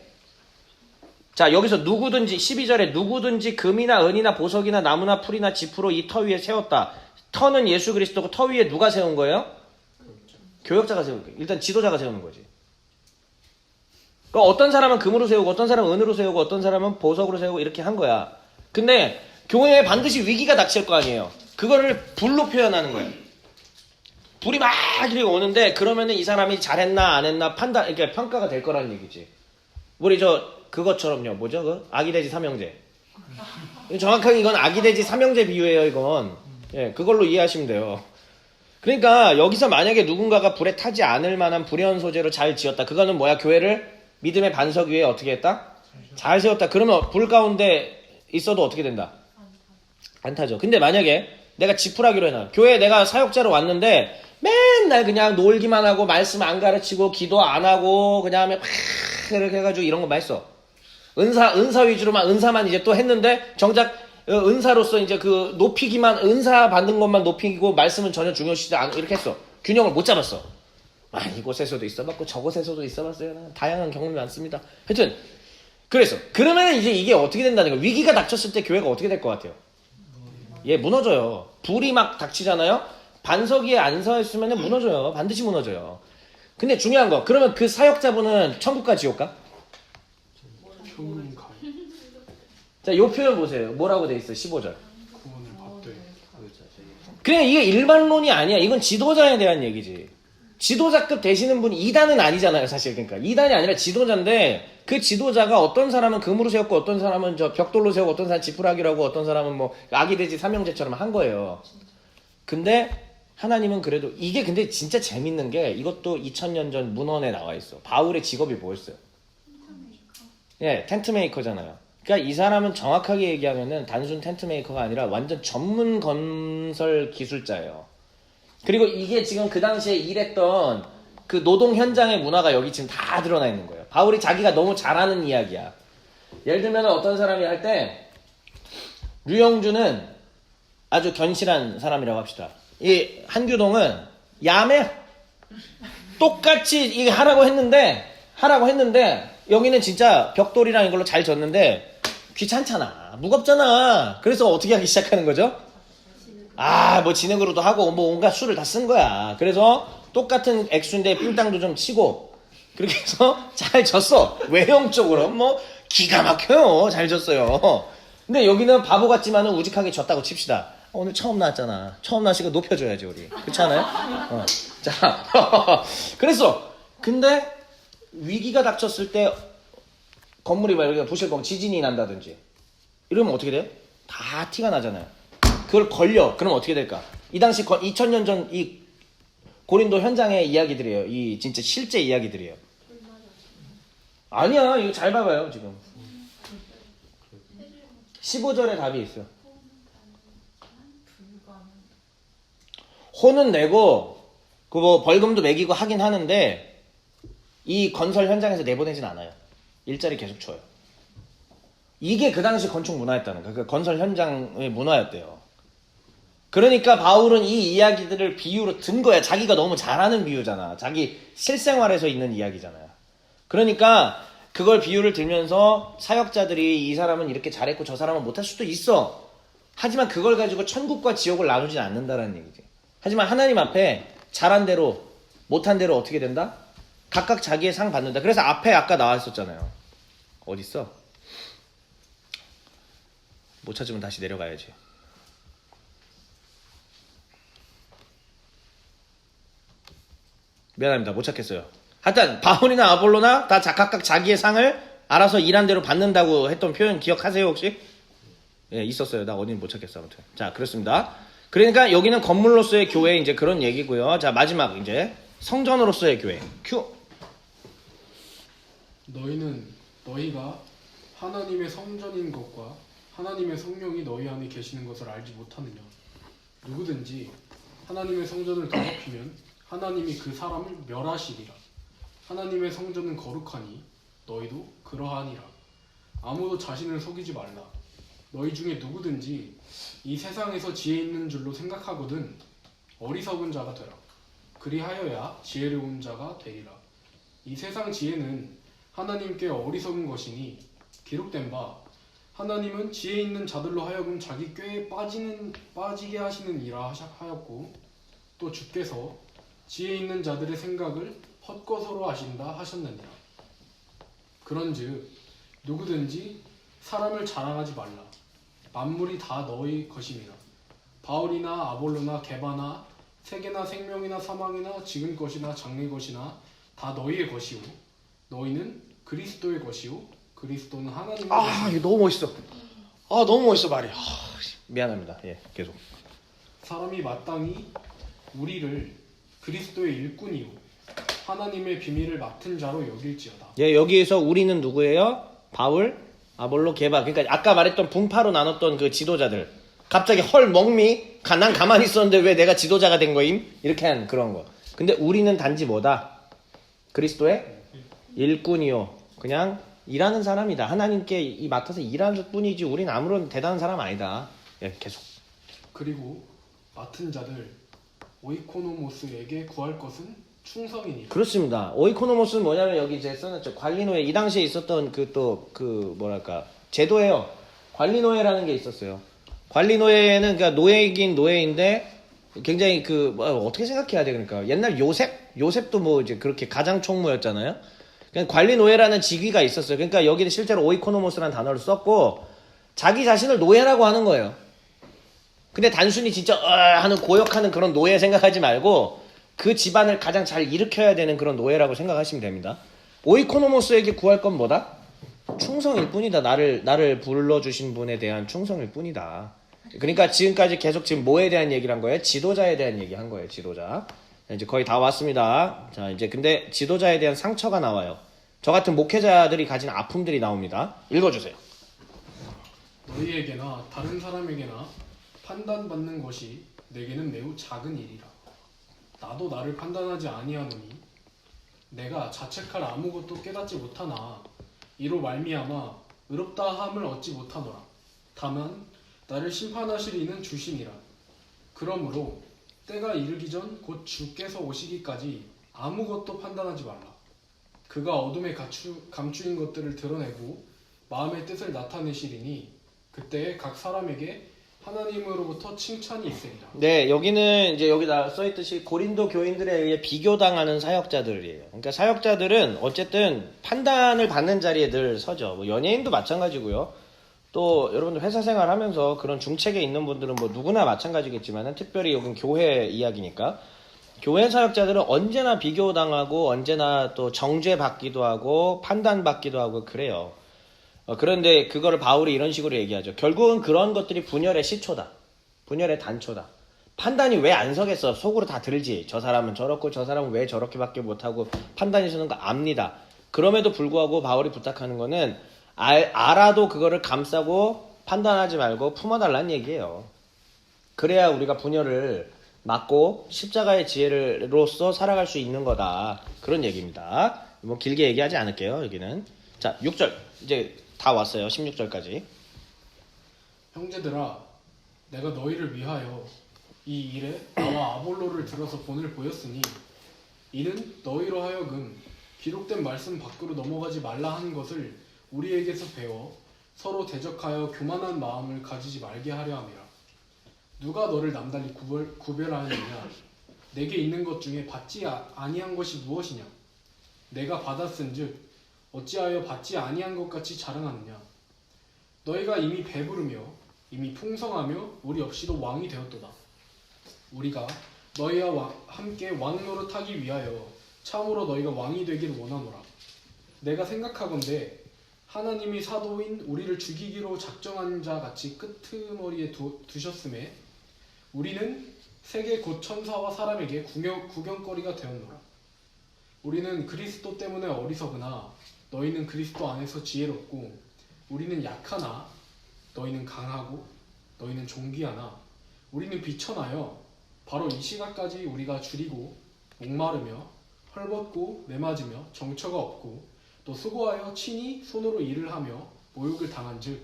자 여기서 누구든지 12절에 누구든지 금이나 은이나 보석이나 나무나 풀이나 짚으로 이 터 위에 세웠다. 터는 예수 그리스도고 터 위에 누가 세운 거예요? 교역자가 세운 거예요. 일단 지도자가 세우는 거지. 그러니까 어떤 사람은 금으로 세우고 어떤 사람은 은으로 세우고 어떤 사람은 보석으로 세우고 이렇게 한 거야. 근데 교회에 반드시 위기가 닥칠 거 아니에요. 그거를 불로 표현하는 거예요. 불이 막 이렇게 오는데 그러면은 이 사람이 잘했나 안 했나 판단, 그러니까 평가가 될 거라는 얘기지. 우리 그것처럼요. 뭐죠? 그 아기돼지 삼형제. 정확하게 이건 아기돼지 삼형제 비유예요. 이건. 예, 그걸로 이해하시면 돼요. 그러니까 여기서 만약에 누군가가 불에 타지 않을 만한 불연 소재로 잘 지었다. 그거는 뭐야? 교회를 믿음의 반석 위에 어떻게 했다? 잘 세웠다. 그러면 불 가운데 있어도 어떻게 된다? 안 타죠. 근데 만약에 내가 지푸라기로 해놔. 교회에 내가 사역자로 왔는데 맨날 그냥 놀기만 하고 말씀 안 가르치고 기도 안 하고 그냥 막 이렇게 해가지고 이런 거만 했어. 은사 위주로만 은사만 이제 또 했는데 정작 은사로서 이제 그 높이기만 은사 받는 것만 높이고 말씀은 전혀 중요시하지 않고 이렇게 했어. 균형을 못 잡았어. 아 이곳에서도 있어봤고 저곳에서도 있어봤어요. 다양한 경험이 많습니다. 하여튼 그래서 그러면 이제 이게 어떻게 된다는 거야. 위기가 닥쳤을 때 교회가 어떻게 될 것 같아요? 예, 무너져요. 불이 막 닥치잖아요. 반석 위에 안 서 있으면 무너져요. 반드시 무너져요. 근데 중요한 거 그러면 그 사역자분은 천국과 지옥가? 천국 가요. 자, 요 표현 보세요. 뭐라고 돼 있어? 15절. 구원을 받되. 그냥 이게 일반론이 아니야. 이건 지도자에 대한 얘기지. 지도자급 되시는 분이 2단은 아니잖아요, 사실. 그러니까 2단이 아니라 지도자인데 그 지도자가 어떤 사람은 금으로 세웠고 어떤 사람은 저 벽돌로 세우고 어떤 사람은 지푸라기라고 어떤 사람은 뭐 아기돼지 삼형제처럼 한 거예요. 근데 하나님은 그래도 이게 근데 진짜 재밌는 게 이것도 2000년 전 문헌에 나와 있어. 바울의 직업이 뭐였어요? 예, 텐트 메이커잖아요. 그러니까 이 사람은 정확하게 얘기하면은 단순 텐트 메이커가 아니라 완전 전문 건설 기술자예요. 그리고 이게 지금 그 당시에 일했던 그 노동 현장의 문화가 여기 지금 다 드러나 있는 거예요. 바울이 자기가 너무 잘하는 이야기야. 예를 들면 어떤 사람이 할 때 류영주는 아주 견실한 사람이라고 합시다. 이 한규동은 야매 똑같이 이게 하라고 했는데 여기는 진짜 벽돌이랑 이걸로 잘 졌는데 귀찮잖아. 무겁잖아. 그래서 어떻게 하기 시작하는 거죠? 뭐 진흙으로도 하고 뭐 온갖 수를 다 쓴 거야. 그래서 똑같은 액수인데 삥땅도 좀 치고 그렇게 해서 잘 졌어. 외형적으로 뭐 기가 막혀요. 잘 졌어요. 근데 여기는 바보 같지만은 우직하게 졌다고 칩시다. 오늘 처음 나왔잖아. 처음 나왔으니까 높여줘야지 우리. 그렇지 않아요? 자, 그래서 근데 위기가 닥쳤을 때 건물이 막 이렇게 부실 거면 지진이 난다든지 이러면 어떻게 돼요? 다 티가 나잖아요. 그걸 걸려. 그럼 어떻게 될까? 이 당시 2000년 전 이 고린도 현장의 이야기들이에요. 이 진짜 실제 이야기들이에요. 아니야. 이거 잘 봐봐요. 지금 15절에 답이 있어. 혼은 내고 그 뭐 벌금도 매기고 하긴 하는데 이 건설 현장에서 내보내진 않아요. 일자리 계속 줘요. 이게 그 당시 건축 문화였다는 거예요. 그 건설 현장의 문화였대요. 그러니까 바울은 이 이야기들을 비유로 든 거야. 자기가 너무 잘하는 비유잖아. 자기 실생활에서 있는 이야기잖아요. 그러니까 그걸 비유를 들면서 사역자들이 이 사람은 이렇게 잘했고 저 사람은 못할 수도 있어. 하지만 그걸 가지고 천국과 지옥을 나누진 않는다라는 얘기지. 하지만 하나님 앞에 잘한 대로 못한 대로 어떻게 된다? 각각 자기의 상 받는다. 그래서 앞에 아까 나왔었잖아요. 어딨어? 못 찾으면 다시 내려가야지. 미안합니다. 못 찾겠어요. 하여튼 바울이나 아볼로나 다 각각 자기의 상을 알아서 일한 대로 받는다고 했던 표현 기억하세요 혹시? 예, 있었어요. 나 어딘 못 찾겠어. 아무튼. 자, 그렇습니다. 그러니까 여기는 건물로서의 교회 이제 그런 얘기고요. 자, 마지막 이제 성전으로서의 교회. 큐. 너희가 하나님의 성전인 것과 하나님의 성령이 너희 안에 계시는 것을 알지 못하느냐. 누구든지 하나님의 성전을 더럽히면 하나님이 그 사람을 멸하시리라. 하나님의 성전은 거룩하니 너희도 그러하니라. 아무도 자신을 속이지 말라. 너희 중에 누구든지 이 세상에서 지혜 있는 줄로 생각하거든 어리석은 자가 되라. 그리하여야 지혜로운 자가 되리라. 이 세상 지혜는 하나님께 어리석은 것이니 기록된 바 하나님은 지혜 있는 자들로 하여금 자기 꾀에 빠지게 하시는 이라 하였고 또 주께서 지혜 있는 자들의 생각을 헛것으로 하신다 하셨느니라. 그런즉 누구든지 사람을 자랑하지 말라. 만물이 다 너희 것임이라. 바울이나 아볼로나 게바나 세계나 생명이나 사망이나 지금 것이나 장래 것이나 다 너희의 것이오. 너희는 그리스도의 것이오. 그리스도는 하나님의 것이오. 이거 너무 멋있어. 너무 멋있어 말이. 미안합니다. 예, 계속. 사람이 마땅히 우리를 그리스도의 일꾼이요 하나님의 비밀을 맡은 자로 여길지어다. 예, 여기에서 우리는 누구예요? 바울, 아볼로, 게바. 그러니까 아까 말했던 분파로 나눴던 그 지도자들. 갑자기 헐 멍미. 난 가만히 있었는데 왜 내가 지도자가 된 거임? 이렇게 한 그런 거. 근데 우리는 단지 뭐다? 그리스도의 일꾼이요. 그냥 일하는 사람이다. 하나님께 맡아서 일하는 뿐이지 우리는 아무런 대단한 사람 아니다. 예, 계속. 그리고 맡은 자들 오이코노모스에게 구할 것은 충성이니. 그렇습니다. 오이코노모스는 뭐냐면 여기 이제 써놨죠. 관리노예. 이 당시에 있었던 뭐랄까 제도예요. 관리노예라는 게 있었어요. 관리노예는 그러니까 노예이긴 노예인데 굉장히 어떻게 생각해야 돼? 그러니까 옛날 요셉도 뭐 이제 그렇게 가장 총무였잖아요. 그러니까 관리노예라는 직위가 있었어요. 그러니까 여기는 실제로 오이코노모스라는 단어를 썼고 자기 자신을 노예라고 하는 거예요. 근데 단순히 진짜 하는 고역하는 그런 노예 생각하지 말고 그 집안을 가장 잘 일으켜야 되는 그런 노예라고 생각하시면 됩니다. 오이코노모스에게 구할 건 뭐다? 충성일 뿐이다. 나를 불러주신 분에 대한 충성일 뿐이다. 그러니까 지금까지 계속 지금 뭐에 대한 얘기를 한 거예요? 지도자에 대한 얘기 한 거예요. 지도자. 이제 거의 다 왔습니다. 자, 이제 근데 지도자에 대한 상처가 나와요. 저 같은 목회자들이 가진 아픔들이 나옵니다. 읽어주세요. 너희에게나 다른 사람에게나 판단받는 것이 내게는 매우 작은 일이라. 나도 나를 판단하지 아니하노니 내가 자책할 아무것도 깨닫지 못하나 이로 말미암아 의롭다함을 얻지 못하노라. 다만 나를 심판하실 이는 주시니라. 그러므로 때가 이르기 전 곧 주께서 오시기까지 아무것도 판단하지 말라. 그가 어둠에 감추인 것들을 드러내고 마음의 뜻을 나타내시리니 그때에 각 사람에게 하나님으로부터 칭찬이 있으리라. 네, 여기는 이제 여기다 써있듯이 고린도 교인들에 의해 비교당하는 사역자들이에요. 그러니까 사역자들은 어쨌든 판단을 받는 자리에 늘 서죠. 뭐 연예인도 마찬가지고요. 또 여러분들 회사 생활하면서 그런 중책에 있는 분들은 뭐 누구나 마찬가지겠지만 특별히 여긴 교회 이야기니까 교회 사역자들은 언제나 비교당하고 언제나 또 정죄받기도 하고 판단받기도 하고 그래요. 그런데 그거를 바울이 이런 식으로 얘기하죠. 결국은 그런 것들이 분열의 시초다. 분열의 단초다. 판단이 왜 안 서겠어? 속으로 다 들지. 저 사람은 저렇고 저 사람은 왜 저렇게밖에 못하고 판단이 서는 거 압니다. 그럼에도 불구하고 바울이 부탁하는 거는 알아도 그거를 감싸고 판단하지 말고 품어달라는 얘기예요. 그래야 우리가 분열을 막고 십자가의 지혜로서 살아갈 수 있는 거다. 그런 얘기입니다. 뭐 길게 얘기하지 않을게요. 여기는. 자, 6절 이제 다 왔어요. 16절까지. 형제들아, 내가 너희를 위하여 이 일에 나와 아볼로를 들어서 본을 보였으니 이는 너희로 하여금 기록된 말씀 밖으로 넘어가지 말라 하는 것을 우리에게서 배워 서로 대적하여 교만한 마음을 가지지 말게 하려 함이라. 누가 너를 남달리 구별하느냐? 내게 있는 것 중에 받지 아니한 것이 무엇이냐? 내가 받았은즉 어찌하여 받지 아니한 것 같이 자랑하느냐? 너희가 이미 배부르며 이미 풍성하며 우리 없이도 왕이 되었도다. 우리가 너희와 함께 왕 노릇하기 위하여 참으로 너희가 왕이 되기를 원하노라. 내가 생각하건대 하나님이 사도인 우리를 죽이기로 작정한 자 같이 끄트머리에 두셨음에 우리는 세계 곧 천사와 사람에게 구경거리가 되었노라. 우리는 그리스도 때문에 어리석으나 너희는 그리스도 안에서 지혜롭고 우리는 약하나 너희는 강하고 너희는 존귀하나 우리는 비천하여 바로 이 시각까지 우리가 줄이고 목마르며 헐벗고 매맞으며 정처가 없고 또 수고하여 친히 손으로 일을 하며 모욕을 당한즉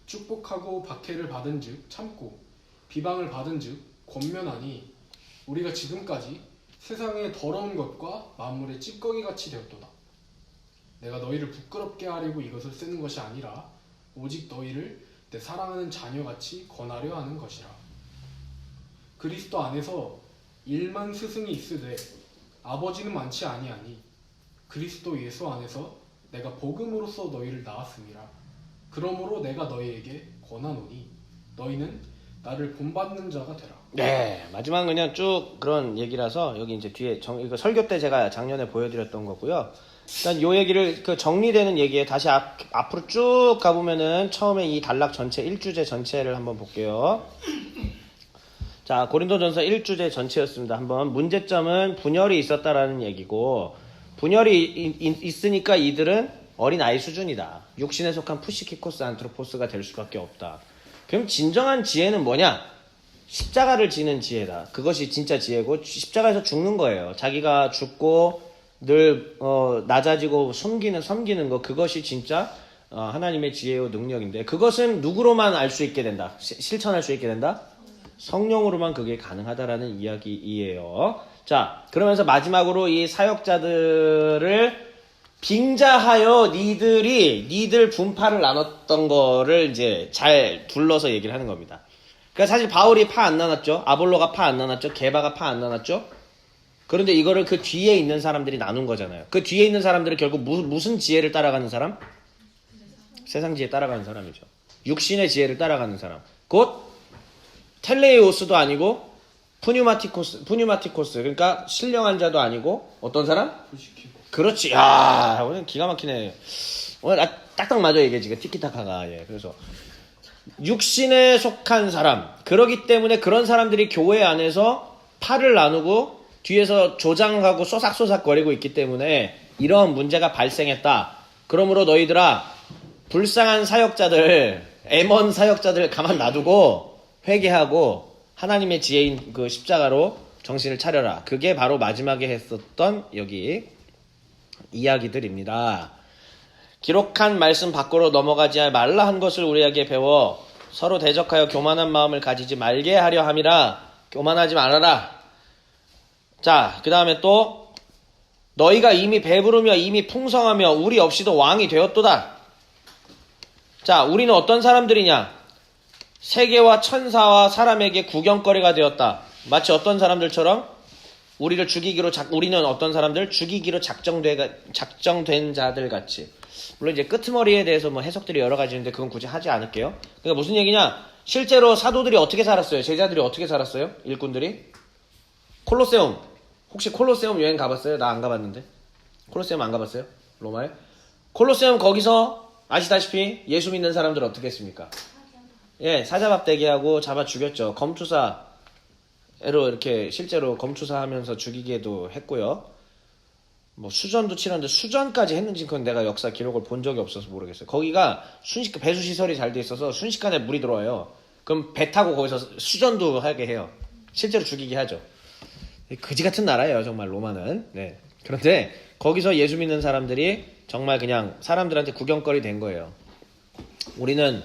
축복하고 박해를 받은즉 참고 비방을 받은즉 권면하니 우리가 지금까지 세상의 더러운 것과 만물의 찌꺼기같이 되었도다. 내가 너희를 부끄럽게 하려고 이것을 쓰는 것이 아니라 오직 너희를 내 사랑하는 자녀같이 권하려 하는 것이라. 그리스도 안에서 1만 스승이 있으되 아버지는 많지 아니하니 그리스도 예수 안에서 내가 복음으로써 너희를 낳았음이라. 그러므로 내가 너희에게 권하노니 너희는 나를 본받는 자가 되라. 네, 마지막은 그냥 쭉 그런 얘기라서 여기 이제 뒤에 이거 설교 때 제가 작년에 보여드렸던 거고요. 일단 요 얘기를 정리되는 얘기에 다시 앞으로 쭉 가보면은 처음에 이 단락 전체 1주제 전체를 한번 볼게요. 자, 고린도전서 1주제 전체였습니다. 한번 문제점은 분열이 있었다라는 얘기고 분열이 있으니까 이들은 어린 아이 수준이다. 육신에 속한 푸시키코스 안트로포스가 될 수밖에 없다. 그럼 진정한 지혜는 뭐냐? 십자가를 지는 지혜다. 그것이 진짜 지혜고 십자가에서 죽는 거예요. 자기가 죽고 늘 낮아지고 섬기는 거 그것이 진짜 하나님의 지혜요 능력인데 그것은 누구로만 알 수 있게 된다. 실천할 수 있게 된다. 성령으로만 그게 가능하다라는 이야기이에요. 자, 그러면서 마지막으로 이 사역자들을 빙자하여 니들 분파를 나눴던 거를 이제 잘 둘러서 얘기를 하는 겁니다. 그러니까 사실 바울이 파 안 나눴죠. 아볼로가 파 안 나눴죠. 게바가 파 안 나눴죠. 그런데 이거를 그 뒤에 있는 사람들이 나눈 거잖아요. 그 뒤에 있는 사람들은 결국 무슨 지혜를 따라가는 사람? 세상 지혜 따라가는 사람이죠. 육신의 지혜를 따라가는 사람. 곧 텔레이오스도 아니고 푸뉴마티코스 그러니까 신령한 자도 아니고 어떤 사람? 그렇지. 야, 오늘 기가 막히네. 오늘 딱딱 맞아 이게 지금 티키타카가. 예. 그래서 육신에 속한 사람. 그러기 때문에 그런 사람들이 교회 안에서 팔을 나누고 뒤에서 조장하고 쏘삭쏘삭거리고 있기 때문에 이런 문제가 발생했다. 그러므로 너희들아 불쌍한 사역자들, 애먼 사역자들 가만 놔두고 회개하고 하나님의 지혜인 그 십자가로 정신을 차려라. 그게 바로 마지막에 했었던 여기 이야기들입니다. 기록한 말씀 밖으로 넘어가지 말라 한 것을 우리에게 배워 서로 대적하여 교만한 마음을 가지지 말게 하려 함이라. 교만하지 말아라. 자, 그 다음에 또 너희가 이미 배부르며 이미 풍성하며 우리 없이도 왕이 되었도다. 자, 우리는 어떤 사람들이냐? 세계와 천사와 사람에게 구경거리가 되었다. 마치 어떤 사람들처럼 우리는 어떤 사람들? 죽이기로 작정된 자들 같이. 물론 이제 끄트머리에 대해서 뭐 해석들이 여러 가지 있는데 그건 굳이 하지 않을게요. 그러니까 무슨 얘기냐? 실제로 사도들이 어떻게 살았어요? 제자들이 어떻게 살았어요? 일꾼들이? 콜로세움. 혹시 콜로세움 여행 가봤어요? 나 안 가봤는데. 콜로세움 안 가봤어요? 로마에? 콜로세움 거기서 아시다시피 예수 믿는 사람들 어떻게 했습니까? 예, 사자밥 대기하고 잡아 죽였죠. 검투사로 이렇게 실제로 검투사하면서 죽이기도 했고요. 뭐 수전도 치렀는데 수전까지 했는지 그건 내가 역사 기록을 본 적이 없어서 모르겠어요. 거기가 배수 시설이 잘 돼 있어서 순식간에 물이 들어와요. 그럼 배 타고 거기서 수전도 하게 해요. 실제로 죽이게 하죠. 그지 같은 나라예요, 정말 로마는. 네. 그런데 거기서 예수 믿는 사람들이 정말 그냥 사람들한테 구경거리 된 거예요. 우리는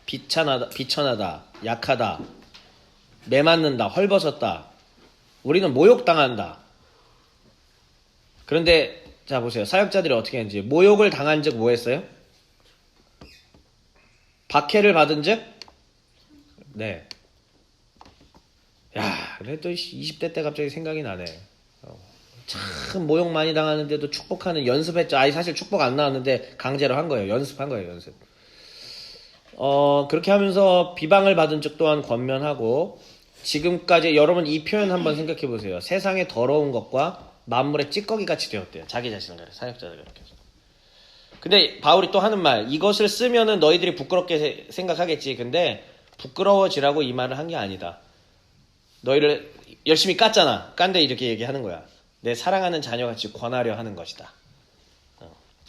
비천하다, 약하다, 매맞는다, 헐벗었다. 우리는 모욕당한다. 그런데 자 보세요. 사역자들이 어떻게 했는지. 모욕을 당한 즉 뭐 했어요? 박해를 받은 즉? 네. 야, 그래 또 20대 때 갑자기 생각이 나네. 참 모욕 많이 당하는데도 축복하는 연습했죠. 아니 사실 축복 안 나왔는데 강제로 한 거예요. 연습한 거예요. 연습. 그렇게 하면서 비방을 받은 즉 또한 권면하고 지금까지 여러분 이 표현 한번 생각해 보세요. 세상의 더러운 것과 만물의 찌꺼기 같이 되었대요. 자기 자신을 가려 사역자들 그렇게 해서. 근데 바울이 또 하는 말 이것을 쓰면은 너희들이 부끄럽게 생각하겠지. 근데 부끄러워지라고 이 말을 한 게 아니다. 너희를 열심히 깠잖아. 깐데 이렇게 얘기하는 거야. 내 사랑하는 자녀같이 권하려 하는 것이다.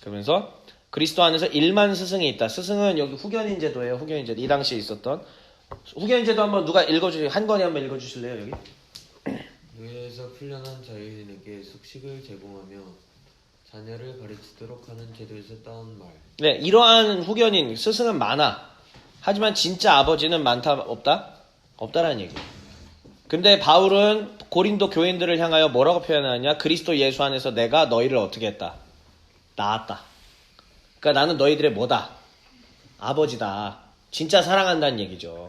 그러면서 그리스도 안에서 1만 스승이 있다. 스승은 여기 후견인 제도예요. 후견인 제도. 이 당시에 있었던 후견인 제도 한번 누가 읽어주세요. 한 권이 한번 읽어주실래요 여기? 노예에서 풀려난 자유인에게 숙식을 제공하며 자녀를 가르치도록 하는 제도에서 따온 말. 네, 이러한 후견인 스승은 많아. 하지만 진짜 아버지는 많다 없다? 없다라는 얘기예요. 근데 바울은 고린도 교인들을 향하여 뭐라고 표현하느냐? 그리스도 예수 안에서 내가 너희를 어떻게 했다? 낳았다. 그러니까 나는 너희들의 뭐다? 아버지다. 진짜 사랑한다는 얘기죠.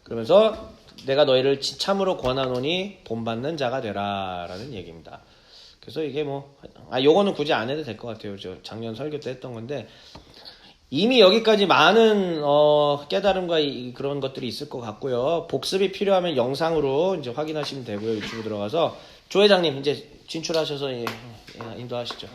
그러면서 내가 너희를 참으로 권하노니 본받는 자가 되라 라는 얘기입니다. 그래서 이게 요거는 굳이 안 해도 될 것 같아요. 저 작년 설교 때 했던 건데 이미 여기까지 많은 깨달음과 그런 것들이 있을 것 같고요. 복습이 필요하면 영상으로 이제 확인하시면 되고요. 유튜브 들어가서 조 회장님 이제 진출하셔서 인도하시죠.